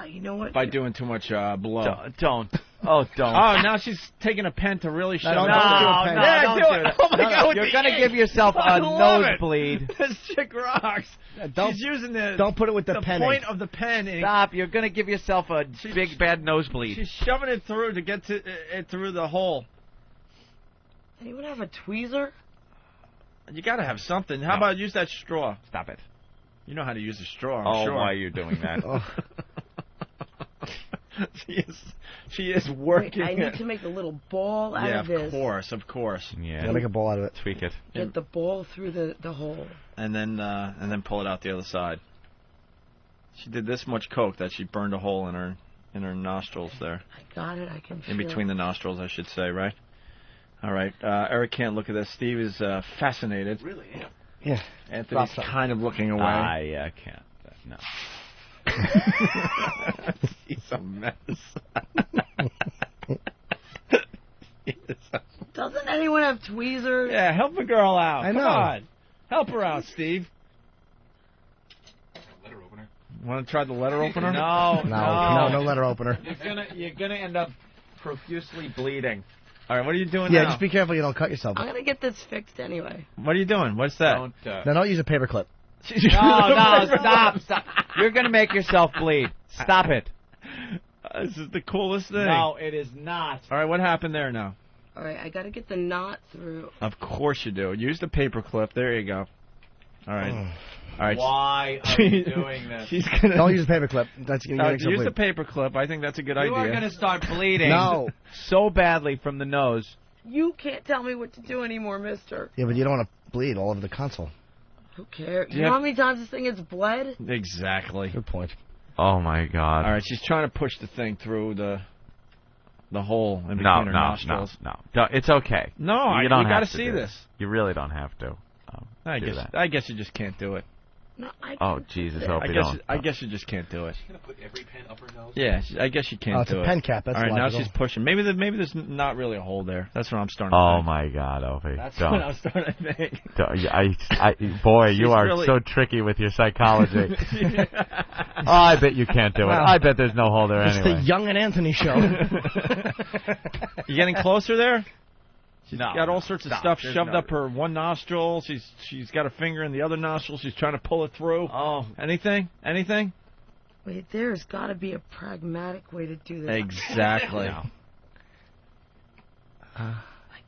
You know what? By doing too much blow. Don't. Oh, don't. Oh, now she's taking a pen to really shove No, it. don't do it. Oh my God, You're going to give yourself a nosebleed. This chick rocks. Don't, She's using the don't put it with the pen. point of the pen. And Stop. You're going to give yourself a big, bad nosebleed. she's shoving it through to get to it through the hole. Anyone have a tweezer? You got to have something. How about use that straw? Stop it. You know how to use a straw, I'm sure. Why are you doing that? She is working. Wait, I need to make a little ball out of this. Of course. Yeah. Make a ball out of it. Tweak it. Get the ball through the hole. And then pull it out the other side. She did this much coke that she burned a hole in her nostrils there. I got it. I can feel In between the nostrils, I should say, right? All right. Eric can't look at this. Steve is fascinated. Really am. Yeah. Anthony's kind of looking away. I can't. No. He's a mess. Doesn't anyone have tweezers? Yeah, help a girl out. I know. Come on. Help her out, Steve. Want to try the letter opener? No letter opener. You're gonna end up profusely bleeding. All right, what are you doing Yeah, now? just be careful you don't cut yourself. I'm gonna get this fixed anyway. What are you doing? What's that? No, don't use a paperclip. No, stop. You're gonna make yourself bleed. Stop it. This is the coolest thing. No, it is not. All right, what happened there now? All right, I gotta get the knot through. Of course you do. Use the paper clip. There you go. All right. All right. Why are you doing this? She's gonna. Don't use a paperclip. That's gonna make use bleed. the paper clip. I think that's a good You idea. are gonna start bleeding. No. So badly from the nose. You can't tell me what to do anymore, mister. Yeah, but you don't want to bleed all over the console. Who cares? Do You you know have- how many times this thing has bled? Exactly. Good point. Oh my God. All right, she's trying to push the thing through the hole in between No, her no, nostrils. no. It's okay. No, you don't got have to see do this. You really don't have to. Do that. I guess you just can't do it. No, I Oh Jesus! Hope you don't. I guess you just can't do it. She's gonna put every pen up her nose. Yeah, I guess you can't Oh, it's do a it. pen cap. That's all right, now logical. she's pushing. Maybe there's not really a hole there. That's what I'm starting to Oh think. my God, Opie! That's don't. what I'm starting to think. Boy, you She's are really- so tricky with your psychology. Oh, I bet you can't do it. Well, I bet there's no hole there It's anyway. the Young and Anthony show. You getting closer there? She's No, got all sorts of stop. stuff There's shoved no- up her one nostril. She's got a finger in the other nostril. She's trying to pull it through. Oh, Anything? Wait, there's got to be a pragmatic way to do this. Exactly. I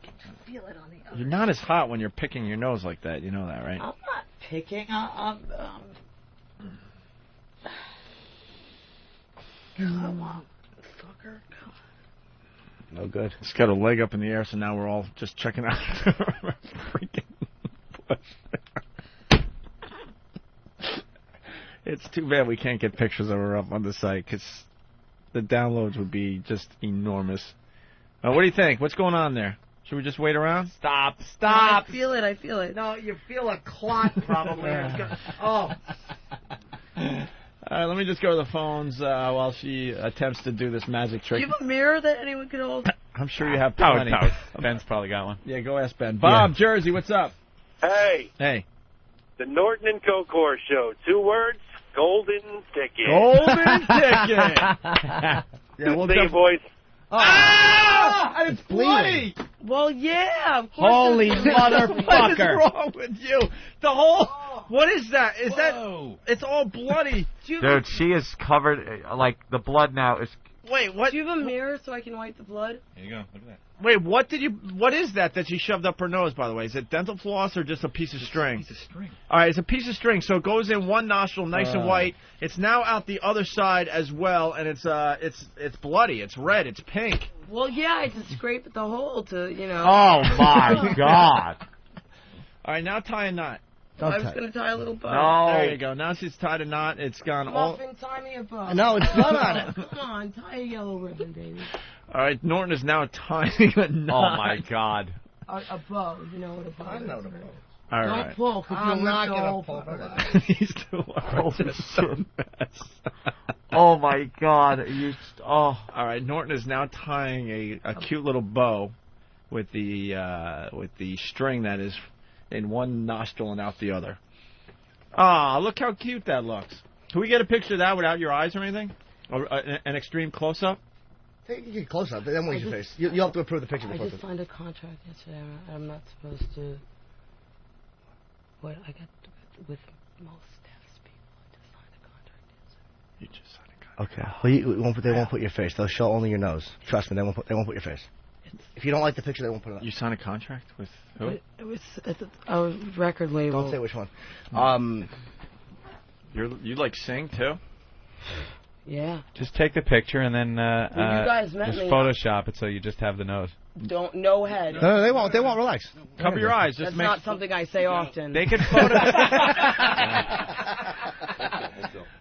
can feel it on the other. You're not as hot when you're picking your nose like that. You know that, right? I'm not picking. Come on, fucker. Come on. No good. It's got a leg up in the air, so now we're all just checking out her freaking push. It's too bad we can't get pictures of her up on the site, because the downloads would be just enormous. What do you think? What's going on there? Should we just wait around? Stop! I feel it. I feel it. No, you feel a clot probably. Oh. All right, let me just go to the phones while she attempts to do this magic Do trick. you have a mirror that anyone can hold? I'm sure you have plenty. Ben's probably got one. Yeah, go ask Ben. Bob, Jersey, what's up? Hey, Hey. the Norton and Cocor Show. 2 words, golden ticket. Golden ticket. Yeah, we'll See you, boys. Ah! And it's bloody. Well, yeah. Of course Holy it's- What is motherfucker! wrong with you? The whole. What is that? Is that? It's all bloody. Dude, she is covered. Like the blood now is. Wait, what? Do you have a mirror so I can wipe the blood? Here you go. Look at that. Wait, what did you? What is that she shoved up her nose? By the way, is it dental floss or just a piece of string? Piece of string. All right, it's a piece of string, so it goes in one nostril, nice and white. It's now out the other side as well, and it's bloody. It's red. It's pink. Well, yeah, I had to scrape the hole to, you know. Oh my God! All right, now tie a knot. I was going to tie a little bow. No. There you go. Now she's tied a knot. It's gone all. Muffin, tie me a bow. No, it's blood on it. Come on, tie a yellow ribbon, baby. All right, Norton is now tying a knot. Oh my God! A bow. You know what a bow is. All Don't right. pull, because I'm you'll not rip the gonna whole pull. fucker. These two are just a mess. Oh my God! All right, Norton is now tying a cute little bow with the string that is in one nostril and out the other. Ah, look how cute that looks. Can we get a picture of that without your eyes or anything? An extreme close-up? Take a close-up. Then where's your face? You'll have to approve the picture. I just signed a contract yesterday. I'm not supposed to. What I got with most status people. I just signed a contract yesterday. You just signed a contract. Okay. Well, they won't put your face. They'll show only your nose. Trust me, they won't put your face. If you don't like the picture, they won't put it up. You signed a contract with who? It's a record label. Don't say which one. You like sing too? Yeah. Just take the picture and then you guys met just me. Photoshop it so you just have the nose. No head. No, they won't. They won't. Relax. Cover your eyes. That's not something I say often. They could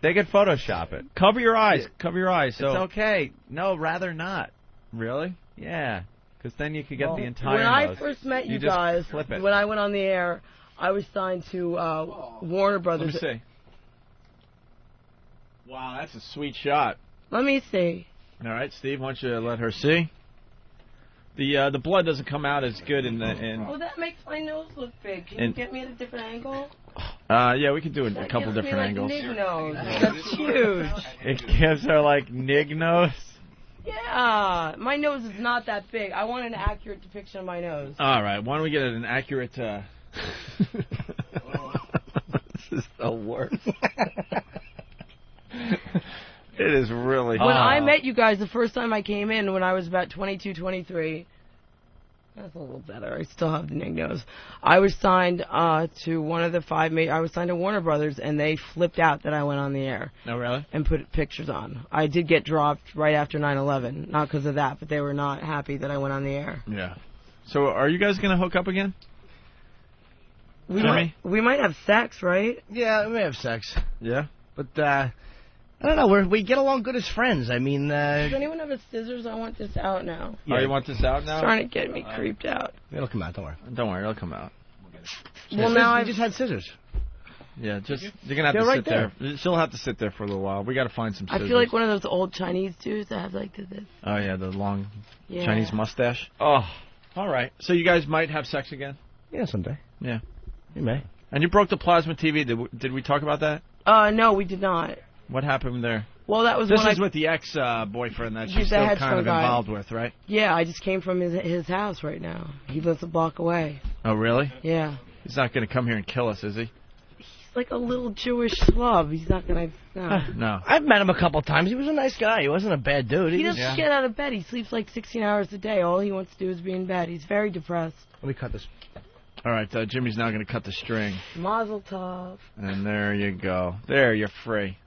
They could Photoshop it. Cover your eyes. Cover your eyes. So it's okay. No, rather not. Really? Yeah. Because then you could get the entire When nose. I first met you just guys, flip it. when I went on the air, I was signed to Warner Brothers. Let me see. Wow, that's a sweet shot. Let me see. All right, Steve, why don't you let her see? The blood doesn't come out as good in the Oh, that makes my nose look big. Can you get me at a different angle? Yeah, we can do a couple gives different me, like, angles. Nig nose. That's huge. It gives her like nig nose. Yeah, my nose is not that big. I want an accurate depiction of my nose. All right, why don't we get an accurate? This is the worst. It is really. When I met you guys the first time I came in, when I was about 22, 23, that's a little better. I still have the nig nose. I was signed to one of the I was signed to Warner Brothers, and they flipped out that I went on the air. No, really? And put pictures on. I did get dropped right after 9/11, not because of that, but they were not happy that I went on the air. Yeah. So, are you guys gonna hook up again? We might have sex, right? Yeah, we may have sex. Yeah. But I don't know. We get along good as friends. I mean. Does anyone have a scissors? I want this out now. Oh, you want this out now? It's trying to get me creeped out. It'll come out. Don't worry. Don't worry, it'll come out. Well, now I just had scissors. Yeah, you're gonna have They're to right sit there. She'll have to sit there for a little while. We got to find some I scissors. feel like one of those old Chinese dudes that have like this. Oh yeah, the long Yeah. Chinese mustache. Oh, all right. So you guys might have sex again? Yeah, someday. Yeah, you may. And you broke the plasma TV. Did we talk about that? No, we did not. What happened there? Well, that was this when is with the ex-boyfriend that He's she's the still headstrong kind of guy. involved with, right? Yeah, I just came from his house right now. He lives a block away. Oh, really? Yeah. He's not going to come here and kill us, is he? He's like a little Jewish slub. He's not gonna. No. No. I've met him a couple times. He was a nice guy. He wasn't a bad dude. He was- doesn't get out of bed. He sleeps like 16 hours a day. All he wants to do is be in bed. He's very depressed. Let me cut this. All right, Jimmy's now going to cut the string. Mazel tov. And there you go. There, you're free.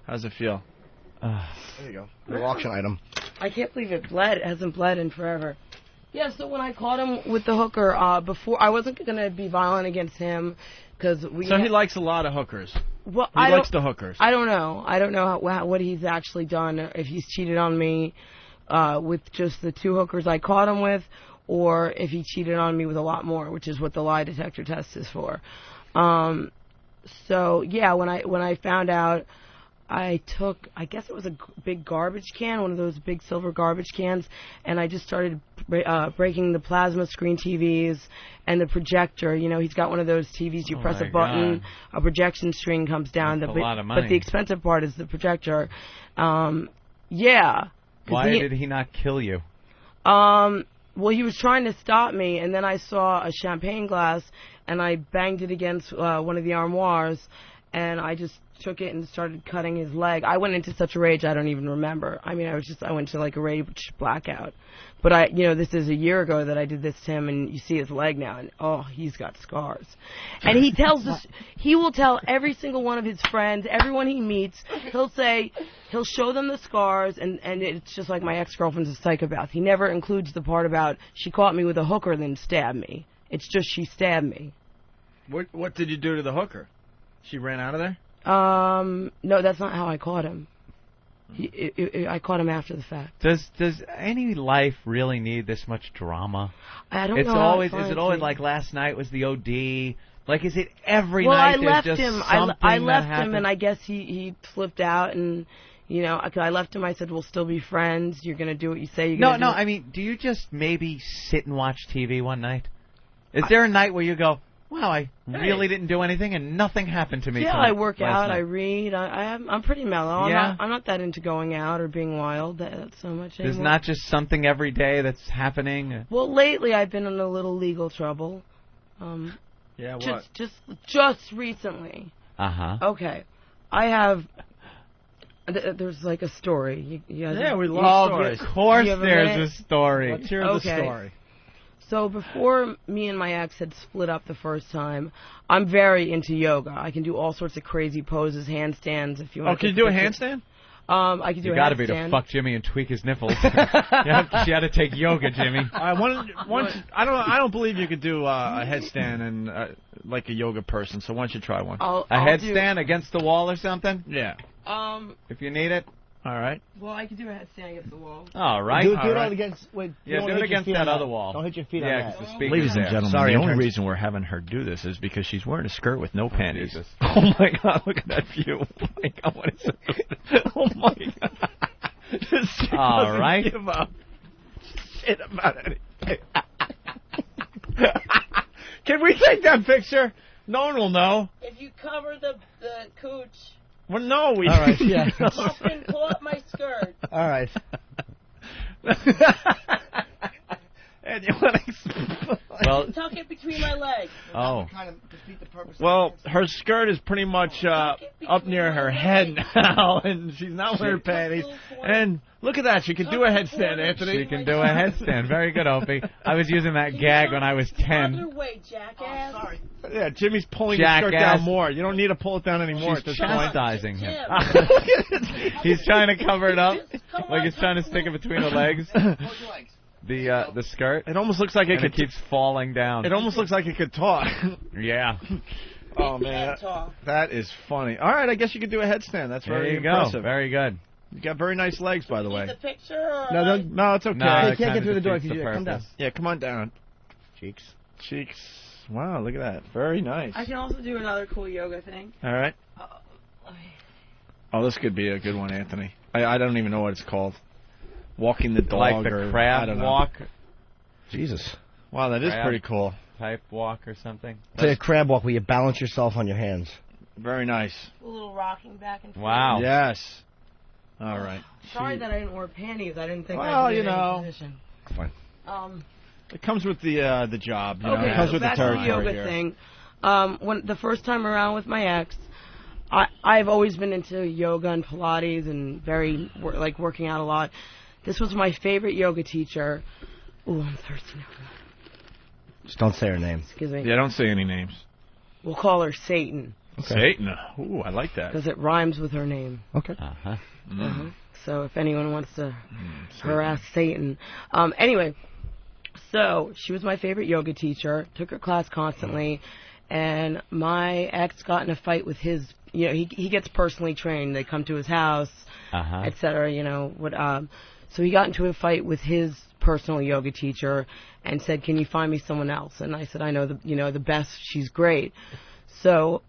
How's it feel? There you go. Little auction item. I can't believe it bled. It hasn't bled in forever. Yeah, so when I caught him with the hooker, before I wasn't going to be violent against him because we. So he likes a lot of hookers. Well, he likes the hookers. I don't know. I don't know what he's actually done. If he's cheated on me with just the 2 hookers I caught him with, or if he cheated on me with a lot more, which is what the lie detector test is for. So yeah, when I found out. I guess it was a big garbage can, one of those big silver garbage cans, and I just started breaking the plasma screen TVs and the projector. You know, he's got one of those TVs, you press a button, a projection screen comes down. That's a lot of money. But the expensive part is the projector. Yeah. Why did he not kill you? Well, he was trying to stop me, and then I saw a champagne glass, and I banged it against one of the armoires, and I just took it and started cutting his leg. I went into such a rage I don't even remember. I mean, I went to like a rage blackout. But this is a year ago that I did this to him, and you see his leg now, and oh, he's got scars. And he he will tell every single one of his friends, everyone he meets, he'll show them the scars, and it's just like my ex-girlfriend's a psychopath. He never includes the part about she caught me with a hooker and then stabbed me. It's just she stabbed me. What did you do to the hooker? She ran out of there? No, that's not how I caught him. I caught him after the fact. Does any life really need this much drama? I don't It's know. always is it always like last night was the OD? Like is it every night? Well, I left there's just him. something I that left him, happens? and I guess he flipped out, and I left him. I said, "We'll still be friends. You're gonna do what you say you're No, gonna do." no. I mean, do you just maybe sit and watch TV one night? Is there a night where you go, Wow, I really didn't do anything, and nothing happened to me. Yeah, tonight, I work last out, night. I read, I'm pretty mellow. Yeah? I'm not that into going out or being wild that so much There's anymore. not just something every day that's happening. Well, lately I've been in a little legal trouble. Yeah, what? Just recently. Uh-huh. Okay, I have. There's like a story. You guys Yeah, we love stories. Of course, You have a there's minute? a story. Let's hear the story. So before me and my ex had split up the first time, I'm very into yoga. I can do all sorts of crazy poses, handstands. If you want. Can you do a handstand? I can do You a got to handstand. be to fuck Jimmy and tweak his nipples. You had to take yoga, Jimmy. I don't believe you could do a headstand and like a yoga person. So why don't you try one? I'll headstand against the wall or something? Yeah. If you need it. All right. Well, I can do a headstand against the wall. All right. Do it all against. Wait, Yeah, you don't do wanna it hit your against feet that on other wall. Don't hit your feet Yeah, on 'cause that. the speaker's Ladies and there. gentlemen, Sorry, the only interns. reason we're having her do this is because she's wearing a skirt with no panties. Oh my God! Look at that view. Oh my God! What is it? Oh my God! This chick All doesn't right. Give up shit about anything. Can we take that picture? No one will know. If you cover the cooch. Well, no, we. All right, yeah. Pull up my skirt. All right. And you want to Well, Tuck it between my legs. oh. Well, her skirt is pretty much up near her head now, and she's not wearing panties. And look at that, she can do a headstand, Anthony. She can do a headstand. Very good, Opie. I was using that gag when I was 10. Other way, jackass. Sorry. Yeah, Jimmy's pulling the skirt Jackass. down more. You don't need to pull it down anymore She's at this point. chastising him. He's trying to cover it up, like he's trying to stick it between the legs. The skirt. It almost looks like it And could it keeps falling down. It almost looks like it could talk. Yeah. Oh man, that is funny. All right, I guess you could do a headstand. That's There very you impressive. go. Very good. You got very nice legs, by the way. The picture. Or No, it's okay. No, You it can't get kinda through the door if defeats you the do it. Come down. purpose. Yeah, come on down. Cheeks. Cheeks. Wow, look at that. Very nice. I can also do another cool yoga thing. All right. Oh, this could be a good one, Anthony. I don't even know what it's called. Walking the dog Like the or I crab don't know. walk Jesus. Wow, that is Crab. pretty cool. type walk or something. It's like a crab walk where you balance yourself on your hands. Very nice. A little rocking back and forth. Wow. Yes. All right. Sorry that I didn't wear panties. I didn't think Well, I could you be in know. any position. Fine. It comes with the job. You know? Okay, It comes so with the back to the territory yoga here. thing. When the first time around with my ex, I've always been into yoga and Pilates and very working out a lot. This was my favorite yoga teacher. Ooh, I'm thirsty now. Just don't say her name. Excuse me. Yeah, don't say any names. We'll call her Satan. Okay. Satan. Ooh, I like that. Because it rhymes with her name. Okay. Uh-huh. So if anyone wants to harass Satan. Anyway, so she was my favorite yoga teacher. Took her class constantly. And my ex got in a fight with his, he gets personally trained. They come to his house, et cetera, so he got into a fight with his personal yoga teacher and said, "Can you find me someone else?" And I said, "I know the best. She's great." So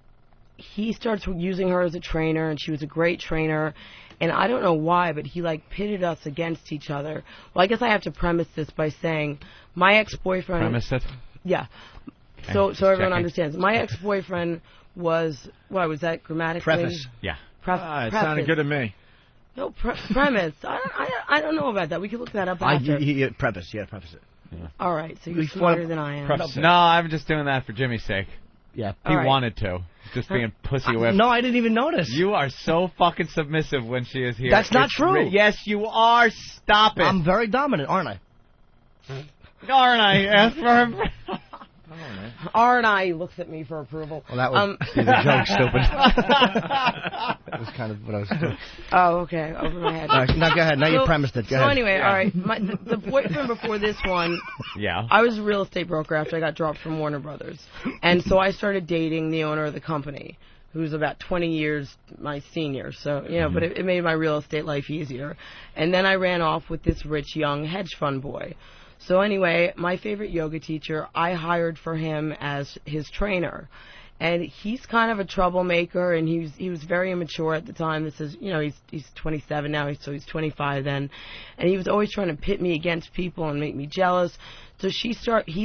he starts using her as a trainer, and she was a great trainer. And I don't know why, but he pitted us against each other. Well, I guess I have to premise this by saying my ex-boyfriend. Premise it? Yeah. So everyone understands. My ex-boyfriend was that grammatically? Preface. Yeah. It sounded good to me. No, premise. I don't know about that. We can look that up after. Preface. Yeah, preface it. Yeah. All right, so you're smarter than I am. No, I'm just doing that for Jimmy's sake. Yeah. He All right. wanted to. Just being pussy whipped. No, I didn't even notice. You are so fucking submissive when she is here. That's not true. Yes, you are. Stop it. I'm very dominant, aren't I? Aren't I? Ask for him. R&I looks at me for approval. Well, that was a joke, stupid. That was kind of what I was doing. Oh, okay. Over my head. Now go ahead. Now you premised it. Go ahead. So anyway, all right. The boyfriend before this one, yeah. I was a real estate broker after I got dropped from Warner Brothers. And so I started dating the owner of the company, who's about 20 years my senior. So, but it made my real estate life easier. And then I ran off with this rich, young hedge fund boy. So anyway, my favorite yoga teacher, I hired for him as his trainer. And he's kind of a troublemaker, and he was very immature at the time. This is, he's 27 now, so he's 25 then. And he was always trying to pit me against people and make me jealous. So he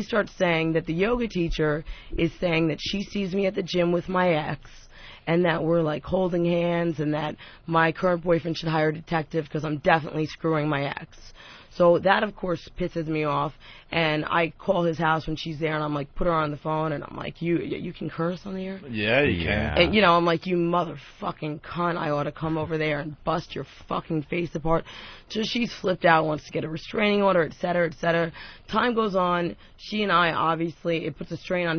starts saying that the yoga teacher is saying that she sees me at the gym with my ex, and that we're like holding hands, and that my current boyfriend should hire a detective because I'm definitely screwing my ex. So that, of course, pisses me off, and I call his house when she's there, and I'm like, put her on the phone, and I'm like, you can curse on the air? Yeah, you can. And, I'm like, you motherfucking cunt, I ought to come over there and bust your fucking face apart. So she's flipped out, wants to get a restraining order, et cetera, et cetera. Time goes on. She and I, obviously, it puts a strain on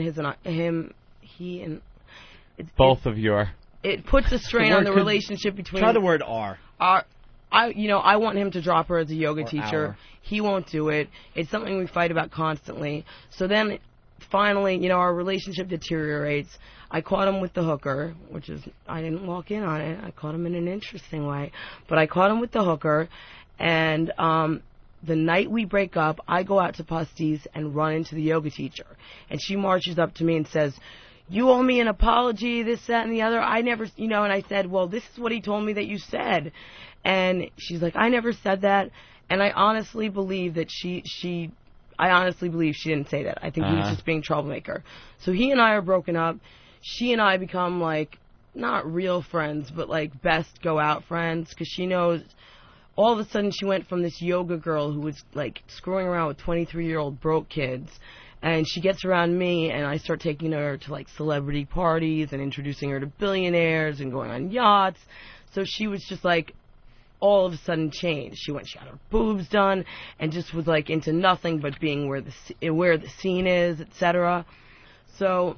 both of your... It puts a strain on the relationship between... Try the word R. I want him to drop her as a yoga teacher. Hour. He won't do it. It's something we fight about constantly. So then, finally, our relationship deteriorates. I caught him with the hooker, which is, I didn't walk in on it. I caught him in an interesting way. But I caught him with the hooker, and the night we break up, I go out to Pusty's and run into the yoga teacher. And she marches up to me and says, you owe me an apology, this, that, and the other. I never, and I said, well, this is what he told me that you said. And she's like, I never said that. And I honestly believe that she didn't say that. I think he was just being a troublemaker. So he and I are broken up. She and I become, like, not real friends, but, like, best go-out friends, because she knows all of a sudden she went from this yoga girl who was, like, screwing around with 23-year-old broke kids, and she gets around me, and I start taking her to, like, celebrity parties and introducing her to billionaires and going on yachts. So she was just, like, all of a sudden changed. She got her boobs done and just was like into nothing but being where the scene is, etc. So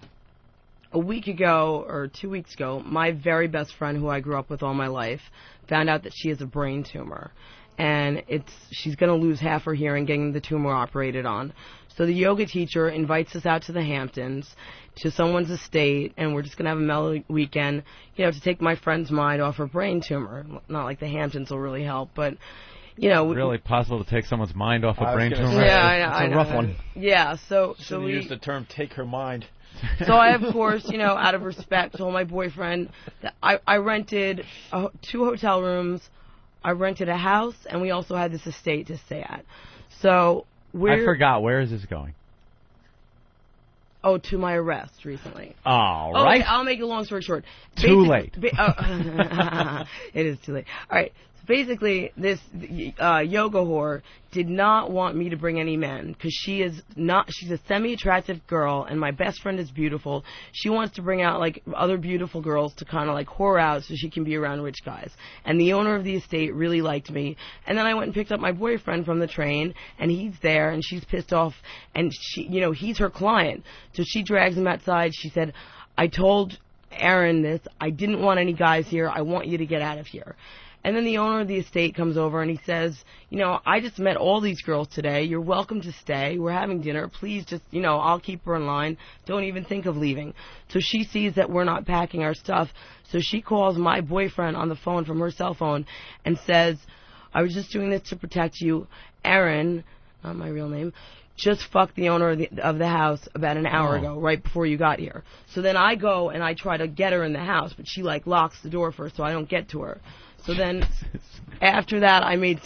a week ago or 2 weeks ago, my very best friend who I grew up with all my life found out that she has a brain tumor, and she's going to lose half her hearing getting the tumor operated on. So the yoga teacher invites us out to the Hamptons, to someone's estate, and we're just going to have a mellow weekend, to take my friend's mind off her brain tumor. Not like the Hamptons will really help, but, Really possible to take someone's mind off a brain tumor? Yeah, I know. It's a rough one. Yeah, so we use the term take her mind. So I, of course, out of respect, told my boyfriend that I rented 2 hotel rooms, I rented a house, and we also had this estate to stay at. So I forgot. Where is this going? Oh, to my arrest recently. All right. Okay, I'll make a long story short. Too late. It is too late. All right. So basically, this yoga whore did not want me to bring any men because she's a semi-attractive girl, and my best friend is beautiful. She wants to bring out, like, other beautiful girls to kind of, like, whore out so she can be around rich guys. And the owner of the estate really liked me. And then I went and picked up my boyfriend from the train, and he's there, and she's pissed off, and he's her client. So she drags him outside. She said, I told Aaron this. I didn't want any guys here. I want you to get out of here. And then the owner of the estate comes over and he says, I just met all these girls today. You're welcome to stay. We're having dinner. Please just, I'll keep her in line. Don't even think of leaving. So she sees that we're not packing our stuff. So she calls my boyfriend on the phone from her cell phone and says, I was just doing this to protect you. Aaron, not my real name, just fucked the owner of the house about an hour ago, right before you got here. So then I go and I try to get her in the house, but she, like, locks the door first so I don't get to her. So then, after that, I made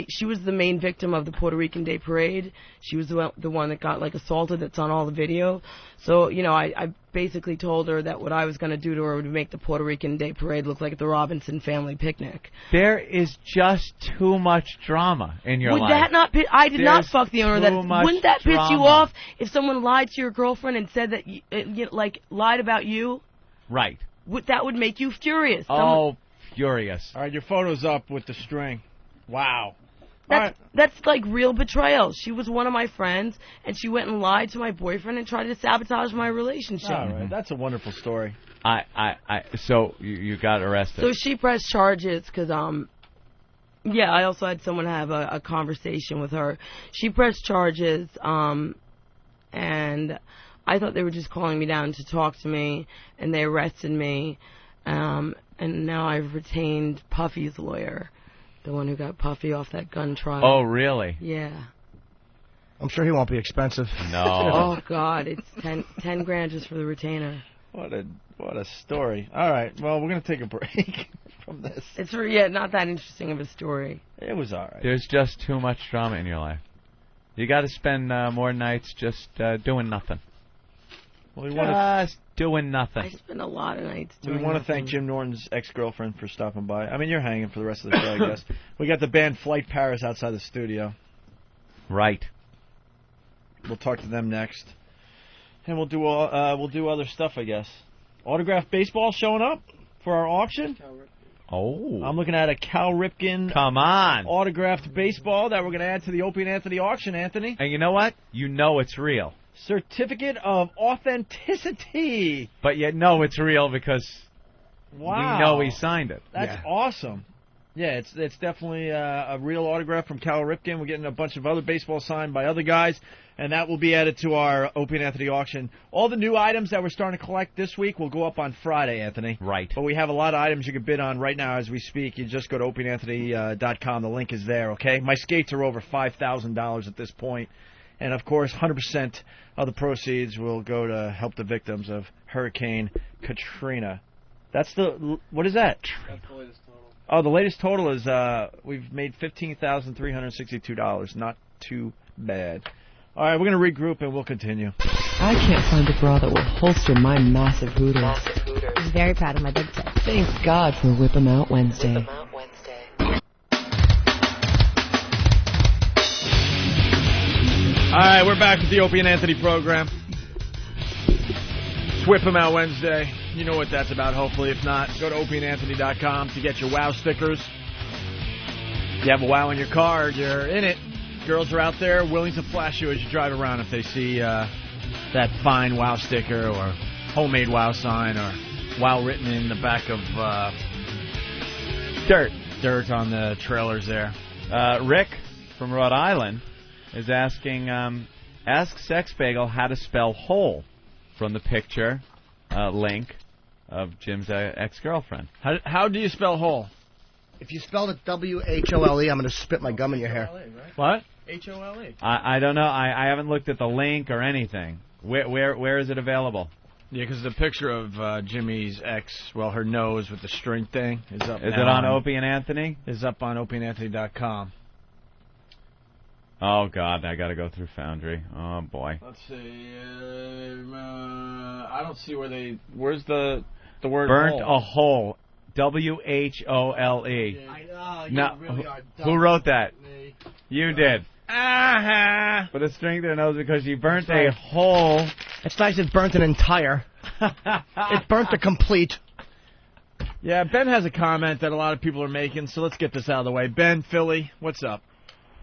she was the main victim of the Puerto Rican Day Parade. She was the one that got, like, assaulted that's on all the video. So, I basically told her that what I was going to do to her would make the Puerto Rican Day Parade look like the Robinson family picnic. There is just too much drama in your life. Would that not I did not fuck the owner. Wouldn't that piss you off if someone lied to your girlfriend and said that, lied about you? Right. That would make you furious. Furious. All right, your photo's up with the string. Wow. That's like real betrayal. She was one of my friends, and she went and lied to my boyfriend and tried to sabotage my relationship. All right, that's a wonderful story. So you got arrested. So she pressed charges because, I also had someone have a conversation with her. She pressed charges, and I thought they were just calling me down to talk to me, and they arrested me. And now I've retained Puffy's lawyer, the one who got Puffy off that gun trial. Oh, really? Yeah. I'm sure he won't be expensive. No. Oh, God, it's 10 grand just for the retainer. What a story. All right, well, we're going to take a break from this. It's not that interesting of a story. It was all right. There's just too much drama in your life. You got to spend more nights just doing nothing. Well, Just doing nothing. I spend a lot of nights doing We want to nothing. thank Jim Norton's ex-girlfriend for stopping by. I mean, you're hanging for the rest of the show, I guess. We got the band Flight Paris outside the studio. Right. We'll talk to them next. And we'll do other stuff, I guess. Autographed baseball showing up for our auction. Oh. I'm looking at a Cal Ripken. Come on. Autographed baseball that we're going to add to the Opie and Anthony auction, Anthony. And you know what? You know it's real. Certificate of authenticity. But you know it's real because Wow. we know he signed it. That's awesome. Yeah, it's definitely a real autograph from Cal Ripken. We're getting a bunch of other baseball signed by other guys, and that will be added to our Opie and Anthony auction. All the new items that we're starting to collect this week will go up on Friday, Anthony. Right. But we have a lot of items you can bid on right now as we speak. You just go to opieandanthony.com. The link is there, okay? My skates are over $5,000 at this point. And, of course, 100% of the proceeds will go to help the victims of Hurricane Katrina. That's what is that? Oh, the latest total is we've made $15,362. Not too bad. All right, we're going to regroup and we'll continue. I can't find a bra that will holster my massive hooters. I'm very proud of my big tits. Thank God for Whip 'em Out Wednesday. All right, we're back with the Opie and Anthony program. It's Whip 'em Out Wednesday. You know what that's about, hopefully. If not, go to opieandanthony.com to get your WOW stickers. If you have a WOW in your car, you're in it. Girls are out there willing to flash you as you drive around if they see that fine WOW sticker or homemade WOW sign or WOW written in the back of dirt on the trailers there. Rick from Rhode Island is asking, ask Sex Bagel how to spell hole from the picture link of Jim's ex-girlfriend. How do you spell hole? If you spelled it W-H-O-L-E, I'm going to spit my gum in your hair. What? H-O-L-E. I don't know. I haven't looked at the link or anything. Where is it available? Yeah, because the picture of Jimmy's ex, well, her nose with the string thing is up. Is it on Opie and Anthony? Is up on opieandanthony.com. Oh, God, I got to go through Foundry. Oh, boy. Let's see. I don't see where they... Where's the word Burnt hole? a hole. W-H-O-L-E. I know, you Now, really are dumb. who wrote that? Me. You did. Uh-huh. With a string to the nose because you burnt a hole. It's nice it burnt an entire. It burnt a complete. Yeah, Ben has a comment that a lot of people are making, so let's get this out of the way. Ben, Philly, what's up?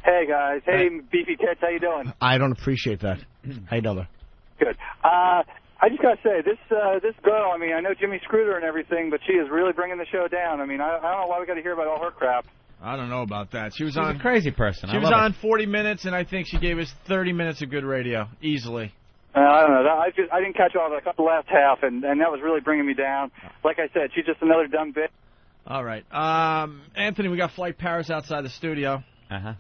Hey, guys. Hey, Beefy Tits, how you doing? I don't appreciate that. How you doing? Good. I just got to say, this girl, I mean, I know Jimmy screwed her and everything, but she is really bringing the show down. I mean, I don't know why we got to hear about all her crap. I don't know about that. She's a crazy person. She was on 40 minutes, and I think she gave us 30 minutes of good radio, easily. I don't know. I didn't catch all of it. I caught the last half, and that was really bringing me down. Like I said, she's just another dumb bitch. All right. Anthony, we got Flight Paris outside the studio. Uh-huh.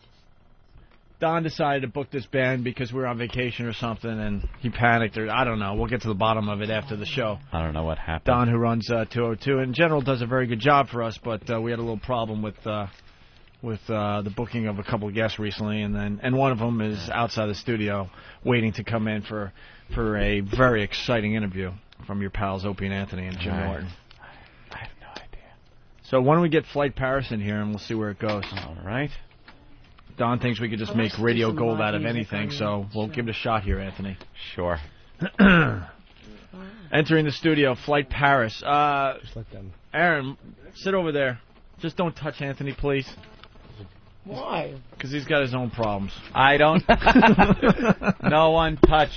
Don decided to book this band because we were on vacation or something, and he panicked. Or I don't know. We'll get to the bottom of it after the show. I don't know what happened. Don, who runs 202, in general does a very good job for us, but we had a little problem with the booking of a couple of guests recently, and one of them is outside the studio waiting to come in for a very exciting interview from your pals Opie and Anthony and Jim Norton. I have no idea. So why don't we get Flight Paris in here and we'll see where it goes. All right. Don thinks we could just make radio gold out of anything, so we'll give it a shot here, Anthony. Sure. Entering the studio, Flight Paris. Just let them. Aaron, sit over there. Just don't touch Anthony, please. Why? Because he's got his own problems. I don't. No one touch.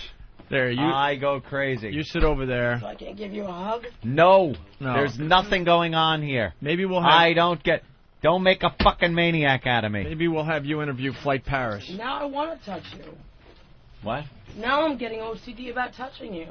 There, you. I go crazy. You sit over there. So I can't give you a hug? No. No. There's nothing going on here. Maybe we'll have. I don't get. Don't make a fucking maniac out of me. Maybe we'll have you interview Flight Paris. Now I want to touch you. What? Now I'm getting OCD about touching you.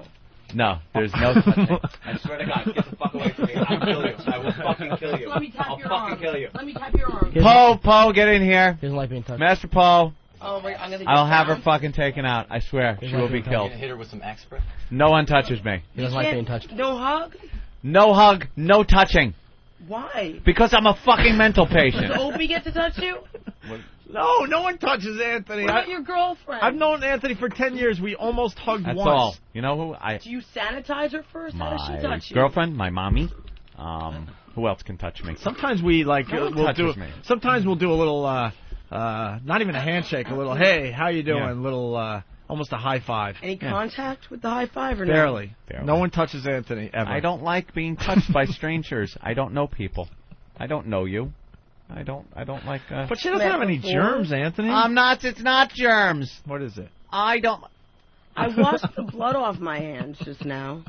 No, there's no touching. I swear to God, get the fuck away from me. I'll kill you. I will fucking kill you. Let me tap I'll your fucking arm. kill you. Let me tap your arm. Poe, get in here. He doesn't like being touched. Master Poe, Oh, wait, I'm gonna I'll have her fucking taken out. I swear, she will be killed. Hit her with some axe spray. No one touches me. He doesn't like being touched. No hug? No hug, no touching. Why? Because I'm a fucking mental patient. Does Opie get to touch you? No, no one touches Anthony. What about your girlfriend? I've known Anthony for 10 years. We almost hugged That's once. all. You know who I? Do you sanitize her first? How does she My touch you? girlfriend, my mommy. Who else can touch me? Sometimes we like No one we'll touches do. me. Sometimes we'll do a little, not even a handshake, a little, hey, how you doing? Yeah. Little, almost a high five. Any contact with the high five or no? Barely. No one touches Anthony ever. I don't like being touched by strangers. I don't know people. I don't know you. I don't like. But she doesn't have any germs, Anthony. It's not germs. What is it? I don't. I washed the blood off my hands just now.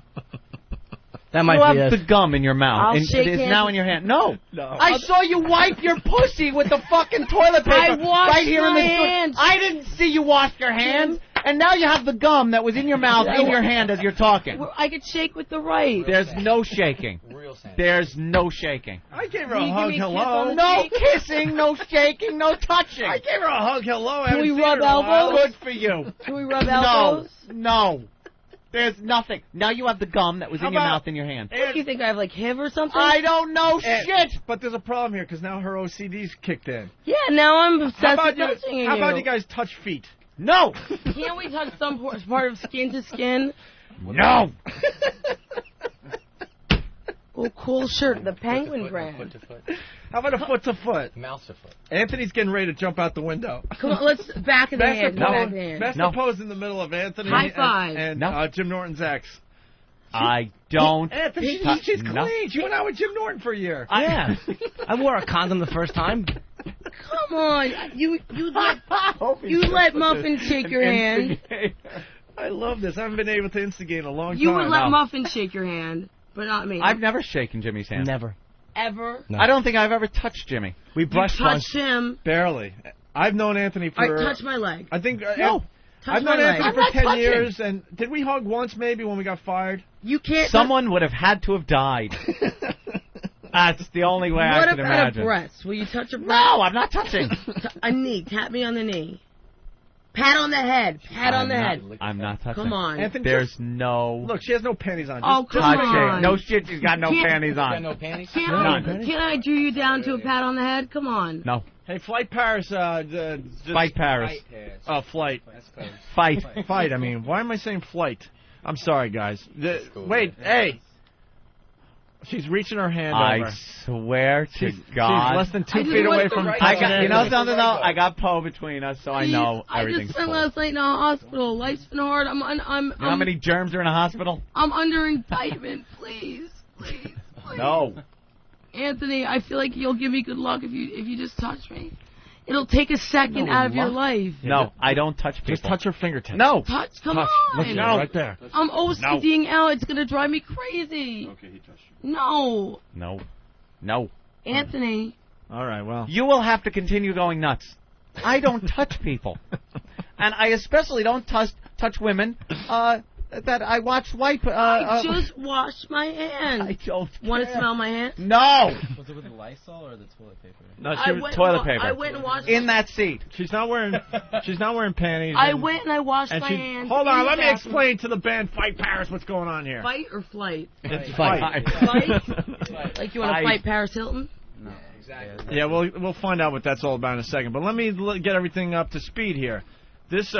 That You might be have it. the gum in your mouth. I'll and shake it is hands. now in your hand. No. No. I saw you wipe your pussy with the fucking toilet paper. I washed right here in my the hands. I didn't see you wash your hands. And now you have the gum that was in your mouth in your hand as you're talking. I could shake with the right. There's no shaking. There's no shaking. I gave her Can a you hug. give me a kiss Hello. on the No cheek? kissing, no shaking, no touching. I gave her a hug. Hello. I Can we haven't seen rub her in a while. elbows? Good for you. Can we rub elbows? No. There's nothing. Now you have the gum that was How in your about- mouth in your hand. What do you think? I have like HIV or something? I don't know And- shit. But there's a problem here because now her OCD's kicked in. Yeah, now I'm How obsessed about with touching you? How about you guys touch feet? No. Can't we touch some part of skin to skin? No. Oh, cool shirt. The Penguin brand. How about a foot to foot? Mouth to foot. Anthony's getting ready to jump out the window. Come on, let's back of the Best hand. of Back pose, of the hand. best No. of pose in the middle of Anthony High five. and No. Jim Norton's ex. I don't. Anthony, touch- she's no. clean. She went out with Jim Norton for a year. Yeah. I wore a condom the first time. Come on, you let Muffin shake your hand. I love this. I haven't been able to instigate in a long You time. would let No. Muffin shake your hand, but not me. I've never shaken Jimmy's hand. Never. Ever. No. I don't think I've ever touched Jimmy. We You brushed once. touched him. Barely. I've known Anthony for. All right, touch my leg. I think. No. Touch I've known my leg. Anthony I'm for not 10 touching. years, and did we hug once maybe when we got fired? You can't. Someone would have had to have died. That's the only way I What can about imagine. a breast? Will you touch a breast? No, I'm not touching. A knee. Tap me on the knee. Pat on the head. Pat on the head. I'm not touching. Come on. Anthony, There's just- no Look, she has no panties on. Oh, Just come touching. on. No shit. She's got no Can't- panties on. Got no panties? Can None. I do you down to a pat on the head? Come on. No. Hey, Flight Paris. Just, Fight Paris. Oh, flight. Fight. Fight. I mean, why am I saying flight? I'm sorry, guys. Wait, hey. She's reaching her hand I over. swear to She's God. less than 2 I just feet want away the from. right I hand. got, you know something though? I got Poe between us, so I know I everything's just spent cool. last night in a hospital. Life's been hard. You know how many germs are in a hospital? I'm under indictment. Please. No. Anthony, I feel like you'll give me good luck if you just touch me. It'll take a second out of your life. No, I don't touch people. Just touch her fingertips. No. Touch, come Touch. on. Look at her right there. I'm OCDing out. It's gonna drive me crazy. Okay, he touched you. No, No. No. Anthony. All right, well. You will have to continue going nuts. I don't touch people. And I especially don't touch women that I watch wipe. I just washed my hands. I don't Want to care. smell my hands? No. Was it with the Lysol or the toilet paper? No, I went toilet and paper. I went and washed In that seat. She's not wearing. She's not wearing panties. I and- went and I washed and my she- hands. Hold in on, the let me bathroom. explain to the band Fight Paris what's going on here. Fight or flight? It's Fight. Fight? Like you want to Fight. fight Paris Hilton? No, exactly. Yeah, we'll find out what that's all about in a second. But let me get everything up to speed here. This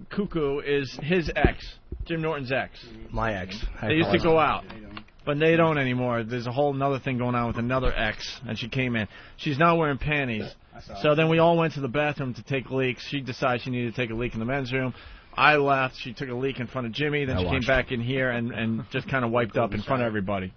cuckoo is his ex, Jim Norton's ex. My ex. They used to go out, but they don't anymore. There's a whole another thing going on with another ex, and she came in. She's not wearing panties. So then we all went to the bathroom to take leaks. She decided she needed to take a leak in the men's room. I left. She took a leak in front of Jimmy. Then I she came watched. back in here and just kind of wiped up in front of everybody.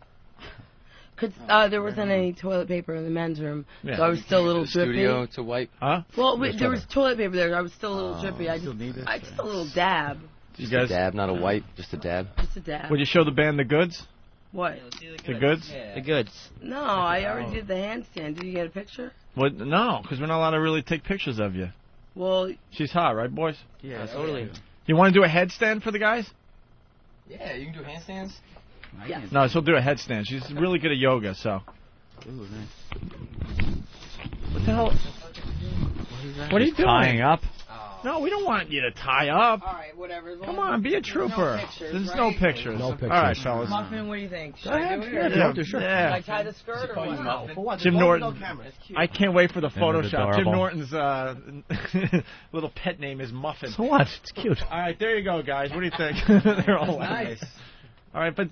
Because there wasn't any toilet paper in the men's room, Yeah. so I was still a little drippy. Studio to wipe. Huh? Well, there was toilet paper there. I was still a little drippy. I just a little dab. Just a dab, not a wipe, just a dab. Just a dab. Would you show the band the goods? What? The goods? The goods. No, I already did the handstand. Did you get a picture? What? No, because we're not allowed to really take pictures of you. Well, She's hot, right, boys? Yeah, totally. You want to do a headstand for the guys? Yeah, you can do handstands. yes. No, she'll do a headstand. She's really good at yoga, so. Ooh, nice. What the hell? What are you doing? Tying up. No, we don't want you to tie up. All right, whatever. Come on, be a trooper. There's no pictures. No pictures. All right, fellas. Muffin, what do you think? Should Go I ahead. do it? Yeah, or- yeah, do, sure. Should Yeah. I tie the skirt or what? For what? Jim There's Norton. no cameras. I can't wait for the Isn't it Photoshop. Jim adorable? Norton's little pet name is Muffin. So what? It's cute. All right, there you go, guys. What do you think? They're all Nice. All right, but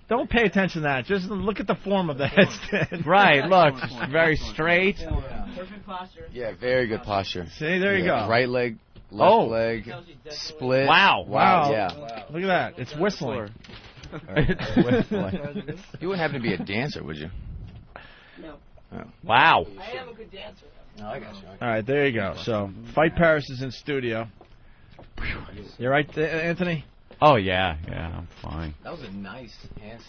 don't pay attention to that. Just look at the form of the headstand. Right, look, very straight. Perfect posture. Yeah, very good posture. See, there you Yeah, go. Right leg, left Oh. leg, split. Wow. Wow. Yeah. Look at that. It's whistling. You wouldn't happen to be a dancer, would you? No. Oh. Wow. I am a good dancer. No, I got you. All right, there you go. So, Fight Paris is in studio. You right, Anthony? Oh, yeah, I'm fine. That was a nice handstand.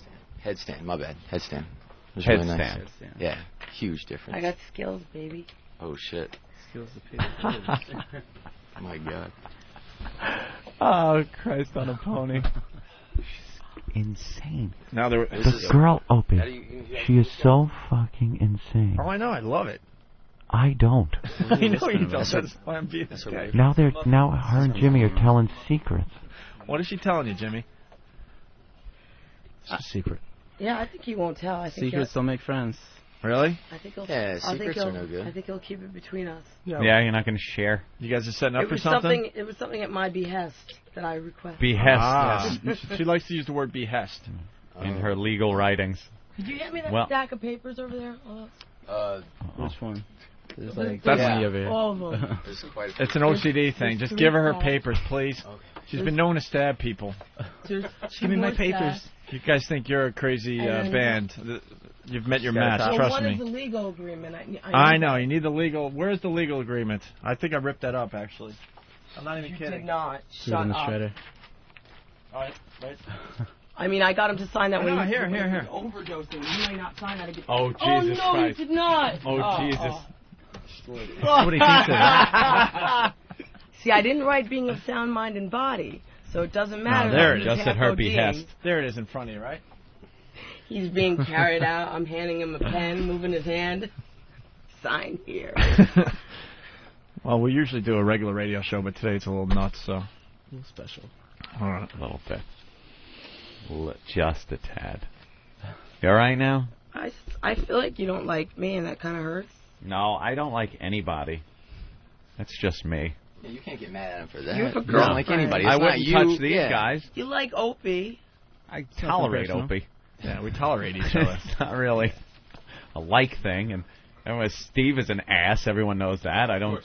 Headstand, my bad. Headstand. It was really nice. Headstand. Yeah, huge difference. I got skills, baby. Oh, shit. Skills to pay. My God. Oh, Christ on a pony. Insane. Now there. The girl, Opie, she is so fucking insane. Oh, I know. I love it. I don't. I know you don't. That's why I'm being this guy. Now her and Jimmy are telling secrets. What is she telling you, Jimmy? It's a secret. Yeah, I think he won't tell. I think Secrets don't make friends. Really? I think he'll. Yeah, I think secrets he'll, are no good. I think he'll keep it between us. Yeah, you're not going to share. You guys are setting up It for was something? It was something at my behest that I requested. Behest. Ah. Yes. She likes to use the word behest. In her legal writings. Could you hand me that Well- stack of papers over there? Which one? There's like That's- 20 of it. All of them. There's quite a few. It's an OCD thing. Just give her her papers, please. Okay. She's been known to stab people. There's Give me my papers. You guys think you're a crazy And- band. You've met your Got a match, top. trust one me. is the legal agreement. I know. You need the legal. Where's the legal agreement? I think I ripped that up, actually. I'm not even You kidding. did not. Shoot in Shut the up. shredder. All right, right. I mean, I got him to sign that I when know, he was here. overdosing. You might not sign that again. Oh, Oh Jesus no, Christ. you did not. Oh, Jesus. What do you think of that? See, I didn't write being of sound mind and body, so it doesn't matter. No, there that it he's is. Just at her half ODing. behest. There it is in front of you, right? He's being carried out. I'm handing him a pen, moving his hand. Sign here. Well, we usually do a regular radio show, but today it's a little nuts, so. A little special. All right. A little bit. Just a tad. You all right now? I feel like you don't like me, and that kind of hurts. No, I don't like anybody. That's just me. Yeah, you can't get mad at him for that. You have a You don't like girlfriend. anybody. I It's not wouldn't you. touch these Yeah. guys. You like Opie. I tolerate personal. Opie. Yeah, we tolerate each other. It's not really a like thing. And everyone, Steve is an ass. Everyone knows that. I don't.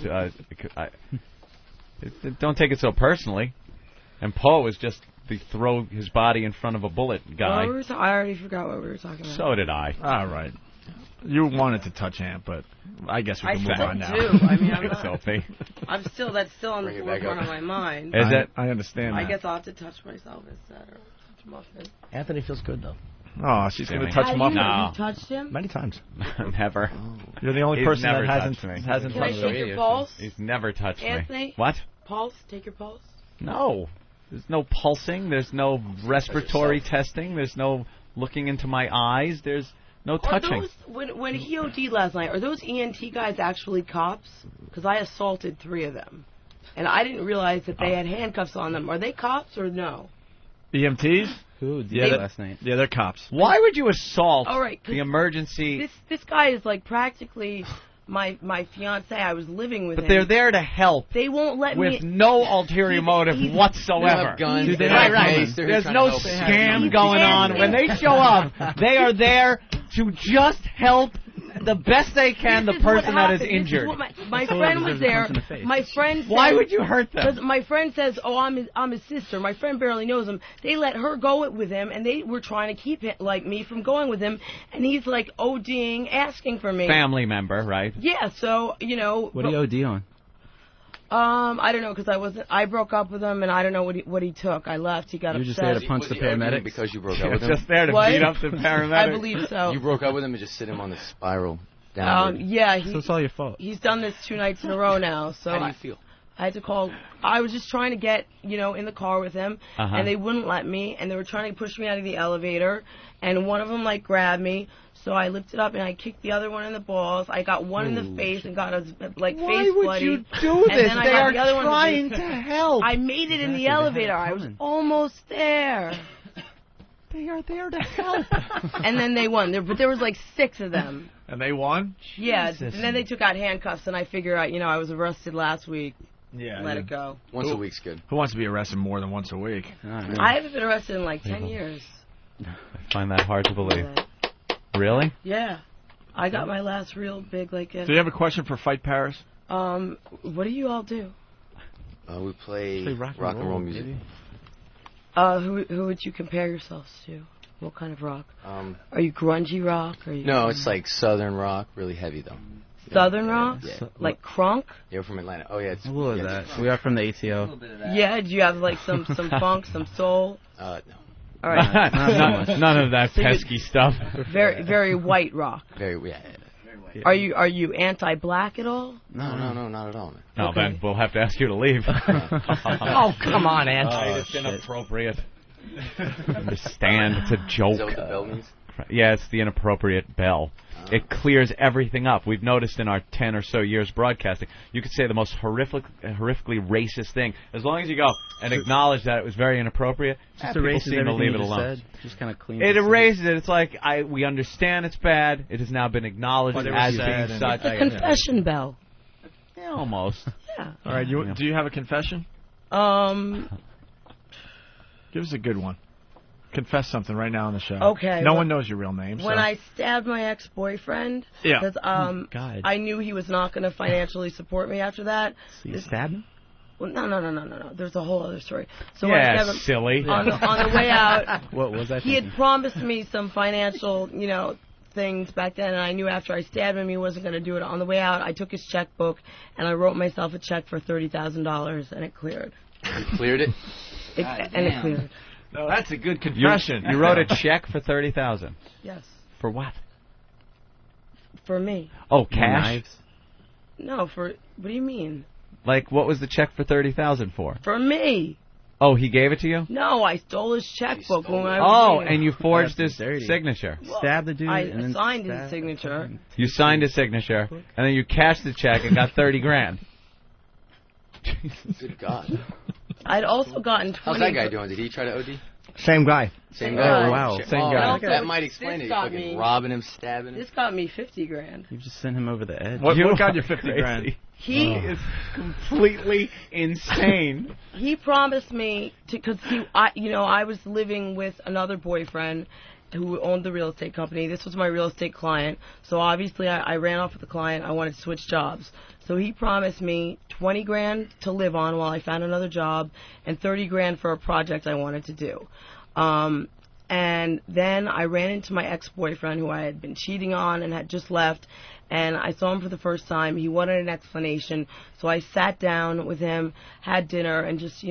Don't take it so personally. And Poe is just the throw his body in front of a bullet guy. I already forgot what we were talking about. So did I. All right. You wanted to touch Ant, but I guess we I can move still on now. do. I mean, I'm Thanks, not, Sophie. that's still on the Bring it back forefront up. of my mind. Is it? I understand I that. guess I'll have to touch myself instead, or touch Muffin. Anthony feels good though. Oh, she's going to Jimmy. touch Muffin. No. You touched him? Many times. Never. You're the only He's person never that hasn't touched me. hasn't Can I touched shake her. your pulse? He's never touched Anthony? me. What? Pulse? Take your pulse? No. There's no pulsing. There's no respiratory testing. There's no looking into my eyes. There's no touching. Are those, when he OD'd last night, are those ENT guys actually cops? Because I assaulted 3 of them. And I didn't realize that they had handcuffs on them. Are they cops or no? EMTs? Who did Yeah, last night? Yeah, they're cops. Why would you assault All right, 'cause the emergency? This guy is like practically my fiance. I was living with But him. they're there to help They won't let with me. no ulterior motive he's- whatsoever. They have guns, Dude, they right, have right. mace, they're There's trying no to help. scam going on. When they show up, they are there to just help the best they can This the is what person that is happened. This is injured. what my friend was there. My friend. Why said- would you hurt them? Because my friend says, "Oh, I'm his sister." My friend barely knows him. They let her go with him, and they were trying to keep him, like me, from going with him. And he's like ODing, asking for me. Family member, right? Yeah. So What do you OD on? I don't know, because I broke up with him, and I don't know what he took. I left. He got You were upset. just there to punch the Was he ODing paramedics? because you broke You're up with him? just there to What? beat up the paramedic. I believe so. You broke up with him and just sit him on the spiral downward. Yeah. So it's all your fault. He's done this 2 nights in a row now. So How do you feel? I had to call. I was just trying to get, in the car with him, and they wouldn't let me, and they were trying to push me out of the elevator, and one of them, grabbed me, so I lifted up, and I kicked the other one in the balls. I got one in the face and got his, face bloody. Why would you do and this? then I They got are the other one trying to help. I made it in the elevator. I was almost there. They are there to help. And then they won. But there was 6 of them. And they won? Yeah, and then they took out handcuffs, and I figured out, I was arrested last week. Yeah. Let it go. Once a week's good. Who wants to be arrested more than once a week? I haven't been arrested in 10 years. I find that hard to believe. Really? Yeah. I got my last real big, Do you have a question for Fight Paris? What do you all do? We play rock and roll music. Who would you compare yourselves to? What kind of rock? Are you grungy rock? Or No, it's like southern rock, really heavy though. Southern rock? Yeah. Like crunk? Yeah, we're from Atlanta. Oh yeah, it's What was that? We are from the ATO. Yeah, do you have some funk, some soul? No. All right. None of that pesky stuff. Very, very white rock. Very, yeah. Are you anti-black at all? No, not at all. No, then we'll have to ask you to leave. Oh, come on, Anti. It's inappropriate. Understand, it's a joke. Is that what the bell means? Yeah, it's the inappropriate bell. It clears everything up. We've noticed in our 10 or so years broadcasting, you could say the most horrifically racist thing. As long as you go and acknowledge that it was very inappropriate, people seem to leave it alone. Just kind of clean It erases it. It's like, we understand it's bad. It has now been acknowledged as being such. It's a confession bell. Yeah, almost. Yeah. All right, do you have a confession? Give us a good one. Confess something right now on the show. Okay. No one knows your real name. When I stabbed my ex-boyfriend, because I knew he was not going to financially support me after that. So you stabbed him? Well, no. There's a whole other story. So yeah, when I stabbed him, silly. On the way out, what was that? He had promised me some financial, things back then, and I knew after I stabbed him he wasn't going to do it. On the way out, I took his checkbook and I wrote myself a check for $30,000, and it cleared. You cleared it? It cleared. No, that's a good confession. You wrote a check for $30,000. Yes. For what? For me. Oh, cash? Knives? No, for what do you mean? Like, what was the check for $30,000 for? For me. Oh, he gave it to you? No, I stole his checkbook when I was leaving. And you forged his signature. Well, Stabbed the dude. I signed his signature. You signed his signature, and then you cashed the check and got $30,000. Good God. I'd also gotten 20. How's that guy doing? Did he try to OD? Same guy. Same guy. Oh, wow. Same guy. That might explain it. This You're got fucking me- robbing him, stabbing him. This got me $50,000. You just sent him over the edge. What got you $50,000? He is completely insane. He promised me to, because I was living with another boyfriend who owned the real estate company. This was my real estate client. So obviously I ran off with the client. I wanted to switch jobs. So he promised me $20,000 to live on while I found another job and $30,000 for a project I wanted to do. And then I ran into my ex-boyfriend who I had been cheating on and had just left, and I saw him for the first time. He wanted an explanation, so I sat down with him, had dinner, and just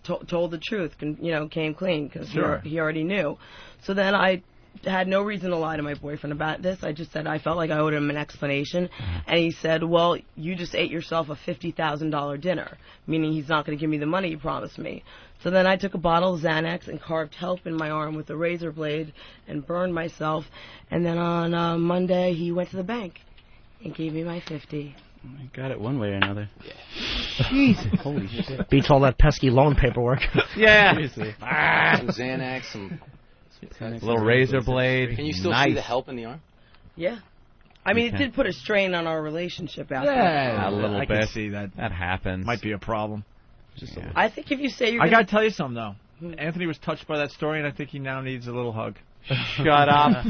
told the truth, and came clean because he already knew. So then I had no reason to lie to my boyfriend about this. I just said I felt like I owed him an explanation, and he said, well, you just ate yourself a $50,000 dinner, meaning he's not going to give me the money you promised me. So then I took a bottle of Xanax and carved help in my arm with a razor blade and burned myself, and then on Monday he went to the bank and gave me my $50,000. I got it one way or another. Yeah. Jesus. Holy shit. Beats all that pesky loan paperwork. Yeah. Seriously. Some Xanax, some... A little razor blade. Can you still see the help in the arm? Yeah. I mean, it did put a strain on our relationship after. Yeah, a little bit. I can see that. That happens. Might be a problem. I think if you say you're I gonna... got to tell you something, though. Anthony was touched by that story, and I think he now needs a little hug. Shut up.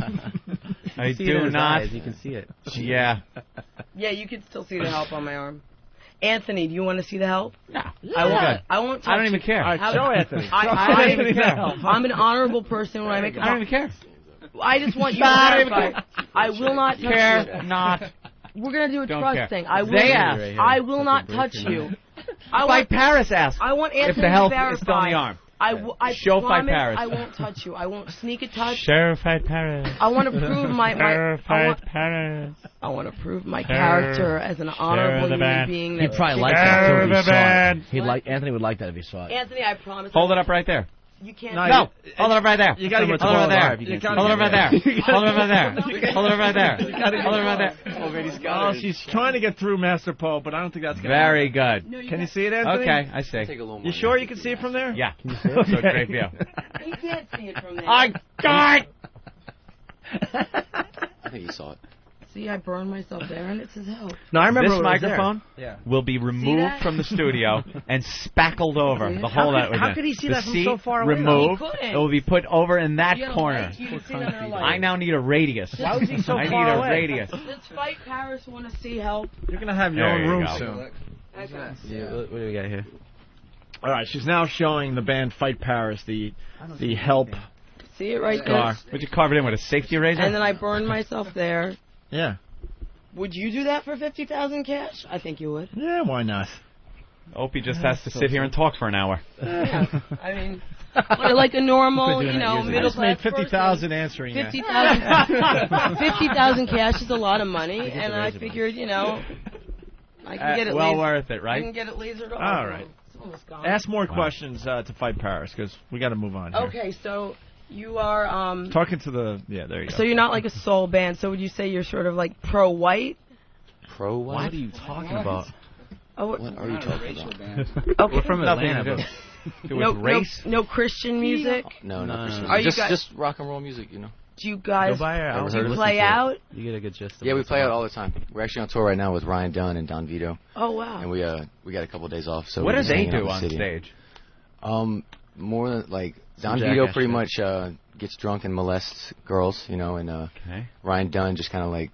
I do not. You can see it. Yeah. Yeah, you can still see the help on my arm. Anthony, do you want to see the help? No. I won't touch I don't even care. Show Anthony. I'm an honorable person when I make a I don't even care. I just want you to clarify. I will not touch Care you. not. We're going to do a Don't trust care. thing. I will, They asked. I will not touch you. Paris asked I want if Anthony the help to verify. is still in the arm. I Show Fight promise Paris. I won't touch you. I won't sneak a touch. Sheriff Fight Paris. I want to prove my Paris. I want to prove my character as an honorable human being. He'd that probably kicks like that too if he ass. saw it. He'd like Anthony would like that if he saw it. Anthony, I promise. Hold it up right there. You can't. No, hold it up right there. You gotta get hold it up there. Hold it Hold it up right there. Hold it up right there. Hold it up right there. Hold it up right there. Oh, she's trying to get through Master Poe, but I don't think that's gonna Very happen. good. Can you see it, Anthony? Okay, I see. You sure you can see it from there? Yeah. Can you see it? So great view. He can't see it from there. I got it. I think you saw it. See, I burned myself there, and it says help. No, I remember this it was there. microphone Yeah. will be removed that? from the studio and spackled over the whole How that could- how could he see the that from seat so far away, though? removed. He couldn't. It will be put over in that You gotta corner. light- you can see that in a light. I now need a radius. Why was he so I far need a away? radius. Does Fight Paris want to see help? You're gonna have your There own you room go. soon. Yeah, what do we got here? All right, she's now showing the band Fight Paris the help. See it right scar. there? Would you carve it in with a safety razor? And then I burned myself there. Yeah. Would you do that for 50,000 cash? I think you would. Yeah, why not? Opie just has to sit here and talk for an hour. Yeah. I mean, like a normal, Been doing that years ago. middle I just made class 50,000 answering that. 50,000 cash is a lot of money, and I figured, I can get it. Well worth it, right? I can get it lasered off. All right. It's almost gone. Ask more questions to Fight Paris because we got to move on. Here. Okay, so you are Talking to the there you go. So you're not like a soul band. So would you say you're sort of like pro-white? Pro-white? What are you talking about? Oh, What are you talking about? Okay. We're from Nothing Atlanta. to But do with race. No Christian music. No, not for sure. Are you guys- Just rock and roll music, Do you guys Go buy our album. do you Listen play to it. out? You get a good gist. Of Yeah, we what's play out about. all the time. We're actually on tour right now with Ryan Dunn and Don Vito, Oh wow. and we got a couple of days off. So What we're do just they hanging out do in the on city. stage? More than like Some Don Vito jackass pretty shit. much gets drunk and molests girls, and Okay. Ryan Dunn just kind of like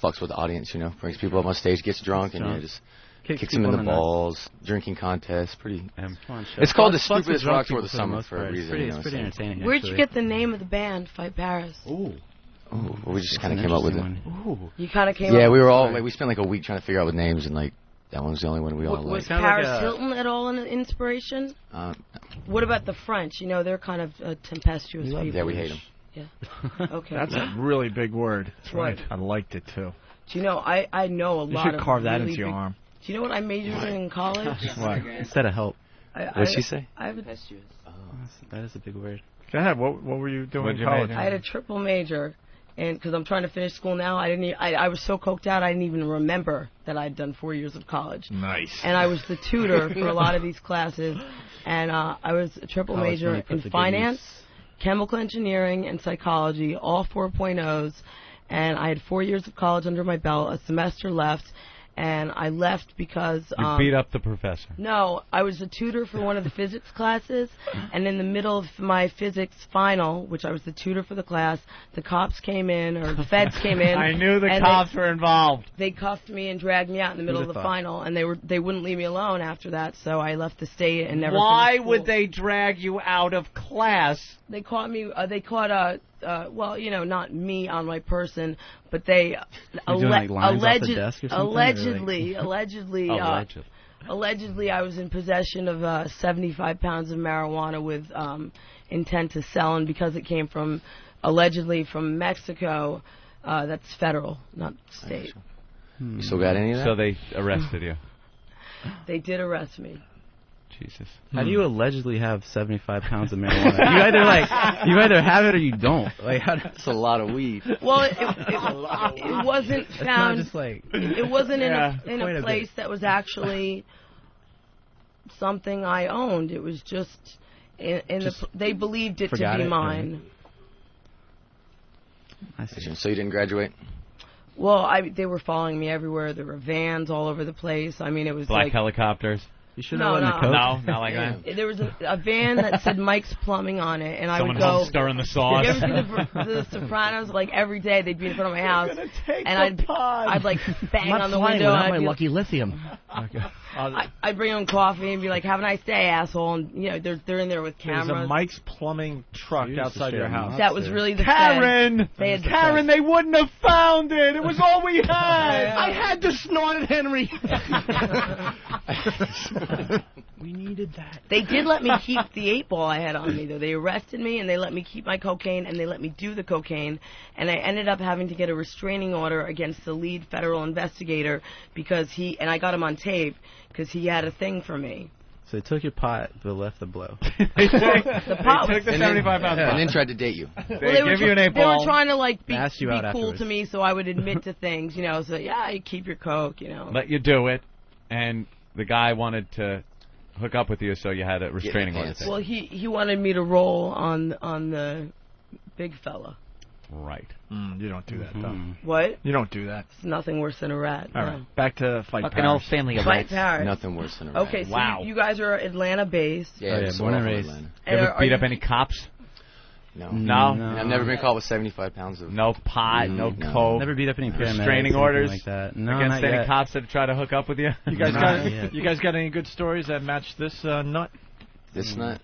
fucks with the audience, brings people up on stage, gets drunk, and drunk. just Kicks kicks them in people the in the balls, drinking contests, pretty. Fun show. It's called the Fucks with stupidest drunk rock tour of the people for summer most for a part. reason. It's pretty entertaining. Where'd you actually. get the name of the band, Fight Paris? Ooh. Ooh, we just kind of That's came up with it. an interesting one. You kind of came Yeah, up we were all with like we spent like a week trying to figure out with names, and like that one was the only one we all Was liked. Kinda Paris like a- Hilton at all an inspiration? Uh, What about the French? They're kind of tempestuous people. yeah, we hate them. Yeah. Okay. That's a really big word. That's right. I liked it too. Do you know, I know a You lot should of carve that really into your big- arm. Do you know what I majored in college? What? Instead of help. What'd she say? I have a, That is a big word. Go ahead. What were you doing What'd in you college? major I had a triple major, and because I'm trying to finish school now, I was so coked out I didn't even remember that I'd done 4 years of college. Nice. And I was the tutor for a lot of these classes, and I was a triple College major money put in to good finance, use. chemical engineering, and psychology, all 4.0s. And I had 4 years of college under my belt, a semester left, and I left because You beat up the professor. no, I was a tutor for one of the physics classes, and in the middle of my physics final, which I was the tutor for the class, the cops came in, or the feds came in. I knew the and cops were involved. They cuffed me and dragged me out in the middle of Who'd the have thought? final, and they wouldn't leave me alone after that, so I left the state and never. Why finished would school. they drag you out of class? They caught me. They caught well, not me on my person, but they You're doing, like, lines off the desk or something, or, like- allegedly, I was in possession of 75 pounds of marijuana with intent to sell, and because it came from allegedly from Mexico, that's federal, not state. You still got any of that? So they arrested you. They did arrest me. Jesus. How do you allegedly have 75 pounds of marijuana? you either have it or you don't. Like, That's a lot of weed. Well, it wasn't It's not found. just like It wasn't Yeah, in quite a a place that was actually something I owned. It was just they believed it to forgot be it, mine. I see. So you didn't graduate? Well, they were following me everywhere. There were vans all over the place. I mean, it was Black like helicopters. You should No, have no. won the coke. No, not like that. there was a van that said Mike's Plumbing on it, and I Someone would go. home stirring the sauce. You ever see the Sopranos? Like every day, they'd be in front of my house, and I'd like bang I'm not on the flying window. without and my I'd be lucky lithium. I'd bring them coffee and be like, "Have a nice day, asshole." And they're in there with There's cameras. a Mike's Plumbing truck You used to outside stay your on house. the That was really the Karen! feds. They had the Karen, they wouldn't have found it. It was all we had. I had to snort it, Henry. We needed that. They did let me keep the 8-ball I had on me, though. They arrested me, and they let me keep my cocaine, and they let me do the cocaine, and I ended up having to get a restraining order against the lead federal investigator because and I got him on tape because he had a thing for me. So they took your pot, but left the blow. The pot was... the 75 pounds. And then tried to date you. Well, they were trying to like be Asked you out cool afterwards. to me, so I would admit to things, you know. So yeah, you keep your coke, you know. Let you do it, and the guy wanted to hook up with you, so you had a restraining order. Well, he wanted me to roll on the big fella. Right. You don't do that, though. What? You don't do that. It's nothing worse than a rat. All right, back to Fight Fucking Paris. old family of Fight rats. Paris. Nothing worse than a rat. Okay, so Wow. you guys are Atlanta-based. Yeah, born and raised. Atlanta. You ever are beat you- up any cops? No. No? And I've never been caught with 75 pounds of... No pot, no no. coke. Never beat up any paramedics, restraining anything orders like that. No, against not any yet. cops that try to hook up with you. You guys Not got yet. you guys got any good stories that match this nut? This nut?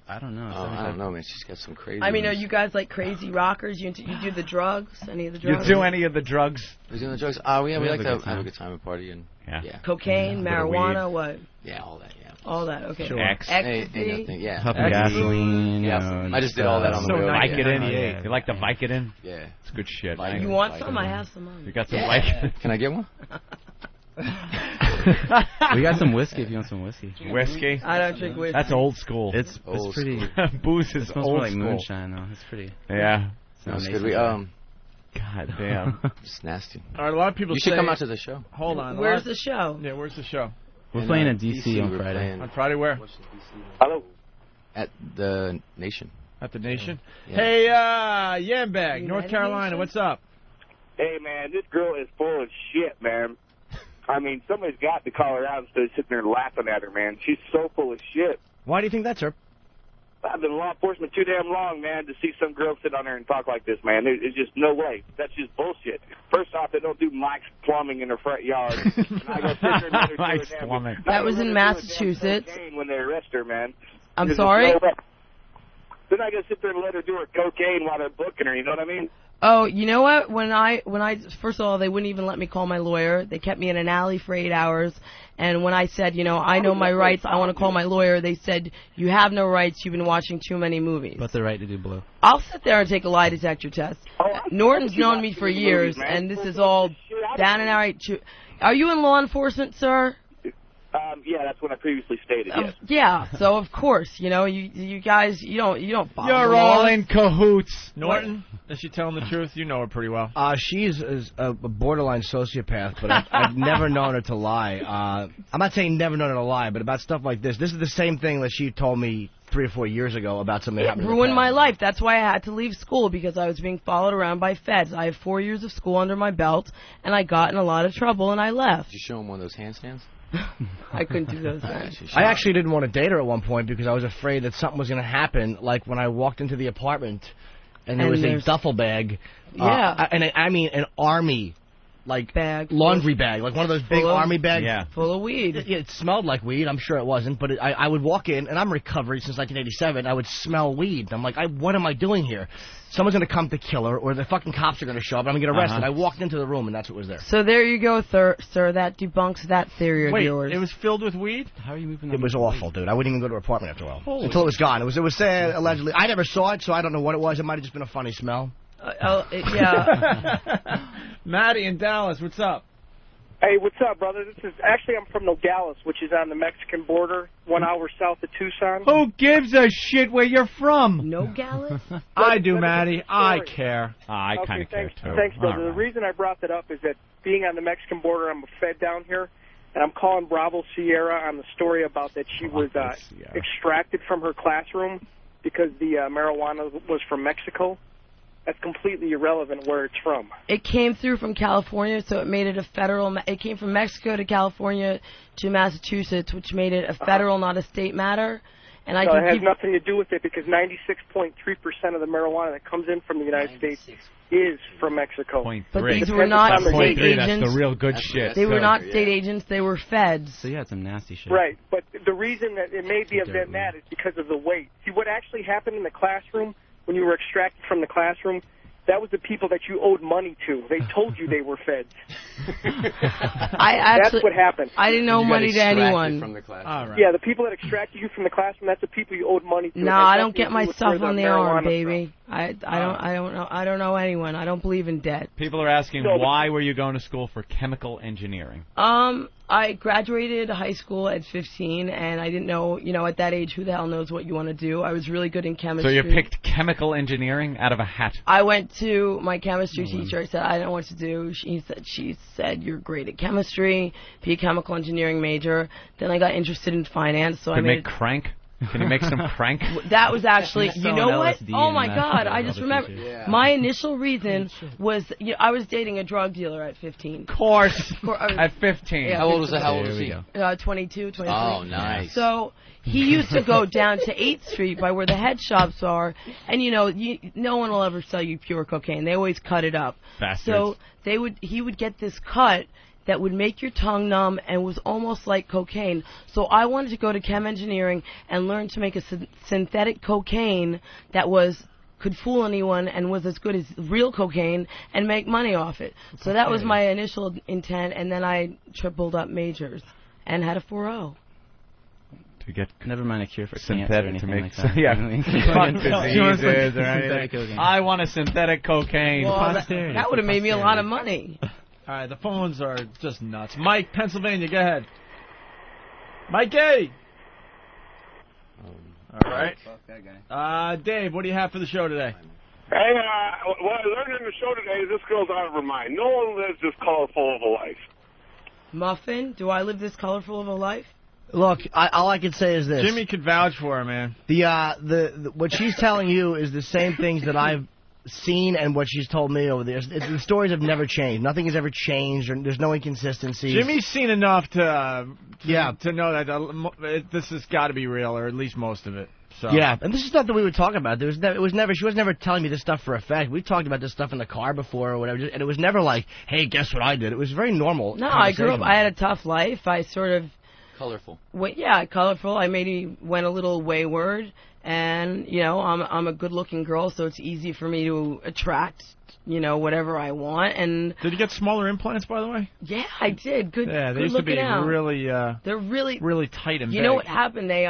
I don't know. I don't know, man. She's got some crazy I mean, are ones. you guys like crazy rockers? You do the drugs? Any of the You drugs? do any of the drugs? We doing the drugs? We like to have a good time at party and Yeah. Cocaine, Yeah. marijuana, what? Yeah, all that. Yeah. All that. Okay. Sure. Ecstasy. Ain't nothing. Yeah. Pumping gasoline. Yeah. I just did all that on the So way. Vicodin. Yeah. You like the Vicodin? Yeah. It's good shit. Vicodin. You want some? I have some on. You got some Yeah. Vicodin? Can I get one? We got some whiskey if you want some whiskey. Whiskey? I don't drink whiskey. That's old school. It's Old pretty. Booze is It smells old more like school. moonshine though. It's pretty. Yeah. It's That's not good. nasty. God damn. It's nasty. All right, a lot of people You say... should come out to the show. Hold on. Where's the show? Yeah, where's the show? We're And, playing at DC on we're Friday. playing On Friday where? Hello. At the Nation. At the Nation? Yeah. Hey, Yambag, United North Carolina, Nation? what's up? Hey, man, this girl is full of shit, man. I mean, somebody's got to call her out instead of sitting there laughing at her, man. She's so full of shit. Why do you think that, sir? I've been in law enforcement too damn long, man, to see some girl sit on there and talk like this, man. There's just no way. That's just bullshit. First off, they don't do Mike's Plumbing in their front yard. And I go sit there and let her do Mike's her damn- Plumbing. That was I go in let her do a damn Massachusetts. cocaine when they arrest her, man. I'm There's sorry? no way. Then I gotta sit there and let her do her cocaine while they're booking her, you know what I mean? Oh, you know what? When I first of all, they wouldn't even let me call my lawyer. They kept me in an alley for 8 hours. And when I said, you know, I know my rights, I want to call my lawyer, they said, you have no rights. You've been watching too many movies. But the right to do blow. I'll sit there and take a lie detector test. I Norton's you known watch me too for many years, movies, man. and this is all down and out. Are you in law enforcement, sir? Yeah, that's what I previously stated, yes. Yeah. So of course, you know, you guys, you don't follow the You're all laws. in cahoots. Norton, is she telling the truth? You know her pretty well. She's a borderline sociopath, but I've never known her to lie. I'm not saying never known her to lie, but about stuff like this. This is the same thing that she told me 3 or 4 years ago about something that It happened. in the ruined past. my life. That's why I had to leave school, because I was being followed around by feds. I have 4 years of school under my belt, and I got in a lot of trouble, and I left. Did you show him one of those handstands? I couldn't do those things. I actually didn't want to date her at one point because I was afraid that something was going to happen. Like when I walked into the apartment, and there And was a there's- duffel bag. Yeah. And I mean an army, like bag, laundry bag, like one of those big full of- army bags. Yeah. Full of weed. It smelled like weed. I'm sure it wasn't, but I would walk in, and I'm recovered since 1987. I would smell weed. I'm like, what am I doing here? Someone's going to come to kill her, or the fucking cops are going to show up, and I'm going to get arrested. I walked into the room, and that's what was there. So there you go, sir. That debunks that theory of Wait, yours. it was filled with weed? How are you moving? It was awful, dude. I wouldn't even go to her apartment after a while. Holy Until it was gone. It was allegedly. I never saw it, so I don't know what it was. It might have just been a funny smell. Yeah. Maddie in Dallas, what's up? Hey, what's up, brother? I'm from Nogales, which is on the Mexican border, 1 hour south of Tucson. Who gives a shit where you're from? Nogales? I do, Let me Maddie. get the I story. care. I Okay, kind of care, too. Thanks, brother. All The right. reason I brought that up is that being on the Mexican border, I'm a Fed down here, and I'm calling Bravo Sierra on the story about that she was extracted from her classroom because the marijuana was from Mexico. That's completely irrelevant where it's from. It came through from California, so it made it a federal. It came from Mexico to California to Massachusetts, which made it a federal, not a state matter. And I No, can it has keep. nothing to do with it because 96.3% of the marijuana that comes in from the United States is from Mexico. But these were not state agents. That's the real good shit. They were not state agents. They were feds. So you had some nasty shit. Right, but the reason that it may be of that is because of the weight. See, what actually happened in the classroom when you were extracted from the classroom that was the people that you owed money to. They told you they were feds. That's what happened. I didn't owe money to anyone. From the class. All right. Yeah, the people that extracted you from the classroom, that's the people you owed money to. No, It has I don't nothing get to my do with stuff where the on the arm, marijuana's baby. I don't know anyone. I don't believe in debt. People are asking, No, but- why were you going to school for chemical engineering? I graduated high school at 15, and I didn't know, at that age, who the hell knows what you want to do. I was really good in So chemistry. you picked chemical engineering out of a hat. I went to my chemistry teacher. I said, I don't know what to do. She said, you're great at chemistry. Be a chemical engineering major. Then I got interested in finance, so I Could made make crank. Can you make some crank? That was actually, You're you selling know what? LSD Oh in my that. God! I Other just remember teachers. my initial reason was I was dating a drug dealer at 15. Of course. I was- At 15. Yeah, How old was he? 22, 23. Oh, nice. So he used to go down to 8th Street by where the head shops are, and no one will ever sell you pure cocaine. They always cut it up. Bastards. So he would get this cut that would make your tongue numb and was almost like cocaine. So I wanted to go to chem engineering and learn to make a synthetic cocaine that could fool anyone and was as good as real cocaine and make money off it. So that was my initial intent, and then I tripled up majors and had a 4.0. To get Never mind a cure for synthetic cancer or to anything make like that. yeah, Fuck diseases or synthetic anything. cocaine. I want a synthetic cocaine. Well, that would have made me a lot of money. All right, the phones are just nuts. Mike, Pennsylvania, go ahead. Mikey! All right. Dave, what do you have for the show today? Hey, what I learned in the show today is this girl's out of her mind. No one lives this colorful of a life. Muffin, do I live this colorful of a life? Look, all I can say is this. Jimmy could vouch for her, man. The what she's telling you is the same things that I've seen and what she's told me over there. The stories have never changed. Nothing has ever changed. Or there's no inconsistencies. Jimmy's seen enough to know that this has got to be real, or at least most of it. So. Yeah, and this is stuff that we would talk about. She was never telling me this stuff for a fact. We talked about this stuff in the car before or whatever, and it was never like, hey, guess what I did? It was very normal. No, I grew up. I had a tough life. I sort of colorful. Colorful. I maybe went a little wayward, and I'm a good-looking girl, so it's easy for me to attract whatever I want. And did you get smaller implants, by the way? Yeah, I did. Good. Yeah, they good used to be out. really. They're really tight and. You big. know what happened? They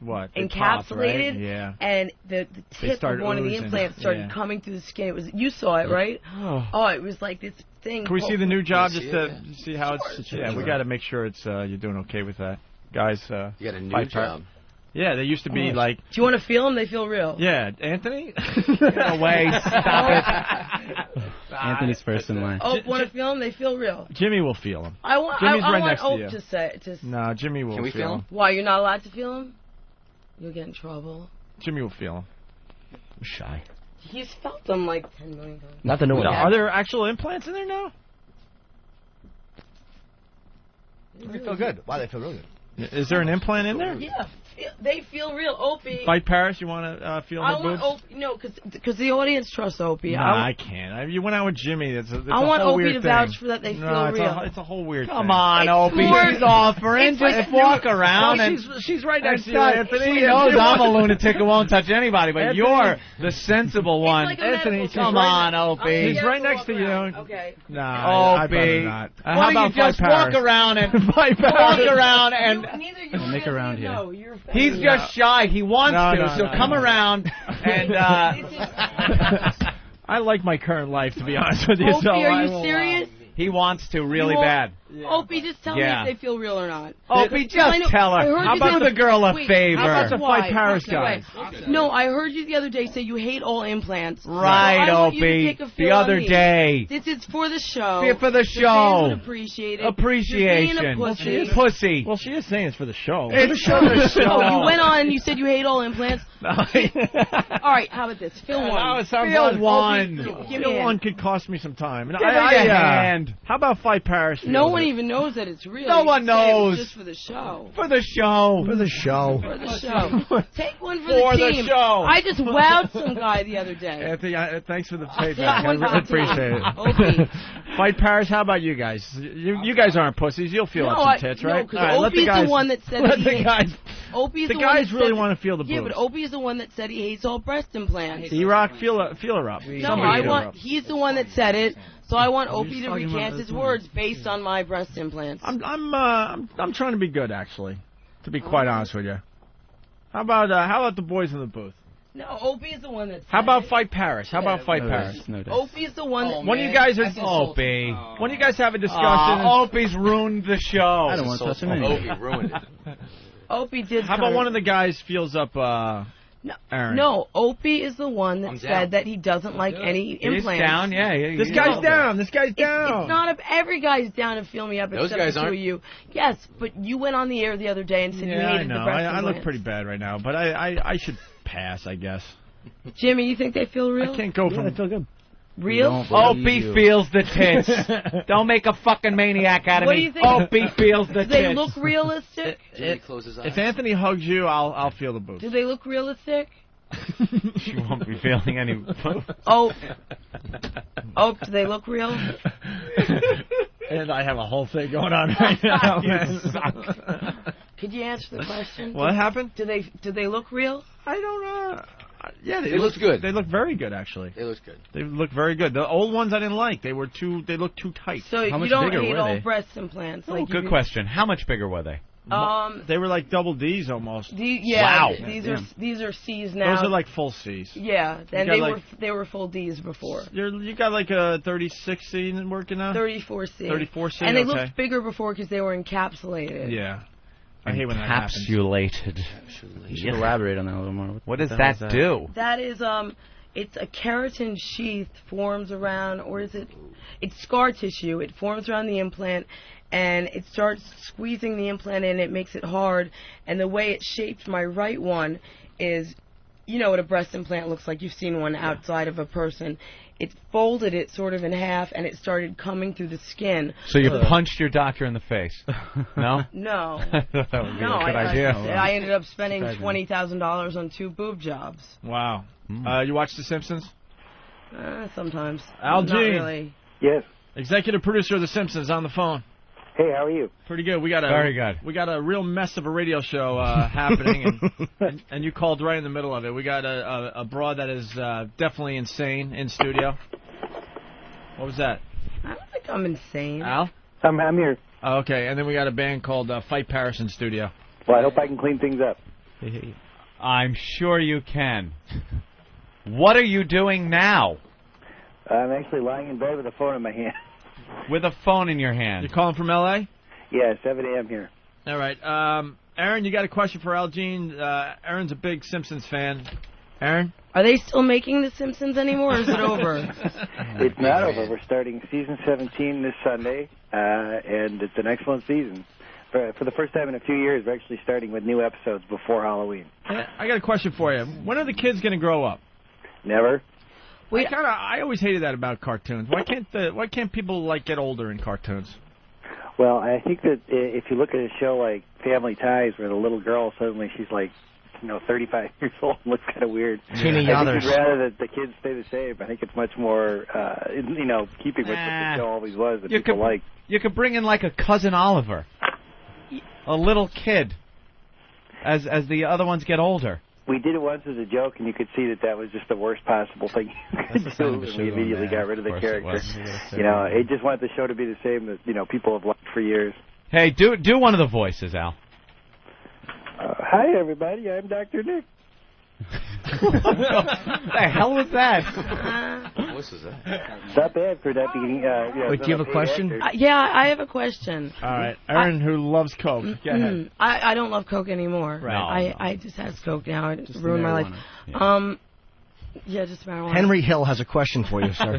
what? They encapsulated, popped, right? Yeah. And the tip of one of the implants started coming through the skin. You saw it, right? Oh, it was like this thing. Can we see the new job just to it, see how it's? Yeah, we got to make sure it's you're doing okay with that, guys. You got a new job. Yeah, they used to be like. Do you want to feel them? They feel real. Yeah, Anthony. Get away! Stop it. Anthony's first in line. Oh, want to feel them? They feel real. Jimmy will feel them. Jimmy's right want next to you. to say. No, Jimmy will. Can we feel them? Why, you're not allowed to feel them? You'll get in trouble. Jimmy will feel them. I'm shy. He's felt them like 10 million times. Not the new one. Are there actual implants in there now? They feel good. Wow, they feel really good. Is there an implant in there? Yeah, they feel real. Opie. Fight Paris, you want to feel I the boobs? want Opie. No, because the audience trusts Opie. No, I can't. You went out with Jimmy. It's I a want whole Opie weird to thing. vouch for that they feel real. real. It's a whole weird Come thing. on, Opie. She's offering. Just walk around and she's right next to you, not- Anthony. She knows I'm a lunatic who won't touch anybody, but Anthony. you're the sensible one. like a Anthony, medical she's Come right on, Opie. He's right next to you. Okay. Nah, I'd rather Opie. not. Why How don't about you just Fight walk Paris? around and Fight walk Paris. around and Neither you Don't make around here. No, you're he's just shy. He wants to, so come around and. I like my current life, to be honest with you. Opie, so are I you will, serious? He wants to really You won't- bad. Opie, just tell me Yeah. if they feel real or not. Opie, I know- just tell I heard her. How you about the- the girl a Wait, favor? How about the Why? Fight Paris Okay, guys? wait. No, I heard you the other day say you hate all implants. Right, I want you to Opie. take a The feel on other me. day. This is for the show. For the The show. fans would appreciate it. Appreciation. You're being a pussy. Pussy. Well, she is saying it's for the show. It's for the show. Oh, you went on and you said you hate all implants. All right, how about this? Feel one. Now it sounds Feel like one. Give me Feel a one hand. could cost me some time. And Give me a hand. How about Fight Paris? No feels one it? even knows that it's real. No You one say it was knows. Just for the show. For the show. For the show. For the show. Take one for, For the the team. show. I just wowed some guy the other day. Anthony, thanks for the Take payback. I one for really the team. appreciate Opie. it. Fight Paris, how about you guys? You guys aren't pussies. You'll feel No, up some tits, no, right? 'cause All right, let Opie's the guys, the one that said let that the he- guys. Opie's The the one guys that really said- want to feel the Yeah, boobs. but Opie's the one that said he hates all breast implants. E-Rock, feel her up. No, Somebody I feel her want. up. He's the one that said it, so I want Opie to talking about recant this his one. words based on my breast implants. I'm trying to be good, actually. To be quite honest with you. How about the boys in the booth? No, Opie's the one that said How about it. Fight Paris? How about Fight Paris? Opie's the one that. When you guys are Opie. When you guys have a discussion, Opie's ruined the show. I don't want to touch him anyway. Opie ruined it. Opie did. How about one of the guys feels up Aaron? No, Opie is the one that I'm said down. that he doesn't like any He's implants. down, yeah. This guy's down. This guy's down. It's not every guy's down to feel me up Those except guys the two aren't. of you. Yes, but you went on the air the other day and said you Yeah, I hated know. the breast I look implants. pretty bad right now, but I should pass, I guess. Jimmy, you think they feel real? I can't go from. I feel good. Real? Opie feels the tits. Don't make a fucking maniac out of What me. do you think? Opie feels the Do they tits. look realistic? If Anthony hugs you, I'll feel the boobs. Do they look realistic? She won't be feeling any. Oh, do they look real? And I have a whole thing going on right now. Man. Could you answer the question? What happened? Do they look real? I don't know. Yeah, They looked good. They look very good, actually. They looked good. They look very good. The old ones I didn't like. They looked too tight. So you don't hate all breast implants? Oh, like good you question. How much bigger were they? They were like double D's almost. Yeah. Wow. These are C's now. Those are like full C's. Yeah, You and got they were full D's before. You got like a 36 C working now? 34C. 34C, And they okay. looked bigger before because they were encapsulated. Yeah. I hate when that happens. Encapsulated. You should elaborate on that a little more. What does the hell that is do? That is it's a keratin sheath forms around, or is it? It's scar tissue. It forms around the implant, and it starts squeezing the implant in. It makes it hard, and the way it's shaped, my right one is, you know what a breast implant looks like. You've seen one outside of a person. It folded it sort of in half, and it started coming through the skin. So you punched your doctor in the face? No? No. I thought that would be No, a good idea. I ended up spending Surprising. $20,000 on 2 boob jobs. Wow. You watch The Simpsons? Sometimes. Al Not Jean. really. Yes. Executive producer of The Simpsons on the phone. Hey, how are you? Pretty good. We got Very good. We got a real mess of a radio show happening, and you called right in the middle of it. We got a broad that is definitely insane in studio. What was that? I don't think I'm insane. Al? I'm here. Oh, okay, and then we got a band called Fight Paris in studio. Well, I hope I can clean things up. I'm sure you can. What are you doing now? I'm actually lying in bed with a phone in my hand. With a phone in your hand. You're calling from L.A.? Yeah, 7 a.m. here. All right. Aaron, you got a question for Al Jean. Aaron's a big Simpsons fan. Aaron? Are they still making The Simpsons anymore, or is it over? It's not over. We're starting season 17 this Sunday, and it's an excellent season. For the first time in a few years, we're actually starting with new episodes before Halloween. I got a question for you. When are the kids going to grow up? Never. I always hated that about cartoons. Why can't people get older in cartoons? Well, I think that if you look at a show like Family Ties, where the little girl suddenly she's 35 years old, and looks kind of weird. Tina I think Yothers. you'd rather that the kids stay the same. I think it's much more, keeping with what the show always was that people like. You could bring in a cousin Oliver, a little kid, as the other ones get older. We did it once as a joke, and you could see that was just the worst possible thing you could do, and we immediately got rid of the character. It just wanted the show to be the same that people have liked for years. Hey, do one of the voices, Al. Hi, everybody. I'm Dr. Nick. What the hell was that? What was that? Not bad for that being. Wait, do you have a question? Yeah, I have a question. All right. Aaron, who loves Coke. Go ahead. I don't love Coke anymore. Right. I just have Coke now. It Just ruined my life. marijuana. Yeah, just marijuana. Henry Hill has a question for you, sir.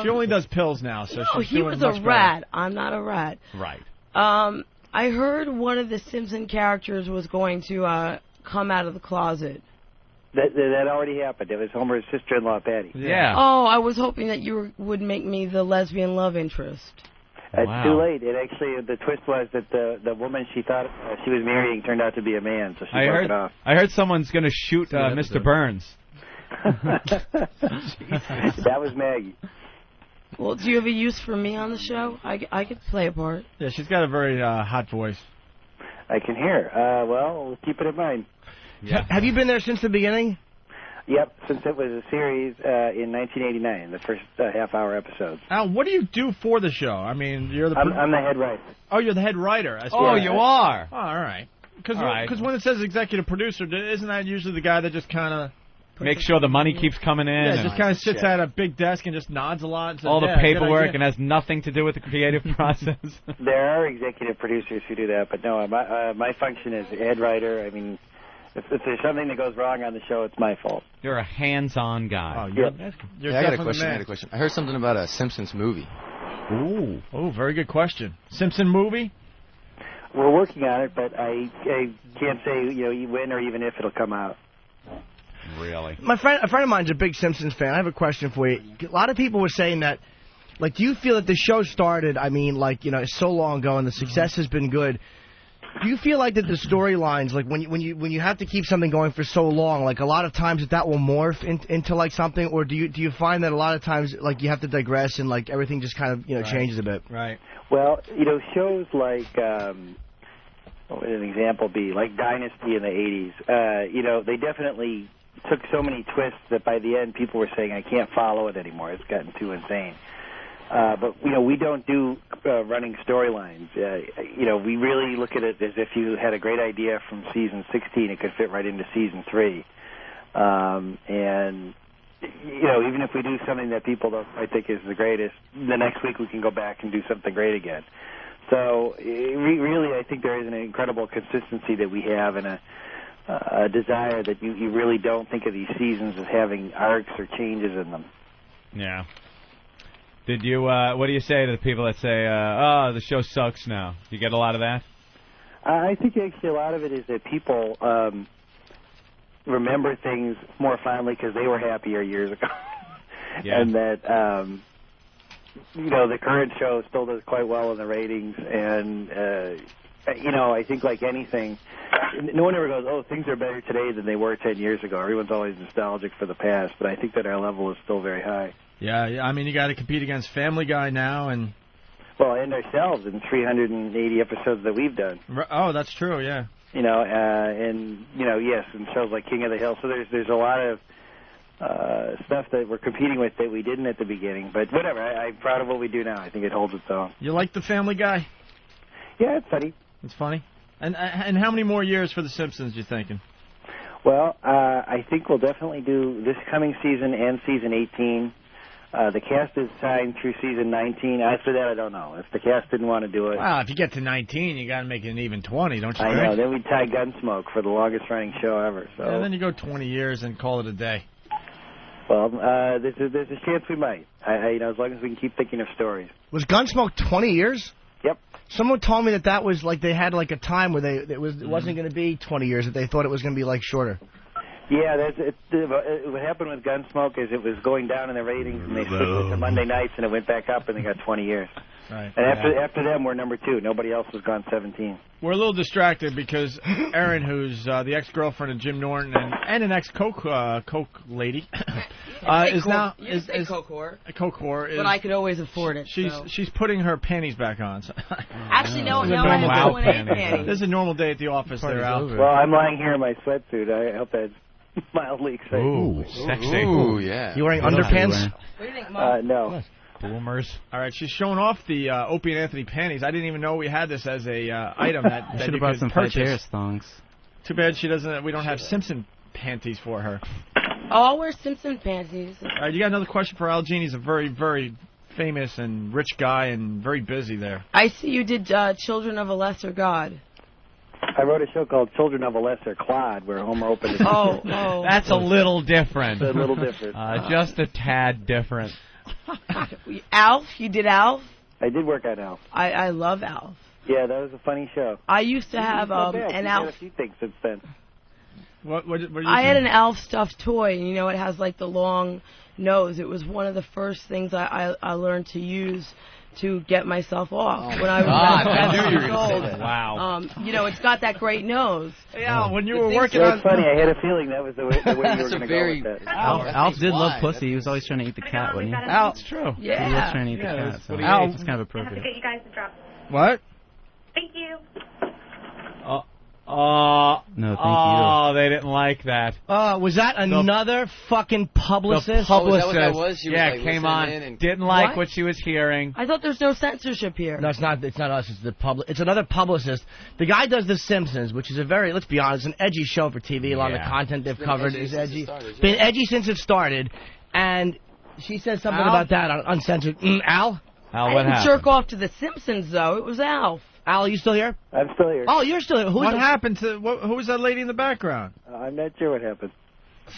She only does pills now, so No, she's he doing was much a better. rat. I'm not a rat. Right. I heard one of the Simpson characters was going to come out of the closet. That already happened. It was Homer's sister-in-law, Patty. Yeah. Oh, I was hoping that you would make me the lesbian love interest. It's too late. It actually, the twist was that the woman she thought she was marrying turned out to be a man, so she broke it off. I heard someone's going to shoot Mr. Burns. That was Maggie. Well, do you have a use for me on the show? I could play a part. Yeah, she's got a very hot voice. I can hear. Well, we'll keep it in mind. Have you been there since the beginning? Yep, since it was a series in 1989, the first half-hour episodes. Al, what do you do for the show? I mean, you're the... I'm the head writer. Oh, you're the head writer. I see. Oh, you are? Oh, all right. Because All right. when it says executive producer, isn't that usually the guy that just kind of... Make sure the money keeps coming in. Yeah, and just kind of sits at a big desk and just nods a lot. And says, all the yeah, good paperwork idea. and has nothing to do with the creative process. There are executive producers who do that, but no, my function is head writer. I mean, if there's something that goes wrong on the show, it's my fault. You're a hands-on guy. Oh, Yep. I got a question. I heard something about a Simpsons movie. Ooh. Oh, very good question. Simpson movie? We're working on it, but I can't say when or even if it'll come out. Really? A friend of mine's a big Simpsons fan. I have a question for you. A lot of people were saying that, like, do you feel that the show started, I mean, like, so long ago and the success has been good. Do you feel like that the storylines, like, when you have to keep something going for so long, like, a lot of times that will morph into like, something, or do you find that a lot of times, like, you have to digress and, like, everything just kind of, changes a bit? Right. Well, shows like, what would an example be? Like Dynasty in the 80s. They definitely took so many twists that by the end people were saying, I can't follow it anymore. It's gotten too insane. But, we don't do running storylines. We really look at it as if you had a great idea from season 16, it could fit right into season 3. And, even if we do something that people don't I think is the greatest, the next week we can go back and do something great again. So, really, I think there is an incredible consistency that we have and a desire that you really don't think of these seasons as having arcs or changes in them. Yeah. Did you? What do you say to the people that say, "Oh, the show sucks now"? Do you get a lot of that? I think actually a lot of it is that people remember things more fondly because they were happier years ago, and that the current show still does quite well in the ratings, and I think like anything, no one ever goes, "Oh, things are better today than they were 10 years ago." Everyone's always nostalgic for the past, but I think that our level is still very high. Yeah, I mean, you got to compete against Family Guy now, and ourselves in 380 episodes that we've done. Oh, that's true. Yeah. Yes, and shows like King of the Hill. So there's a lot of stuff that we're competing with that we didn't at the beginning. But whatever, I'm proud of what we do now. I think it holds its own. You like the Family Guy? Yeah, it's funny. It's funny. And how many more years for The Simpsons you thinking? Well, I think we'll definitely do this coming season and season 18. The cast is signed through season 19. After that, I don't know. If the cast didn't want to do it... Well, if you get to 19, you got to make it an even 20, don't you? I know. Then we tie Gunsmoke for the longest-running show ever. So. And then you go 20 years and call it a day. Well, there's a chance we might. As long as we can keep thinking of stories. Was Gunsmoke 20 years? Yep. Someone told me that was like they had like a time where it wasn't going to be 20 years, that they thought it was going to be like shorter. Yeah, what happened with Gunsmoke is it was going down in the ratings, and they switched it to Monday nights, and it went back up, and they got 20 years. Right. And after them, we're number 2. Nobody else has gone 17. We're a little distracted because Erin, who's the ex-girlfriend of Jim Norton and an ex-Coke lady, is now is a Coke whore. A Coke whore. But I could always afford it. She's putting her panties back on. So. Actually, no, I have no panties. This is a normal day at the office. They're out. Well, I'm lying here in my sweatsuit. I hope that's mildly exciting. Ooh, sexy. Ooh, yeah. You wearing underpants? What do you think, Mom? No. Boomers. All right, she's showing off the Opie and Anthony panties. I didn't even know we had this as a item that should you have brought could some purchase. thongs. Too bad she doesn't. We don't have Simpson panties for her. Oh, I'll wear Simpson panties. All right, you got another question for Al Jean? He's a very, very famous and rich guy and very busy there. I see you did Children of a Lesser God. I wrote a show called Children of a Lesser Clod, where Homer opened. Oh, that's a little different. It's a little different. Just a tad different. Alf, you did Alf? I did work on Alf. I love Alf. Yeah, that was a funny show. I used to have an Alf. Had a few things since then. What are you I saying? had an Alf stuffed toy, and it has like the long nose. It was one of the first things I learned to use to get myself off when I was 7 years old. Wow. It's got that great nose. Yeah, when you were working on... It's funny, I had a feeling that was the way you were going to go with that. Alf did love pussy. He was always trying to eat the cat, wasn't he? Al, it's true. Yeah. He was trying to eat the cat, so Al, it's kind of I have to appropriate. get you guys to drop. What? Thank you. No, thank Oh, they didn't like that. Was that another fucking publicist? The publicist. Oh, is that what that was? She was, yeah, like, came listening on. in and- Didn't like what she was hearing. I thought there's no censorship here. No, it's not. It's not us. It's the public. It's another publicist. The guy does The Simpsons, which is a very, let's be honest, an edgy show for TV. A lot of the content they've covered is edgy. Been edgy since it started, and she said something Al? about that on Uncensored. Al. Al, I didn't jerk off to The Simpsons, though. It was Alf. Al, are you still here? I'm still here. Oh, you're still here. What happened to who was that lady in the background? I'm not sure what happened.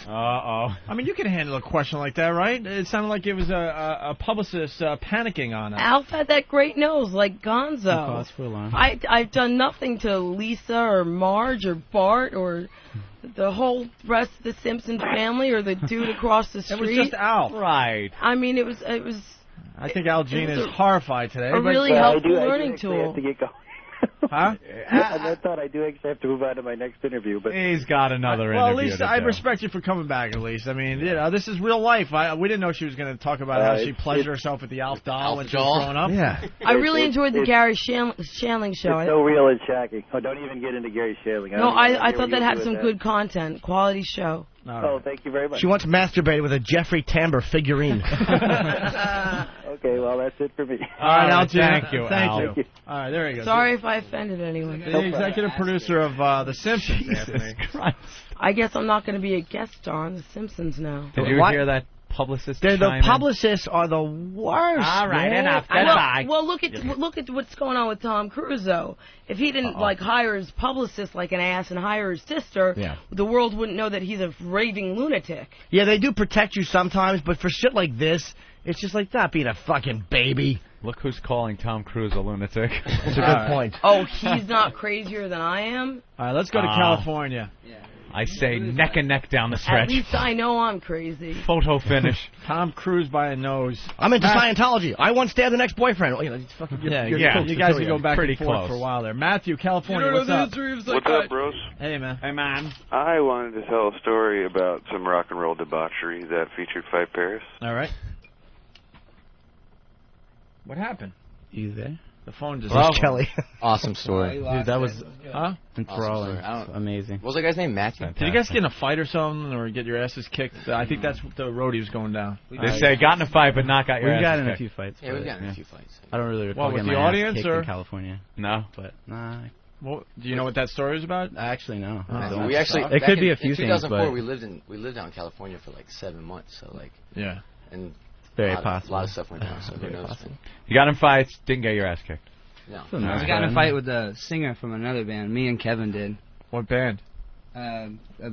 I mean, you can handle a question like that, right? It sounded like it was a publicist panicking on it. Alf had that great nose, like Gonzo. Cause for alarm. I've done nothing to Lisa or Marge or Bart or the whole rest of the Simpsons family or the dude across the street. It was just Al. Right. I mean, it was. I think Al Jean is horrified today. A really helpful learning tool. Have to get going. Huh? I thought I do actually have to move on to my next interview, but he's got another Well, at interview least to I do. respect you for coming back. At least, I mean, this is real life. We didn't know she was going to talk about how she pleasured herself with the Alf doll when she was growing up. Yeah. I really enjoyed the Gary Shandling show. It's so real and shocking. Oh, don't even get into Gary Shandling. No, I thought that had some good content, quality show. Oh, thank you very much. She once masturbated with a Jeffrey Tambor figurine. Okay, well, that's it for me. All right, Al Jean. Thank you, Thank Al. you. All right, there you go. Sorry if I offended anyone. The executive producer of The Simpsons, Anthony. I guess I'm not going to be a guest star on The Simpsons now. Did you What? hear that publicist The chime in? publicists are the worst. All right, man. enough. Goodbye. Well, look at what's going on with Tom Cruise, though. If he didn't hire his publicist like an ass and hire his sister, the world wouldn't know that he's a raving lunatic. Yeah, they do protect you sometimes, but for shit like this, it's just like that being a fucking baby. Look who's calling Tom Cruise a lunatic. That's a good point. Oh, he's not crazier than I am? All right, let's go to California. I say neck and neck down the stretch. At least I know I'm crazy. Photo finish. Tom Cruise by a nose. I'm into Scientology. I once stabbed an ex-boyfriend. Well, you know, it's fucking, You you're guys can go back Pretty and forth close. for a while there. Matthew, California, what's up? What's up, bros? Hey, man. Hey, man. I wanted to tell a story about some rock and roll debauchery that featured Fight Paris. All right. What happened? You there? The phone just... Bravo. Kelly. Awesome story. Dude, that was Huh? enthralling. Awesome story. I don't- Amazing. What was that guy's name? Matthew? Did you guys get in a fight or something, or get your asses kicked? I think that's what the road he was going down. They say got in a fight, but not got your We've ass gotten in a kicked. few fights. Yeah, we've but, gotten in a few fights. I don't really recall What, with getting the my ass audience, kicked or? in California. No. But, nah. Well, do you know what that story was about? I actually know. We actually It could be a in few things, 2004 but we lived out in California for like 7 months, so like Yeah. and very a lot possible. of stuff went down. So who Very knows? possible. You got in fights, didn't get your ass kicked. No. Nice. I got in a fight with a singer from another band. Me and Kevin did. What band? A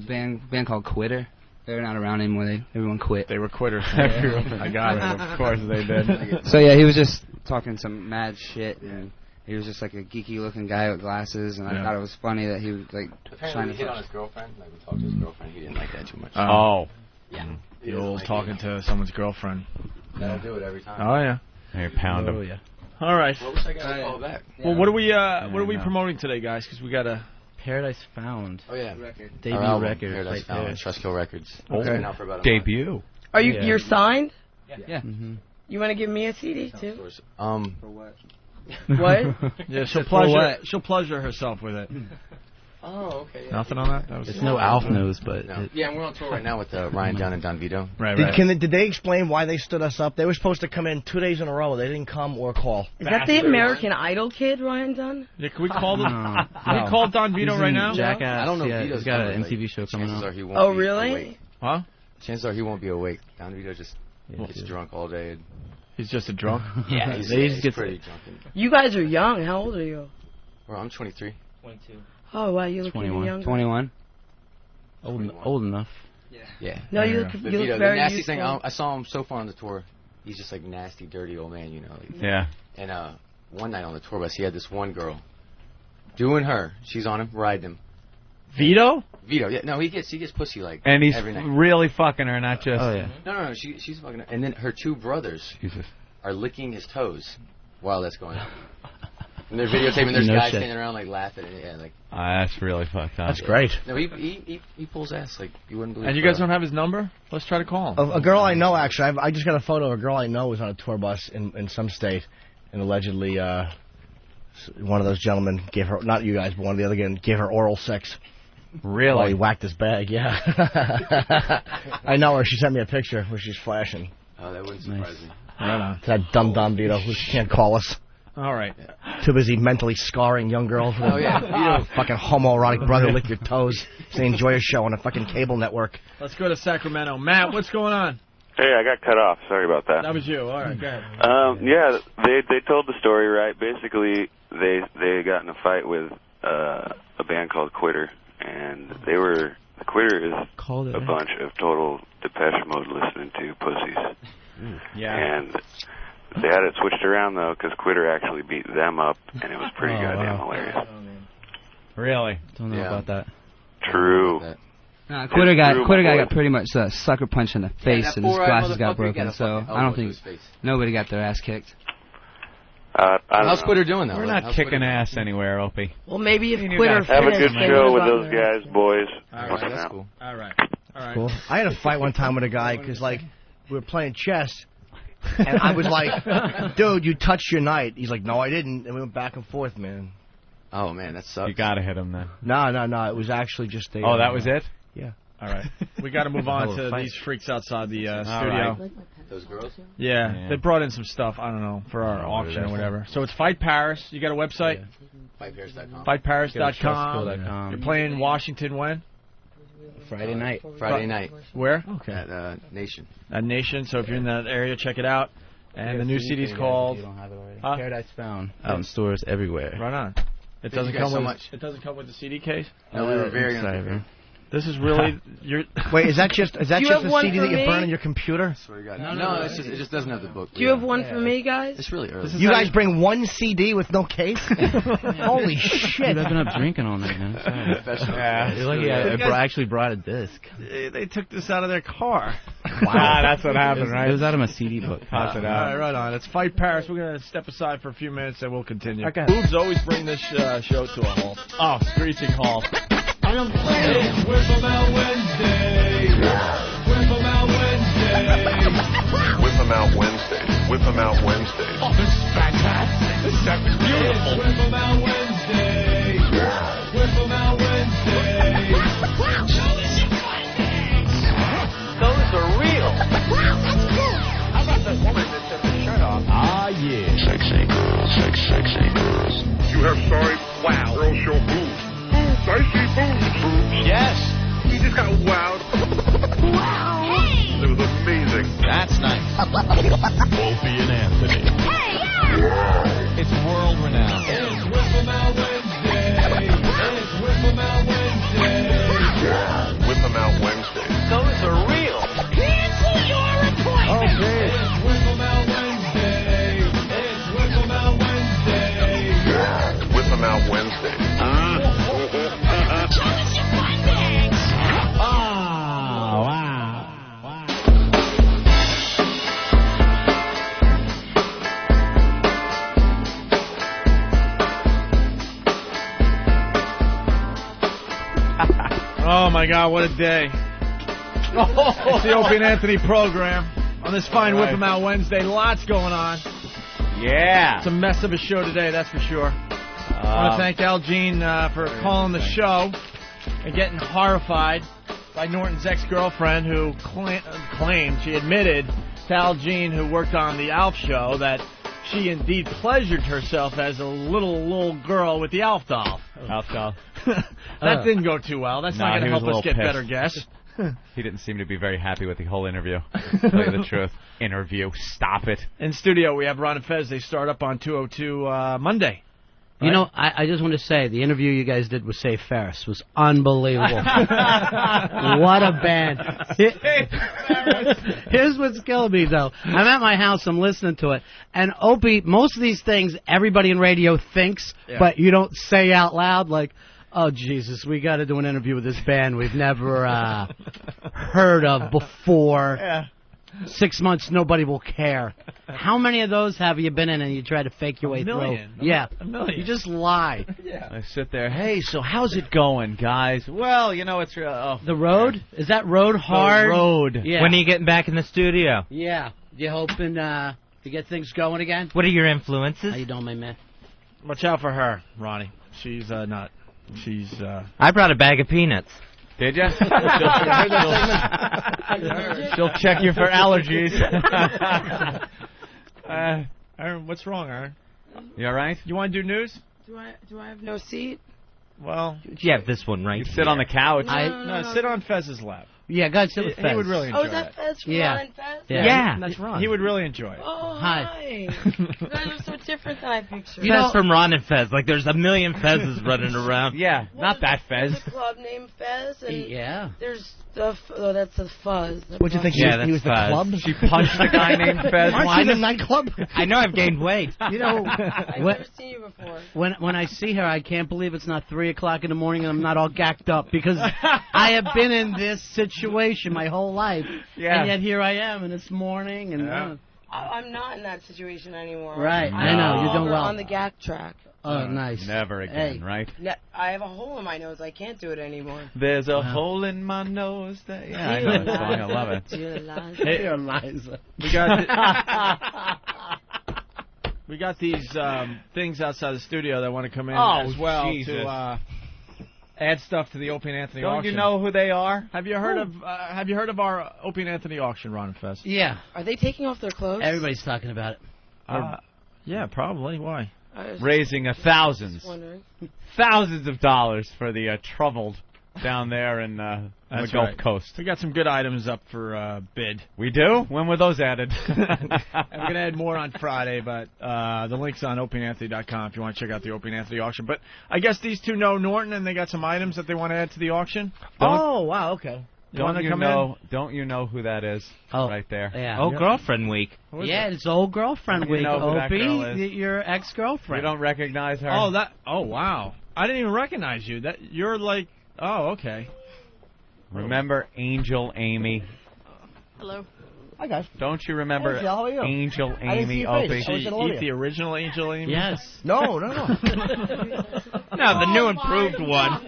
band called Quitter. They're not around anymore. Everyone quit. They were quitters. I got it. Of course they did. So yeah, he was just talking some mad shit, and he was just like a geeky looking guy with glasses, and I thought it was funny that he was like Apparently trying he to hit on his girlfriend. Like we talked to his girlfriend, he didn't like that too much. Oh. Yeah. The old talking to someone's girlfriend. That'll do it every time. Oh, yeah. Hey, pound him. yeah. All right. Well, I wish I got a call back. Well, what are we promoting today, guys? Because we got a Paradise Found. Oh yeah. Debut Our album, record. Paradise right Found. there. Trustkill Records. Okay. It's been out for about a Debut. Are you Yeah. you're signed? Yeah. Mm-hmm. You want to give me a CD too? month. For what? What? Yeah, she'll For pleasure. what? She'll pleasure herself with it. Oh, okay. Yeah. Nothing on that. That was It's no Alf knows, but No. Yeah, and we're on tour right now with Ryan Dunn and Don Vito. right. Did they explain why they stood us up? They were supposed to come in 2 days in a row. They didn't come or call. Is that the American Idol kid, Ryan Dunn? Yeah, can we call them? No. Can we call Don Vito He's right in now? Jackass. I don't know if Yeah, Vito's he's got coming, an like, MTV show coming Chances out. are he won't Oh, be really? awake. Huh? Chances are he won't be awake. Don Vito just Yeah, gets dude. drunk all day. He's just a drunk. Yeah, he's, He just he's gets- pretty drunk. You guys are young. How old are you? Well, I'm 23. Oh, wow, you look even 21. younger. 21. Old enough. Yeah. No, you Yeah. look, The you Vito, look very the nasty youthful. thing, I saw him so far on the tour. He's just like nasty, dirty old man, you know. Like, Yeah. and one night on the tour bus, he had this one girl doing her. She's on him, riding him. Vito? Vito, yeah, no, he gets pussy like And he's every night. really fucking her, not just. Oh yeah. No, she's fucking. And then her two brothers Jesus. are licking his toes while that's going on. And they're videotaping. There's No guys shit. standing around like laughing. And, yeah, like That's really fucked up. That's great. no, he pulls ass like you wouldn't believe. And you guys don't have his number? Let's try to call him. A girl I know, actually, I just got a photo of a girl I know was on a tour bus in some state and allegedly One of those gentlemen gave her, not you guys, but one of the other guys gave her oral sex. Really? While he whacked his bag, yeah. I know her. She sent me a picture where she's flashing. Oh, that wouldn't surprise me. Right on. To that dumb Vito who can't call us. All right. Too busy mentally scarring young girls. Oh, yeah. Fucking homoerotic brother lick your toes. Say enjoy a show on a fucking cable network. Let's go to Sacramento. Matt, what's going on? Hey, I got cut off. Sorry about that. That was you. All right, go ahead. Yeah, they told the story right. Basically, they got in a fight with a band called Quitter, and the Quitter is a bunch of total Depeche Mode listening to pussies. Yeah. And they had it switched around though, because Quitter actually beat them up, and it was pretty goddamn hilarious. Really? Don't know about that. True. Quitter guy True, my boy. got pretty much a sucker punch in the face, that and his poor glasses got motherfucker broken. got a So fucking I don't elbow to think his face. nobody got their ass kicked. I don't How's know. Quitter doing though? We're not kicking ass anywhere, Opie. Well, maybe if You Quitter gotta Have a finished, good they show would've with gotten those their- guys, boys. All Fucking right, that's out. cool. All right. All right. Cool. I had a fight one time with a guy because, like, we were playing chess, and I was like, dude, you touched your knight. He's like, no, I didn't. And we went back and forth, man. Oh man, that sucks. You gotta hit him then. No. It was actually just a... Oh, that was it? Yeah. All right. We got to move on Hell of a to fight. these freaks outside the All studio. right. Those girls? Yeah, they brought in some stuff, I don't know, for our auction or whatever. So it's Fight Paris. You got a website? FightParis.com. FightParis.com. You're playing Washington when? Friday night. Friday night. Where? Okay. At Nation. At Nation. So if you're in that area, check it out. And the new CD's called Paradise Found. Out in stores everywhere. Right on. It Thank you doesn't guys come so with much. it doesn't come with the CD case. No, we were very Sorry, unprepared. bro. This is really your. Wait, is that just Do you a have one CD for that you me? burn on your computer? Swear to God. No, it's just, it just doesn't have the book. Do you have one for me, guys? It's really early. You guys bring one CD with no case? Holy shit! Dude, I've been up drinking all night, man. Sorry. Professional. You're lucky I actually brought a disc. They took this out of their car. Wow, that's what happened, right? It was out of my CD book. Toss it All out. right, right on. It's Fight Paris. We're gonna step aside for a few minutes and we'll continue. Okay. Boobs always bring this show to a halt. Oh, screeching halt. It's Whip 'em Out Wednesday. Whip 'em Out Wednesday. Whip 'em out Wednesday. Whip 'em out Wednesday. Oh, this is fantastic. This is beautiful. It's Whip 'em Out Wednesday. Whip 'em Out Wednesday. Those are real. Wow, that's cool. How about the woman that took her shirt off? Ah, yeah. Sexy girls. Sexy girls. You have sorry girls show boobs. Boobs. I see boobs. Boobs. Yes. He just got wowed. Wow. Hey. It was amazing. That's nice. Opie and Anthony. Hey, yeah. It's world renowned. It's Whip 'em Out Wednesday. It's Whip 'em Out Wednesday. Whip 'em out Wednesday. Those are real. Cancel your appointment. Okay. It's Whip 'em Out Wednesday. It's Whip 'em Out Wednesday. Whip 'em out Wednesday. Ah, wow. Oh my God, what a day. It's the Opie and Anthony program on this fine Whip 'em Out Wednesday. Lots going on. Yeah. It's a mess of a show today, that's for sure. I want to thank Al Jean for calling the show and getting horrified by Norton's ex-girlfriend who claimed, she admitted to Al Jean, who worked on the Alf show, that she indeed pleasured herself as a little girl with the Alf doll. Alf doll. That didn't go too well. That's Nah, not going he to was help a us little get pissed. better guests. He didn't seem to be very happy with the whole interview. To tell you the truth. Interview. Stop it. In studio, we have Ron and Fez. They start up on 202 Monday. You know, I just want to say, the interview you guys did with Save Ferris was unbelievable. What a band. Here's what's killing me, though. I'm at my house, I'm listening to it, and Opie, most of these things everybody in radio thinks, but you don't say out loud, like, oh, Jesus, we got to do an interview with this band we've never heard of before. Yeah. 6 months, nobody will care. How many of those have you been in and you try to fake your way million. through? Yeah. A million. You just lie. I sit there. Hey, so how's it going, guys? Well, you know, it's The road? Is that road hard? The road. Yeah. When are you getting back in the studio? Yeah. You hoping to get things going again? What are your influences? How you doing, my man? Watch out for her, Ronnie. She's not. She's. I brought a bag of peanuts. Did you? She'll check you for allergies. Aaron, what's wrong, Aaron? You all right? You want to do news? Do I have no seat? Well, you have this one right. You sit on the couch. No, sit on Fez's lap. Yeah, go ahead, sit with Fez. He would really enjoy Oh, is that Fez from Ron and Fez? Yeah. That's Ron. He would really enjoy it. Oh, Hi. You guys are so different than I pictured. Fez from Ron and Fez. Like there's a million Fezes running around. Yeah, not that Fez. There's a club named Fez, and Yeah. there's the that's the Fuzz. What'd you think? Yeah, he was the that's club? She punched a guy named Fez. Aren't you the nightclub? I know I've gained weight. You know, I've never seen you before. when I see her, I can't believe it's not 3 o'clock in the morning and I'm not all gacked up because I have been in this situation my whole life, Yeah. and yet here I am, and it's morning, and I'm not in that situation anymore. Right, I'm I know, no you're doing longer well. on the GAC track. oh, nice. Never again, Hey. right? I have a hole in my nose. I can't do it anymore. There's a hole in my nose. That yeah, I know that song. I love it. Dear Eliza. Hey, Eliza. We got these things outside the studio that want to come in Oh, as well Jesus. to add stuff to the Opie and Anthony Don't auction. you know who they are? Have you heard of our Opie and Anthony auction, Ron and Fest? Yeah, Are they taking off their clothes? everybody's talking about it. Yeah, probably. Why? I was Raising thousands wondering. of dollars for the troubled down there in the That's Gulf right. Coast. We got some good items up for bid. We do? When were those added? And we're going to add more on Friday, but the link's on opieandanthony.com if you want to check out the Opie and Anthony auction. But I guess these two know Norton, and they got some items that they want to add to the auction. Oh, wow, okay. Want to come in? Don't you know who that is? Oh, right there. Yeah. Oh, girlfriend week. Yeah, it's old girlfriend You week. know who that girl Opie, is. your ex-girlfriend. You don't recognize her? Oh, wow. I didn't even recognize you. That you're like, oh, okay. Remember Angel Amy? Hello. Hi, guys. Don't you remember Hey, Phil, how are you? Angel I didn't see Amy your face. Opie? I was Did in you Olympia. eat the original Angel Amy? Yes. No. No, the new improved one.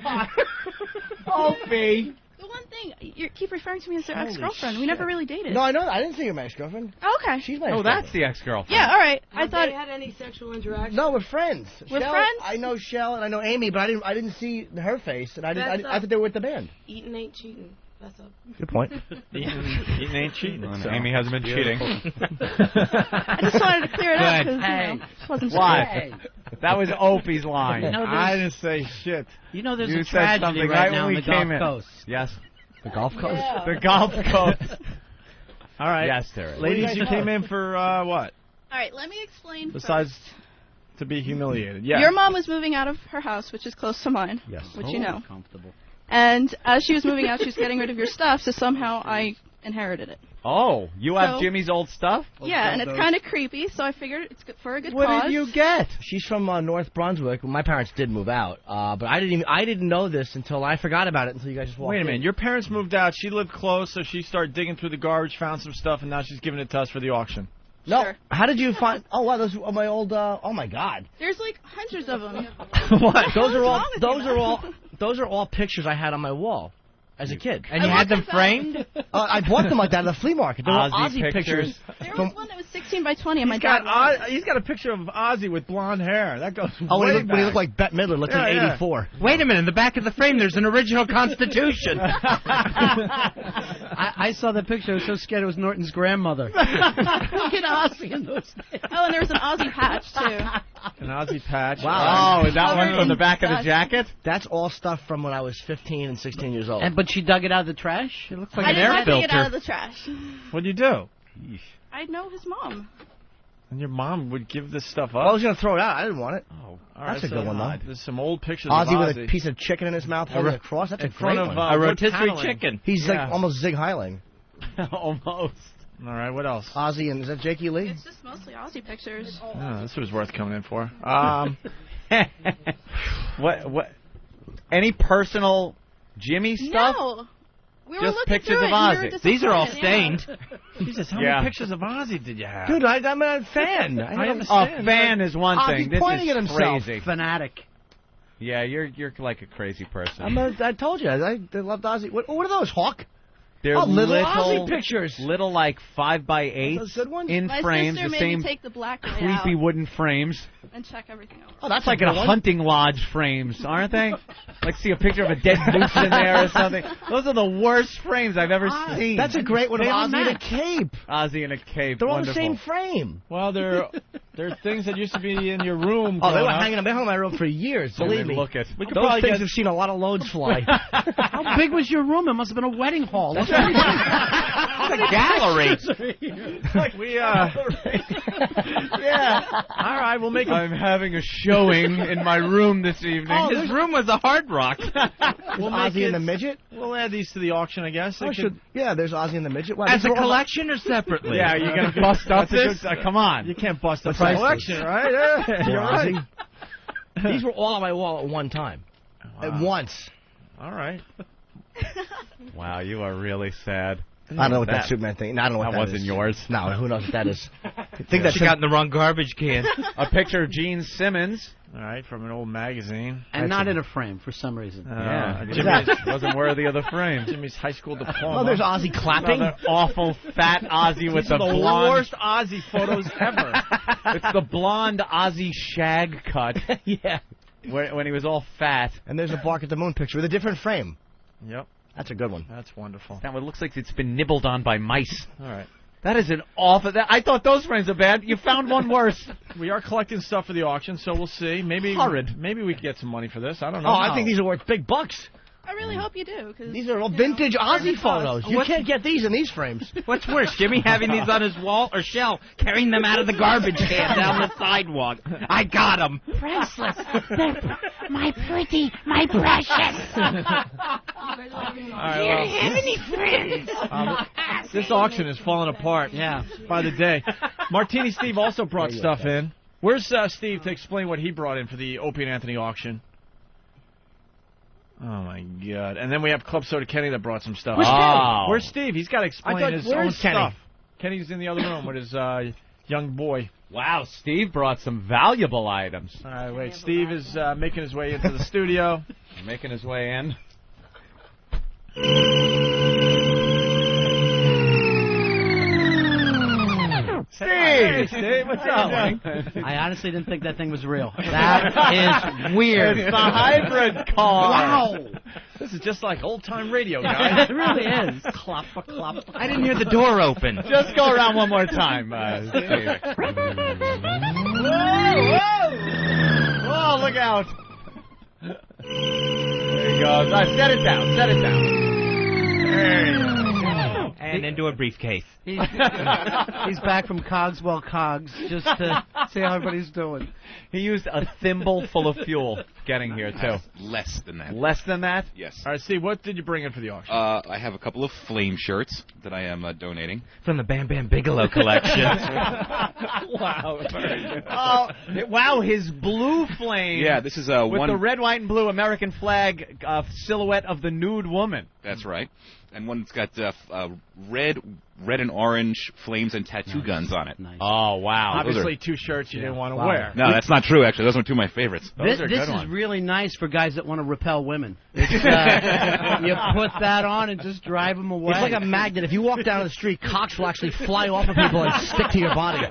Opie. The one thing, you keep referring to me as their Holy ex-girlfriend. We shit. never really dated. No, I know. I didn't see your ex-girlfriend. Oh, okay. She's my Oh, ex-girlfriend. that's the ex-girlfriend. Yeah, all right. Have I thought they had any sexual interaction? No, we're friends. We're Shell, friends? I know Shell and I know Amy, but I didn't see her face, and I That's thought they were with the band. Eating ain't cheating. That's up. Good point. Eating ain't cheating. Well, so. Amy hasn't been cheating. I just wanted to clear it up Good. because wasn't Why? That was Opie's line. No, I didn't say shit. You know, there's You a said tragedy something right right now when on we the Gulf came in. Coast. Yes. The Gulf Coast. Yeah. The Gulf Coast. All right. Yes, there is. Ladies, you came in for what? All right, let me explain. Besides to be humiliated. Yeah. Your mom was moving out of her house, which is close to mine. Yes. Which you know. Comfortable. And as she was moving out, she was getting rid of your stuff, so somehow I inherited it. Oh, you have So- Jimmy's old stuff? Yeah, and it's kind of creepy, so I figured it's good for a good What cause. did you get? She's from North Brunswick. My parents did move out, but I didn't know this until I forgot about it until you guys just walked Wait a in. minute. Your parents moved out. She lived close, so she started digging through the garbage, found some stuff, and now she's giving it to us for the auction. No. Sure. How did you find? Oh wow, those are my old. Oh my God. There's like hundreds of them. What? Those are all. wrong with you, Those are all pictures I had on my wall as a kid. And you had them framed? I bought them like that at the flea market. They were Ozzy Ozzy pictures. There from- was one that was 16 by 20, and my He's dad got, he's got a picture of Ozzy with blonde hair. That goes Oh, way when he back. looked like Bette Midler, looking Yeah, at yeah. 84. Wait a minute, in the back of the frame there's an original Constitution. I saw the picture. I was so scared it was Norton's grandmother. Look at Ozzy in those days. Oh, and there was an Ozzy patch, too. An Ozzy patch. Wow. Oh, is that one Covered from the in back of the dust. jacket? That's all stuff from when I was 15 and 16 years old. But she dug it out of the trash. It looks like I an didn't air have to filter. get out of the trash. What'd you do? I know his mom. And your mom would give this stuff Well, I up? was going to throw it out. I didn't want it. Oh, That's a good one, though. There's some old pictures Ozzy of with a piece of chicken in his mouth holding a cross. That's a in front great of one. a rotisserie chicken. He's Yeah. like almost Zig Heiling. Almost. All right, what else? Ozzy and is that Jakey Lee? It's just mostly Ozzy pictures. Oh, this was worth coming in for. What? Any personal Jimmy stuff? No. We were Just looking pictures through of it, and we Ozzy. were These are all disappointed, stained. Jesus, how Yeah. many pictures of Ozzy did you have? Dude, I'm a fan. I A understand. fan is one Ozzy's thing. This pointing is at himself. crazy. Fanatic. Yeah, you're like a crazy person. I told you, I loved Ozzy. What are those, Hawk? They're Oh, little Ozzy pictures. Little like 5x8 Those good ones? in My frames, sister the made same me take the black one creepy out wooden frames. and check everything over. Oh, that's Like a a good one. hunting lodge frames, aren't they? Like see a picture of a dead moose in there or something. Those are the worst frames I've ever seen. That's a great one of They all Ozzy in a match. cape. Ozzy in a cape. They're all Wonderful. the same frame. Well, they're things that used to be in your room. Oh, they were growing up. hanging. They hung in my room for years. So Believe they me. look at. We could Those probably things get have seen a lot of loads fly. How big was your room? It must have been a wedding hall. That's It's a gallery. we yeah. All right, we'll make. I'm having a showing in my room this evening. Oh, His room was a Hard Rock. We'll Ozzy make and the it- Midget. We'll add these to the auction, I guess. Oh, It could- yeah, there's Ozzy and the Midget. Wow, As these a are all- collection or separately? Yeah, you're gonna bust up this? Come on. You can't bust the That's right. collection, right? Poor You're right. Ozzy. These were all on my wall at one time. At once. All right. Wow, you are really sad. I don't know what that Superman thing. I don't know what That wasn't is. yours. No, who knows what that is? I think that's She got in the wrong garbage can. A picture of Gene Simmons. All right, from an old magazine. And not in a frame for some reason. Yeah, Jimmy Jimmy wasn't worthy of the frame. Jimmy's high school diploma. Oh, there's Ozzy clapping. Another awful fat Ozzy with These the are the blonde. worst Ozzy photos ever. It's the blonde Ozzy shag cut Yeah. when he was all fat. And there's a Bark at the Moon picture with a different frame. Yep, That's a good one. that's wonderful. Now it looks like it's been nibbled on by mice. All right. That is an awful. I thought those frames are bad. You found one worse. We are collecting stuff for the auction, so we'll see. Maybe Horrid. Maybe we can get some money for this. I don't know. Oh, I think these are worth big bucks. I really hope you do. Cause, These are all vintage Ozzy photos. You can't get these in these frames. What's worse, Jimmy having these on his wall or Shell carrying them out of the garbage can down the sidewalk? I got them. Priceless. My pretty, my precious. All right, You don't have any friends. this auction is falling apart. Yeah. By the day. Martini Steve also brought stuff in. Where's Steve to explain what he brought in for the Opie and Anthony auction? Oh my God! And then we have Club Soda Kenny that brought some stuff. Where's Kenny? Where's Steve? He's got to explain his where own is Kenny? stuff. Kenny's in the other room with his young boy. Wow, Steve brought some valuable items. All right, wait. Steve is making his way into the studio. Making his way in. Steve, what's up? I honestly didn't think that thing was real. That is weird. It's the hybrid car. Wow. This is just like old time radio, guys. It really is. Clop, clop. I didn't hear the door open. Just go around one more time, Steve. Oh, look out! There he goes. Set it down. Set it down. There you go. And into a briefcase. He's back from Cogswell Cogs just to see how everybody's doing. He used a thimble full of fuel getting here, too. Less than that. Less than that? Yes. All right, Steve, what did you bring in for the auction? I have a couple of flame shirts that I am donating. From the Bam Bam Bigelow collection. Wow. Oh, wow, his blue flame. Yeah, this is with one. the red, white, and blue American flag silhouette of the nude woman. That's right. And one that's got red and orange flames and tattoo guns on it. Nice. Oh, wow. Obviously, two shirts you didn't want to wear. No, that's not true, actually. Those are two of my favorites. This good is ones. really nice for guys that want to repel women. It's, you put that on and just drive them away. It's like a magnet. If you walk down the street, cocks will actually fly off of people and stick to your body.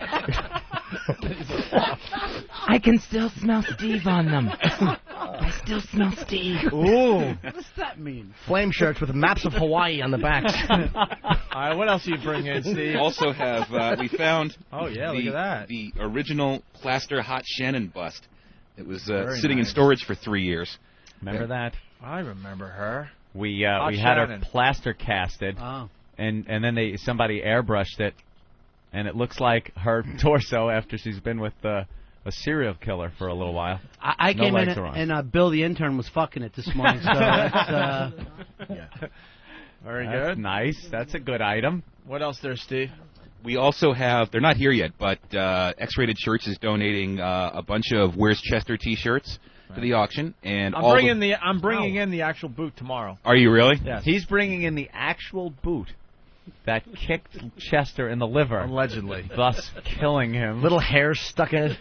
I can still smell Steve on them. I still smell Steve. Ooh. What does that mean? Flame shirts with maps of Hawaii on the backs. All right, what else you bring in, Steve? We also have, we found Oh, yeah, look at that. the original plaster Hot Shannon bust. It was Very sitting in nice. storage for 3 years. Remember that? I remember her. We Hot we had her Shannon. plaster casted, Oh. and then somebody airbrushed it, and it looks like her torso after she's been with a serial killer for a little while. I No came in legs are on. and Bill the intern was fucking it this morning, so it's, Very That's good. nice. That's a good item. What else there, Steve? We also have, they're not here yet, but X-Rated Shirts is donating a bunch of Where's Chester t-shirts to the auction. And I'm all bringing the, I'm bringing in the actual boot tomorrow. Are you really? Yes. He's bringing in the actual boot that kicked Chester in the liver, Allegedly. thus killing him. Little hair stuck in it.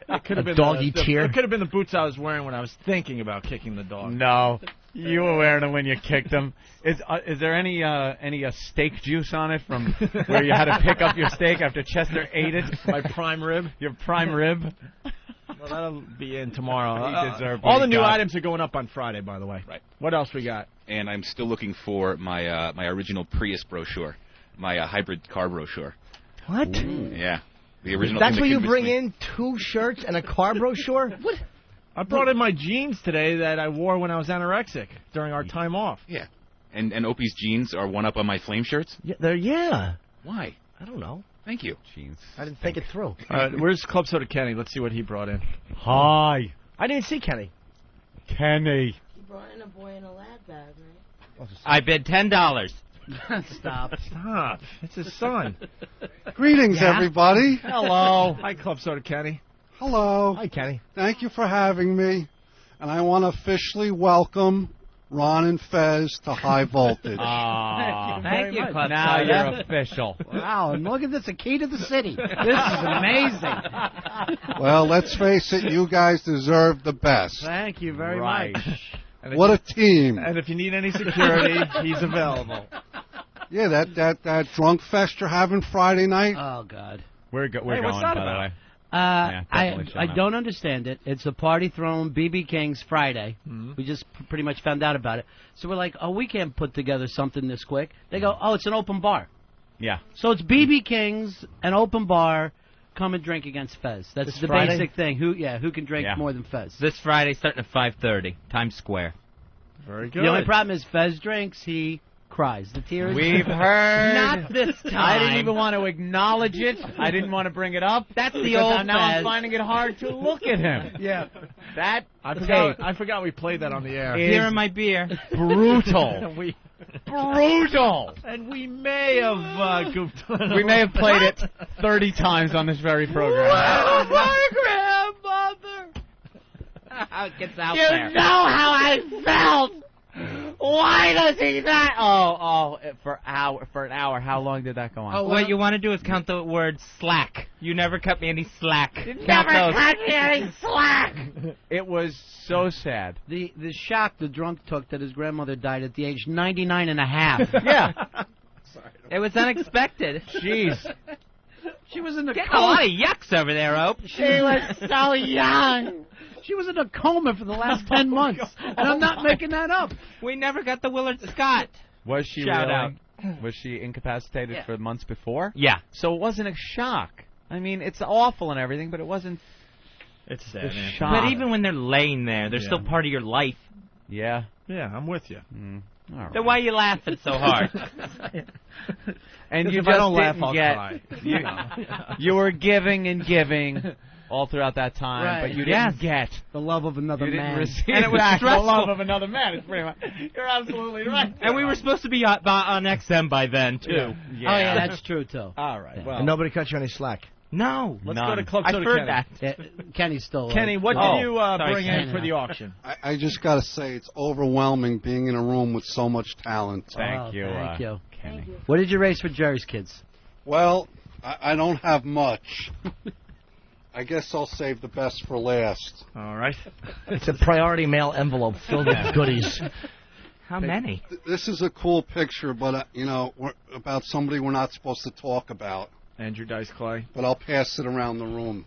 It could have A been doggy tear. It could have been the boots I was wearing when I was thinking about kicking the dog. No. You were wearing them when you kicked them. Is there any steak juice on it from where you had to pick up your steak after Chester ate it? My prime rib. Your prime rib. Well, that'll be in tomorrow. He deserved all what the he new got. items are going up on Friday, by the way. Right. What else we got? And I'm still looking for my my original Prius brochure, my hybrid car brochure. What? Yeah, the original. That's thing where that you came bring between- in 2 shirts and a car brochure? What? I brought in my jeans today that I wore when I was anorexic during our time off. Yeah. And Opie's jeans are one up on my flame shirts? Yeah. Why? I don't know. Thank you. Jeans. I didn't think it through. All right, where's Club Soda Kenny? Let's see what he brought in. Hi. I didn't see Kenny. Kenny. He brought in a boy in a lad bag, right? I bid $10. Stop. It's his son. Greetings, everybody. Hello. Hi, Club Soda Kenny. Hello. Hi, Kenny. Thank you for having me. And I want to officially welcome Ron and Fez to High Voltage. Thank you, Club Now Soda. you're official. Wow, and look at this, a key to the city. This is amazing. Well, let's face it, you guys deserve the best. Thank you very Right. much. What a team. And if you need any security, he's available. Yeah, that drunk fest you're having Friday night. Oh, God. We're Hey, going, what's that by the about? way. Yeah, definitely I showing up. don't understand it. It's a party thrown BB King's Friday. We just pretty much found out about it. So we're like, oh, we can't put together something this quick. They go, oh, it's an open bar. Yeah. So it's BB King's, an open bar. Come and drink against Fez. That's This the Friday? basic thing. Who can drink Yeah. more than Fez? This Friday, starting at 5:30, Times Square. Very good. The only problem is Fez drinks, he cries. The tears. We've heard. Not this time. I didn't even want to acknowledge it. I didn't want to bring it up. That's the because old now I'm Fez. finding it hard to look at him. Yeah. That I forgot we played that on the air. is Here in my beer. brutal. Brutal. And we may have goofed on We may have played it 30 times on this very program. My grandmother. It gets out You there. know how I felt. Why does he not? For an hour. How long did that go on? What you want to do is count the word slack. You never cut me any slack. Count Never those. cut me any slack. It was so sad. The shock the drunk took that his grandmother died at the age 99 and a half. Yeah. It was unexpected. Jeez. She was in a Getting a lot of yucks over there, Ope. She was so young. She was in a coma for the last 10 months, and I'm not making that up. We never got the Willard Scott. Was she Shout really? Was she incapacitated Yeah. for months before? Yeah. So it wasn't a shock. I mean, it's awful and everything, but it wasn't It's the sad, man. shock. But even when they're laying there, they're Yeah. still part of your life. Yeah. Yeah, I'm with you. All right. Then why are you laughing so hard? And you if I just don't laugh, didn't I'll get. cry. You were giving and giving all throughout that time, Right. but you didn't get. The love of another You didn't man. receive And it was back the stressful. love of another man. It's pretty much. You're absolutely right. And we were supposed to be on XM by then, too. Yeah. Oh, yeah, that's true, too. All right. Well, And nobody cut you any slack. No. Let's none. go to Club I've Soda heard Kenny. that. Yeah, Kenny's still... Kenny, what Oh, did you sorry, bring in Kenny. for the auction? I just got to say, it's overwhelming being in a room with so much talent. Thank you. Thank you. Kenny. What did you raise for Jerry's kids? Well, I don't have much. I guess I'll save the best for last. All right. It's a priority mail envelope filled with goodies. How many? This is a cool picture, but about somebody we're not supposed to talk about. Andrew Dice Clay. But I'll pass it around the room.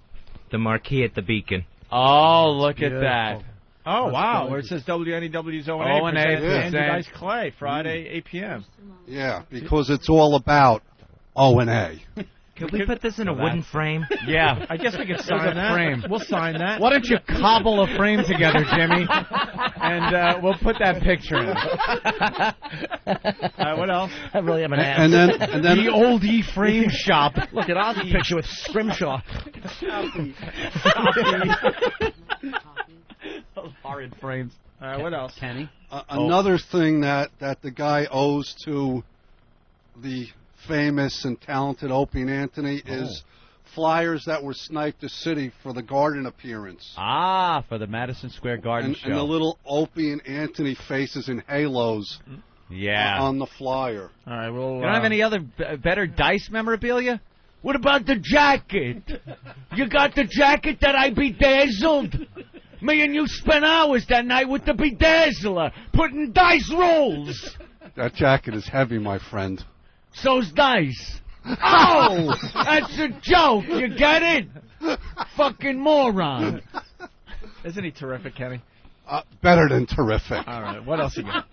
The marquee at the Beacon. Oh, look at Beautiful. that. Oh, That's wow. good. Where it says WNEW's O&A O&A presents Andrew presents- Dice Clay, Friday, 8 p.m. Yeah, because it's all about O&A. Could we put this in a wooden frame? Yeah. I guess we could There's sign a that. frame. We'll sign that. Why don't you cobble a frame together, Jimmy? And we'll put that picture in. What else? I really am an ass. And then The oldie frame shop. Look at Ozzy's picture with Scrimshaw. Those horrid frames. What else? Kenny? another thing that the guy owes to the famous and talented Opie and Anthony is flyers that were sniped the city for the Garden appearance. Ah, for the Madison Square Garden show. And the little Opie and Anthony faces in halos on the flyer. All right, well, You don't have any other better Dice memorabilia? What about the jacket? You got the jacket that I bedazzled? Me and you spent hours that night with the bedazzler, putting dice rolls. That jacket is heavy, my friend. So's dice. Oh, that's a joke. You get it? Fucking moron. Isn't he terrific, Kenny? Better than terrific. All right, what else you got?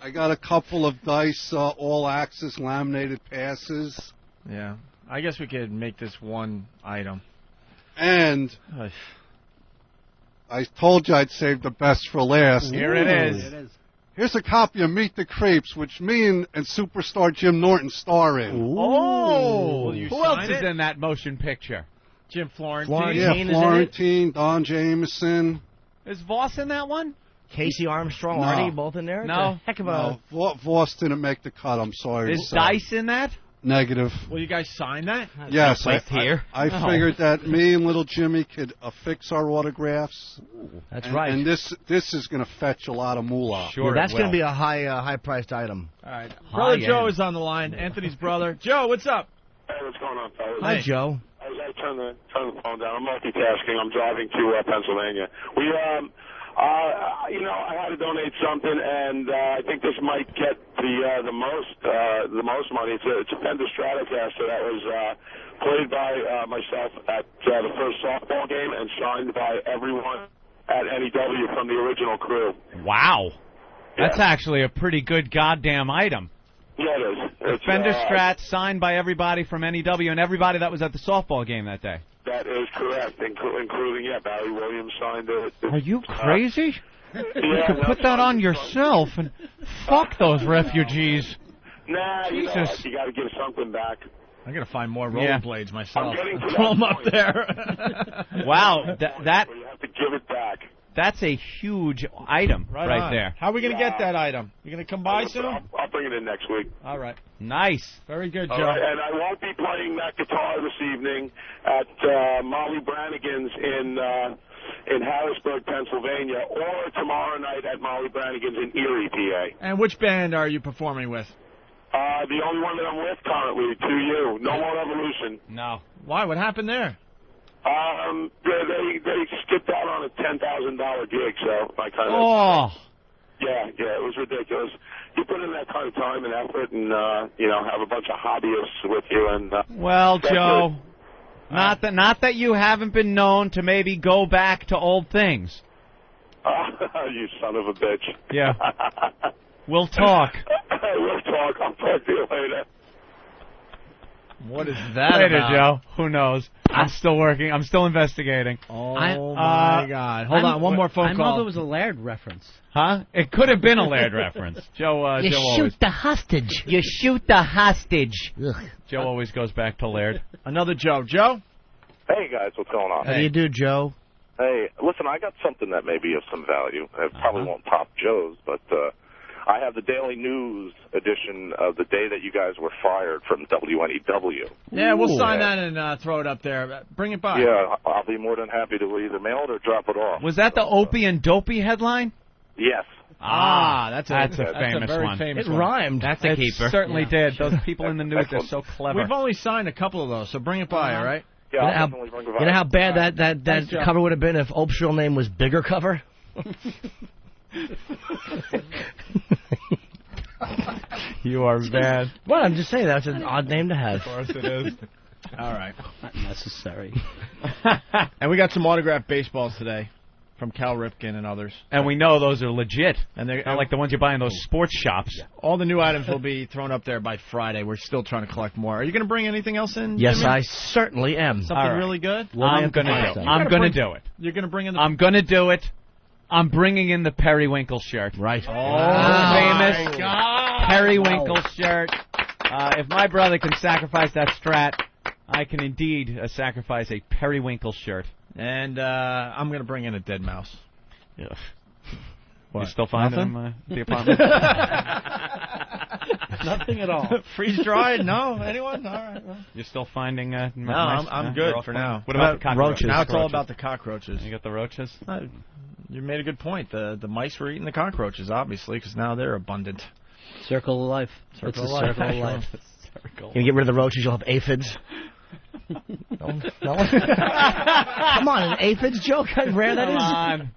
I got a couple of dice all-access laminated passes. Yeah, I guess we could make this one item. And I told you I'd save the best for last. Here it is. Here's a copy of Meet the Creeps, which me and superstar Jim Norton star in. Oh, Will you who sign else it? is in that motion picture? Jim Florentine. Yeah, Florentine, Don Jameson. Is Voss in that one? Casey Armstrong, No. Artie, both in there? No. It's a heck of a... No, Voss didn't make the cut. I'm sorry. Is Dice in that? Negative. Will you guys sign that? Yes, No place here. I figured that me and little Jimmy could affix our autographs. That's right. And this is going to fetch a lot of moolah. Yeah, that's going to be a high-priced item. All right. Brother Joe is on the line, Anthony's brother. Joe, what's up? Hey, what's going on, fellas? Hi, Joe. I turn the phone down. I'm multitasking. I'm driving to Pennsylvania. We, I had to donate something, and I think this might get the most money. It's a Fender Stratocaster that was played by myself at the first softball game and signed by everyone at NEW from the original crew. Wow. That's actually a pretty good goddamn item. Yeah, it is. It's, Fender Strat signed by everybody from NEW and everybody that was at the softball game that day. That is correct, including Barry Williams signed it. Are you crazy? You Yeah, could put that on yourself and fuck those refugees. Nah, Jesus. you got to give something back. I got to find more Yeah. rollerblades myself. I'm getting to Throw that them up point. there. Wow, that You have to give it back. that's a huge item Right right on. there. How are we going to get that item? You going to come by soon? I'll bring it in next week. All right. Nice. Very good, Joe. All right, and I won't be playing that guitar this evening at Molly Brannigan's in Harrisburg, Pennsylvania, or tomorrow night at Molly Brannigan's in Erie, PA. And which band are you performing with? The only one that I'm with currently, 2U. No More Evolution. No. Why? What happened there? They skipped out on a $10,000 gig, so I kind of. Oh. Yeah, it was ridiculous. You put in that kind of time and effort, and have a bunch of hobbyists with you, and. Well, that's Joe, it. not that you haven't been known to maybe go back to old things. You son of a bitch. Yeah. We'll talk. We'll talk. I'll talk to you later. What is that Later, about? Joe. Who knows? I'm still working. I'm still investigating. Oh, my God. Hold on. One more phone I call. know there was a Laird reference. Huh? It could have been a Laird reference. Joe, You Joe shoot always. the hostage. You shoot the hostage. Joe always goes back to Laird. Another Joe. Joe? Hey, guys, what's going on? How do you do, Joe? Hey, listen, I got something that may be of some value. It probably won't top Joe's, but I have the Daily News edition of the day that you guys were fired from WNEW. Yeah, we'll sign that and throw it up there. Bring it by. Yeah, I'll be more than happy to either mail it or drop it off. Was that the Opie and Dopey headline? Yes. That's a a famous very one. famous It one. rhymed. That's a keeper. Certainly did. Those people in the news are so clever. We've only signed a couple of those, so bring it by, all right? Yeah, You know how, you know how bad that Thanks, Joe. cover would have been if Ope's real name was Bigger Cover? You are bad. Well, I'm just saying that's an odd name to have. Of course it is. All right. Not necessary. And we got some autographed baseballs today from Cal Ripken and others. And we know those are legit. And they're Not like the ones you buy in those sports shops. all the new items will be thrown up there by Friday. We're still trying to collect more. Are you going to bring anything else in? Yes, Jimmy? I certainly am. Something All right. really good? I'm going to do it. I'm going to do it. You're going to bring in the... I'm going to do it. I'm bringing in the Periwinkle shirt. Right. Famous God. Periwinkle shirt. If my brother can sacrifice that Strat, I can indeed sacrifice a Periwinkle shirt. And I'm going to bring in a dead mouse. Yeah. What? You still finding Nothing? him at the apartment? Nothing at all. Freeze dried? No? Anyone? All right. Well. You're still finding No, mice? I'm You're good all for fine? now. What about the cockroaches? Now it's all about the cockroaches. You got the roaches? You made a good point. The mice were eating the cockroaches, obviously, because now they're abundant. Circle of life. Circle It's of a life. circle of life. You get rid of the roaches, you'll have aphids. No one? Come on, an aphid joke? How rare that is. Come on.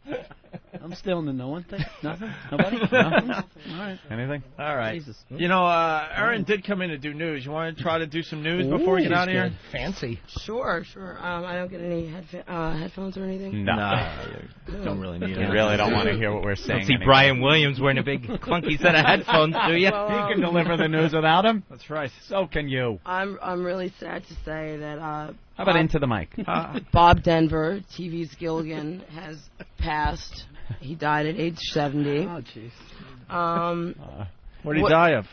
I'm still in the no one thing. Nothing? Nobody? Nothing? All right. Anything? All right. Jesus. You know, Aaron did come in to do news. You want to try to do some news before we get out of here? Fancy. Sure. I don't get any headphones or anything. No. You don't really need it. You really don't want to hear what we're saying. Don't see Brian Williams wearing a big clunky set of headphones, do you? Well, He can deliver the news without him. That's right. So can you. I'm really sad to say that. How about into the mic? Bob Denver, TV's Gilligan, has passed. He died at age 70. Oh, jeez. What did he die of?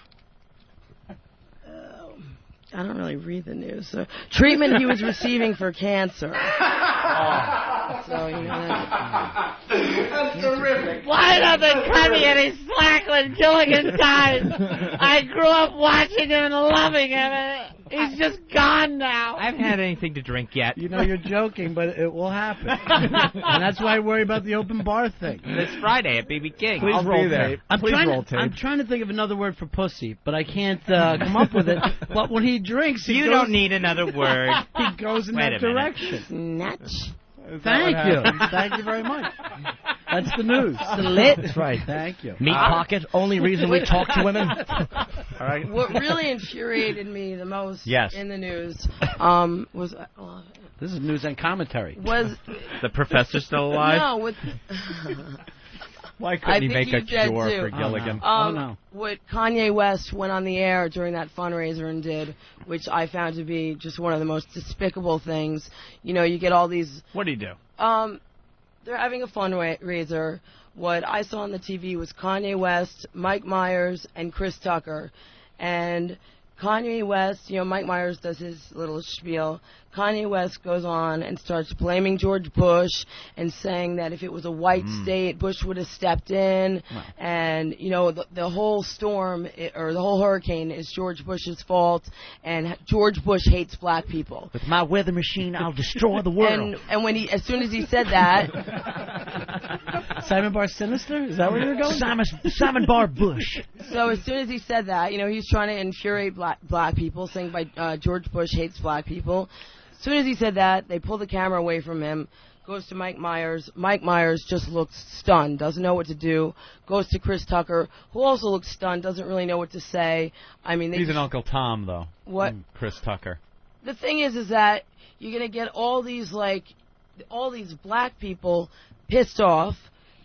I don't really read the news. So, treatment he was receiving for cancer. So, you know, that's terrific. Why doesn't cut me any slack when Gilligan dies? I grew up watching him and loving him, and he's just gone now. I haven't had anything to drink yet. You know you're joking, but it will happen. And that's why I worry about the open bar thing. This Friday at BB King. Please I'll roll be there. tape. I'm Please trying roll to, tape. I'm trying to think of another word for pussy, but I can't come up with it. But when he drinks, he You goes, don't need another word. He goes in Wait that a minute. direction. Snatch. Thank you. Thank you very much. That's the news. Slit. That's right. Thank you. Meat pocket. Only reason we talk to women. All right. What really infuriated me the most Yes. in the news was This is news and commentary. was The professor's still alive? no with. Why I couldn't he think make a he's dead, cure too. for Gilligan? Oh, no. What Kanye West went on the air during that fundraiser and did, which I found to be just one of the most despicable things. You know, you get all these. What did he do? They're having a fundraiser. What I saw on the TV was Kanye West, Mike Myers, and Chris Tucker. And Kanye West, you know, Mike Myers does his little spiel. Kanye West goes on and starts blaming George Bush and saying that if it was a white state, Bush would have stepped in. Wow. And, you know, the whole storm or the whole hurricane is George Bush's fault. And George Bush hates black people. With my weather machine, I'll destroy the world. And when as soon as he said that, Simon Bar Sinister? Is that where you're going? Simon Bar Bush. so as soon as he said that, you know, he's trying to infuriate black people, saying by George Bush hates black people. As soon as he said that, they pull the camera away from him, goes to Mike Myers. Mike Myers just looks stunned, doesn't know what to do. Goes to Chris Tucker, who also looks stunned, doesn't really know what to say. I mean, He's an Uncle Tom, though. What? Chris Tucker. The thing is that you're gonna get all these black people pissed off.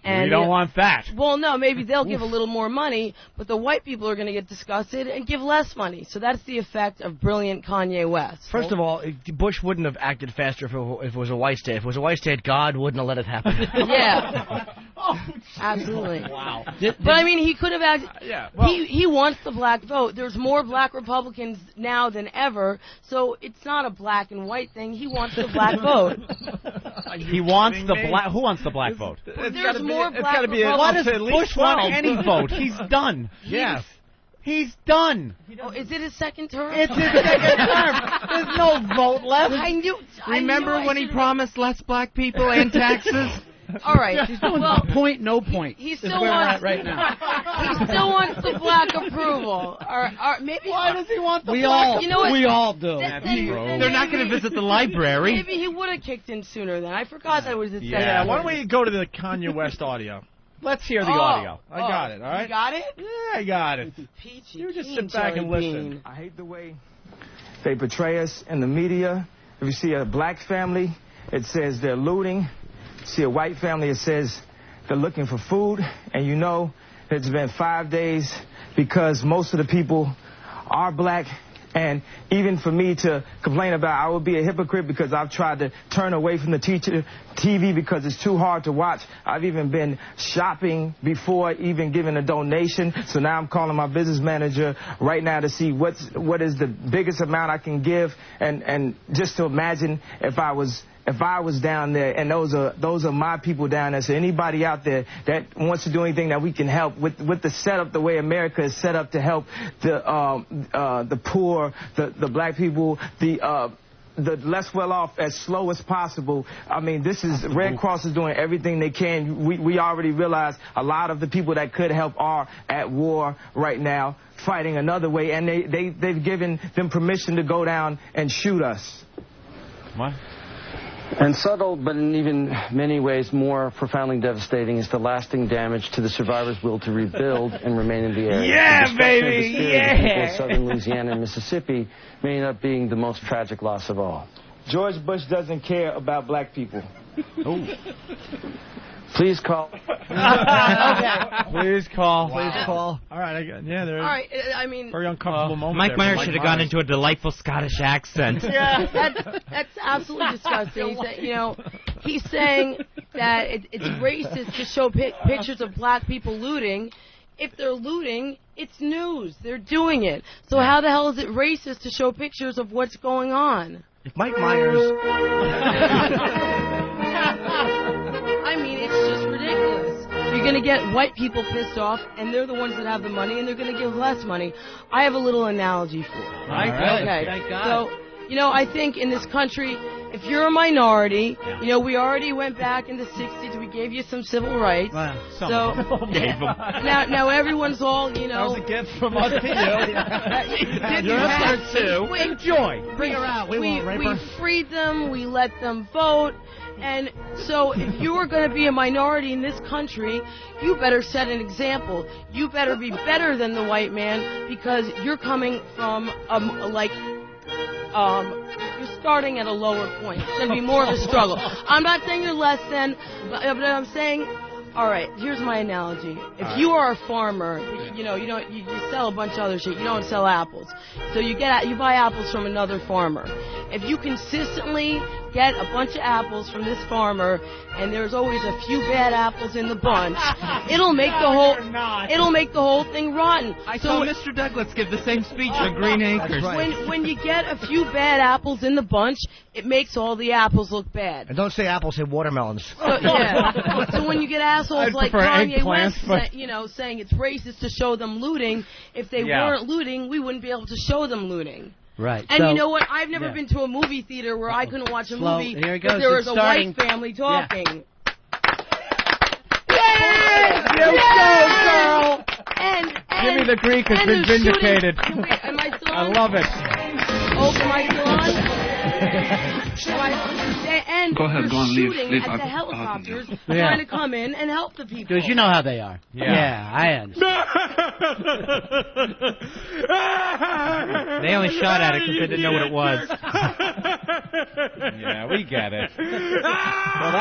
And we don't want that. Well, no, maybe they'll give a little more money, but the white people are going to get disgusted and give less money. So that's the effect of brilliant Kanye West. First of all, Bush wouldn't have acted faster if it was a white state. If it was a white state, God wouldn't have let it happen. Yeah. Absolutely. Wow. But I mean, he could have acted. Yeah. Well, he wants the black vote. There's more black Republicans now than ever, so it's not a black and white thing. He wants the black vote. He wants the black. Who wants the black vote? There's more black gotta be Republicans. Why does at least Bush want 12. any vote? He's done. Yeah. He's done. Oh, is it his second term? It's his second term. There's no vote left. I knew. Remember I when he should've- promised less black people and taxes? All right. Well, Point, no point. he is still where we're wants at right now. He still wants the black approval. Or maybe. Why does he want the We black? all, You know what? we all do. They're not going to visit the library. Maybe he would have kicked in sooner. Then I forgot that was his second. Yeah. Why term. don't we go to the Kanye West audio? Let's hear the Oh. audio. I got it. All right. You got it? Yeah, I got it. Peachy. You just keen sit back and jelly listen. bean. I hate the way they portray us in the media. If you see a black family, it says they're looting. See a white family, it says they're looking for food. And you know it's been 5 days because most of the people are black. And even for me to complain about, I would be a hypocrite because I've tried to turn away from the TV because it's too hard to watch. I've even been shopping before even giving a donation. So now I'm calling my business manager right now to see what is the biggest amount I can give, and just to imagine if I was down there, and those are my people down there. So anybody out there that wants to do anything that we can help with the setup, the way America is set up to help the poor, the black people, the less well off as slow as possible. I mean, this is Red Cross is doing everything they can. We already realize a lot of the people that could help are at war right now, fighting another way, and they've given them permission to go down and shoot us. What? And subtle, but in even many ways more profoundly devastating, is the lasting damage to the survivors' will to rebuild and remain in the area. Yeah, The destruction of the baby, spirit of the people yeah. of southern Louisiana and Mississippi may end up being the most tragic loss of all. George Bush doesn't care about black people. Please call. Please call. Please call. All right, there. All right, I mean, Very uncomfortable moment. Mike there for Myers Mike should have gone Myers. into a delightful Scottish accent. yeah, that's absolutely disgusting. He's saying that it's racist to show pictures of black people looting. If they're looting, it's news. They're doing it. So how the hell is it racist to show pictures of what's going on? If Mike Myers. I mean, it's just ridiculous. You're going to get white people pissed off, and they're the ones that have the money, and they're going to give less money. I have a little analogy for you. Okay. Thank God. So, I think in this country, if you're a minority, we already went back in the 60s. We gave you some civil rights. So now everyone's all, That was a gift from us to you. Yours too. Enjoy. Bring her out. We freed them. We let them vote. And so if you are going to be a minority in this country, you better set an example. You better be better than the white man because you're coming from, you're starting at a lower point. It's going to be more of a struggle. I'm not saying you're less than, but I'm saying, all right, here's my analogy. If you are a farmer, you sell a bunch of other shit. You don't sell apples. So you buy apples from another farmer. If you consistently get a bunch of apples from this farmer, and there's always a few bad apples in the bunch, it'll make the whole thing rotten. I saw Mr. Douglas give the same speech at Green Acres. When you get a few bad apples in the bunch, it makes all the apples look bad. And don't say apples, say watermelons. So when you get assholes I'd like prefer Kanye eggplants, West, saying it's racist to show them looting, if they weren't looting, we wouldn't be able to show them looting. Right. And so, you know what? I've never been to a movie theater where I couldn't watch a movie Here it because goes. there was It's a starting. white family talking. You go, girl. Jimmy the Greek has been vindicated. Am I still on? I love it. Oh, am I still on? And Go ahead, they're go on, leave shooting at out- the helicopters Yeah. trying to come in and help the people. Because you know how they are. Yeah. I understand. They only shot at it because they didn't know what it was. Yeah, we get it. Well,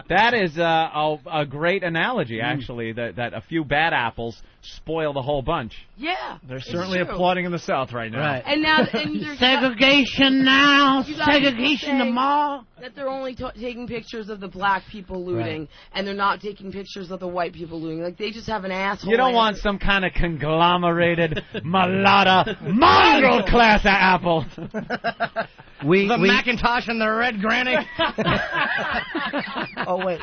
that is a great analogy, actually, that a few bad apples spoil the whole bunch. Yeah. They're it's certainly true. applauding in the South right now. Right. And now, there's Segregation now. You guys Segregation say tomorrow. That they're only taking pictures of the black people looting, and they're not taking pictures of the white people looting. Like, they just have an asshole. You don't want some kind of conglomerated, mulata, mongrel class of apple. The Macintosh and the Red Granny. Oh wait,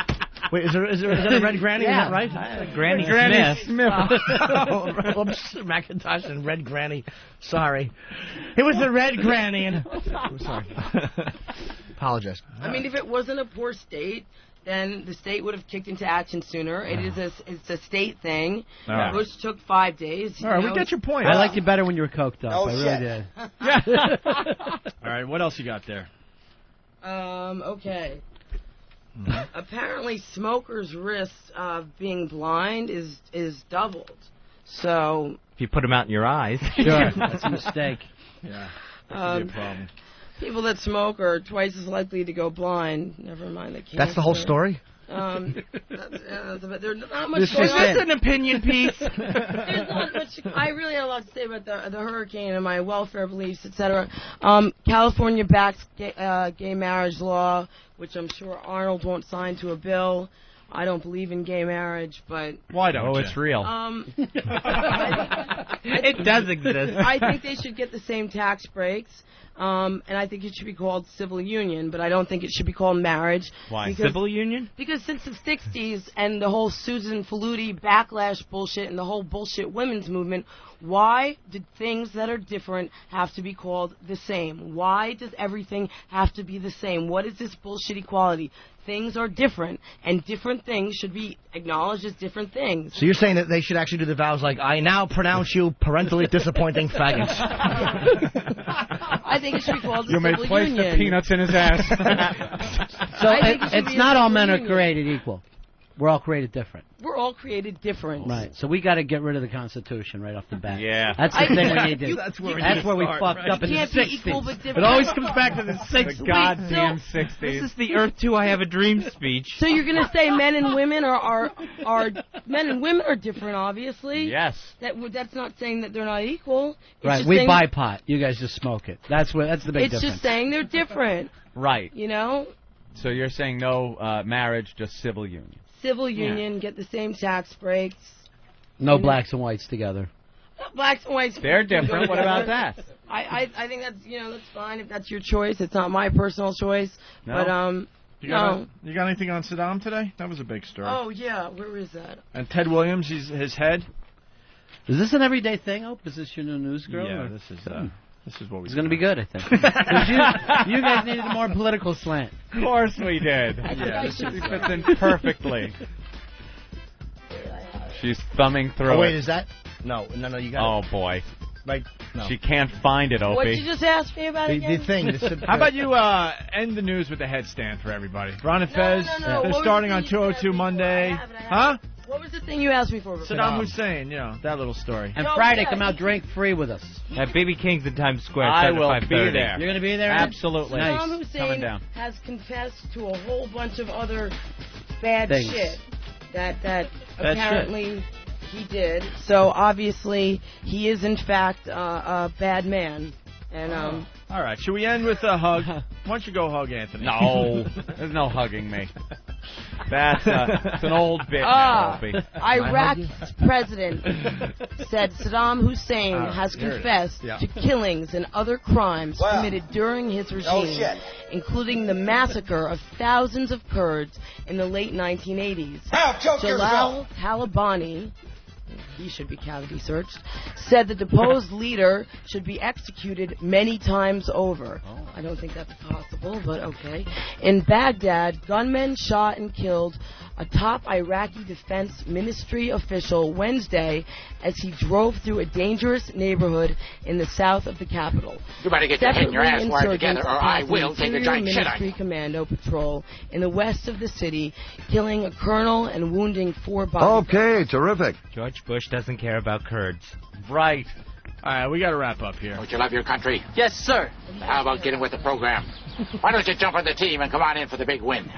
is that a Red Granny? Yeah. Is that right? Granny Smith. Oops, Macintosh and Red Granny. Sorry, it was the Red Granny. And I'm sorry. Apologize. I mean, if it wasn't a poor state, then the state would have kicked into action sooner. It's a state thing. Yeah. Bush took 5 days. All right, we get your point. I liked you better when you were coked up. Oh, I really shit. did. All right, what else you got there? Okay. Apparently, smokers' risk of being blind is doubled. So. If you put them out in your eyes. Sure, that's a mistake. Yeah, that could be a problem. People that smoke are twice as likely to go blind. Never mind the cancer. That's the whole story. There's not much This going is on. it. an opinion piece. There's not much. I really had a lot to say about the hurricane and my welfare beliefs, etc. California backs gay marriage law, which I'm sure Arnold won't sign to a bill. I don't believe in gay marriage, but why don't you? It's real. It does exist. I think they should get the same tax breaks. And I think it should be called civil union, but I don't think it should be called marriage. Why? Civil union? Because since the 60s and the whole Susan Faludi backlash bullshit and the whole bullshit women's movement, why did things that are different have to be called the same? Why does everything have to be the same? What is this bullshit equality? Things are different, and different things should be acknowledged as different things. So you're saying that they should actually do the vows like, I now pronounce you parentally disappointing faggots. I think it should be called a You may civil place union. the peanuts in his ass. So I think it should it's be a not all civil men are union. created equal. We're all created different. We're all created different. Right. So we got to get rid of the Constitution right off the bat. Yeah. That's the I- thing we need to do. That's where we fucked up in the Can't be 60s. equal but different. It always comes back to the 60s. The goddamn so- 60s. This is the Earth 2 I Have a Dream speech. So you're gonna say men and women are men and women are different, obviously. Yes. That's not saying that they're not equal. It's Right. just We saying- buy pot. You guys just smoke it. That's the big It's difference. just saying they're different. Right. You know, So you're saying no marriage, just civil union. civil union, get the same tax breaks. No blacks and whites together. Blacks and whites. They're can go different. What about together. that? I think that's that's fine if that's your choice. It's not my personal choice. No? But You got anything on Saddam today? That was a big story. Oh yeah, where is that? And Ted Williams, his head. Is this an everyday thing, Ope? Is this your new news girl? Yeah, or- this is what we. It's going to be good, I think. 'Cause you guys needed a more political slant. Of course we did. Yeah. She fits in perfectly. She's thumbing through Oh, wait, it. is that? No, you got Oh, boy. Right. No. She can't find it, What'd Opie. you just ask me about again? How about you end the news with the headstand for everybody? Ron and Fez, no. they're What was starting the on thing you 202 Monday. I have it. Huh? What was the thing you asked me for? Saddam Hussein, that little story. And Friday, come out drink free with us. At BB King's in Times Square. I 7 to will 5:30. be there. You're going to be there? Absolutely. Nice. Saddam Coming Hussein down. has confessed to a whole bunch of other bad Things. shit that apparently he did. So obviously he is in fact a bad man. And All right, should we end with a hug? Why don't you go hug Anthony? No, there's no hugging me. That's it's an old bit now, Opie. Iraq's president said Saddam Hussein has here it is. confessed Yeah. to killings and other crimes Wow. committed during his regime, Oh, shit. including the massacre of thousands of Kurds in the late 1980s. choke Jalal Talabani, he should be cavity searched, said the deposed leader should be executed many times over. I don't think that's possible, but okay. In Baghdad, gunmen shot and killed a top Iraqi Defense Ministry official Wednesday as he drove through a dangerous neighborhood in the south of the capital. You better get your head and your ass wired together, or I will take a Interior giant shit on Ministry you. Commando patrol in the west of the city, killing a colonel and wounding 4 bodyguards. Okay, terrific. George Bush doesn't care about Kurds. Right. All right, we got to wrap up here. Don't you love your country? Yes, sir. How about getting with the program? Why don't you jump on the team and come on in for the big win?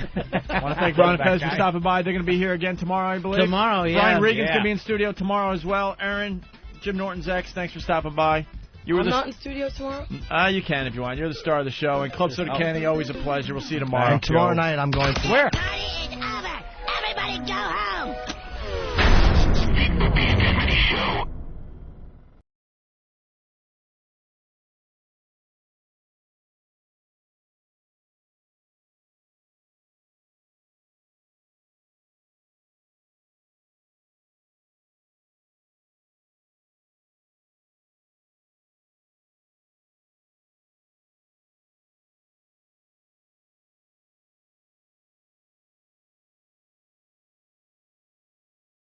I want to thank Ron and Fez for stopping by. They're going to be here again tomorrow, I believe. Tomorrow, yeah. Brian Regan's Yeah. going to be in studio tomorrow as well. Aaron, Jim Norton's ex, thanks for stopping by. You were I'm the not in studio tomorrow? you can if you want. You're the star of the show. And Club Soda Kenny, always a pleasure. We'll see you tomorrow. And tomorrow night I'm going to. Where?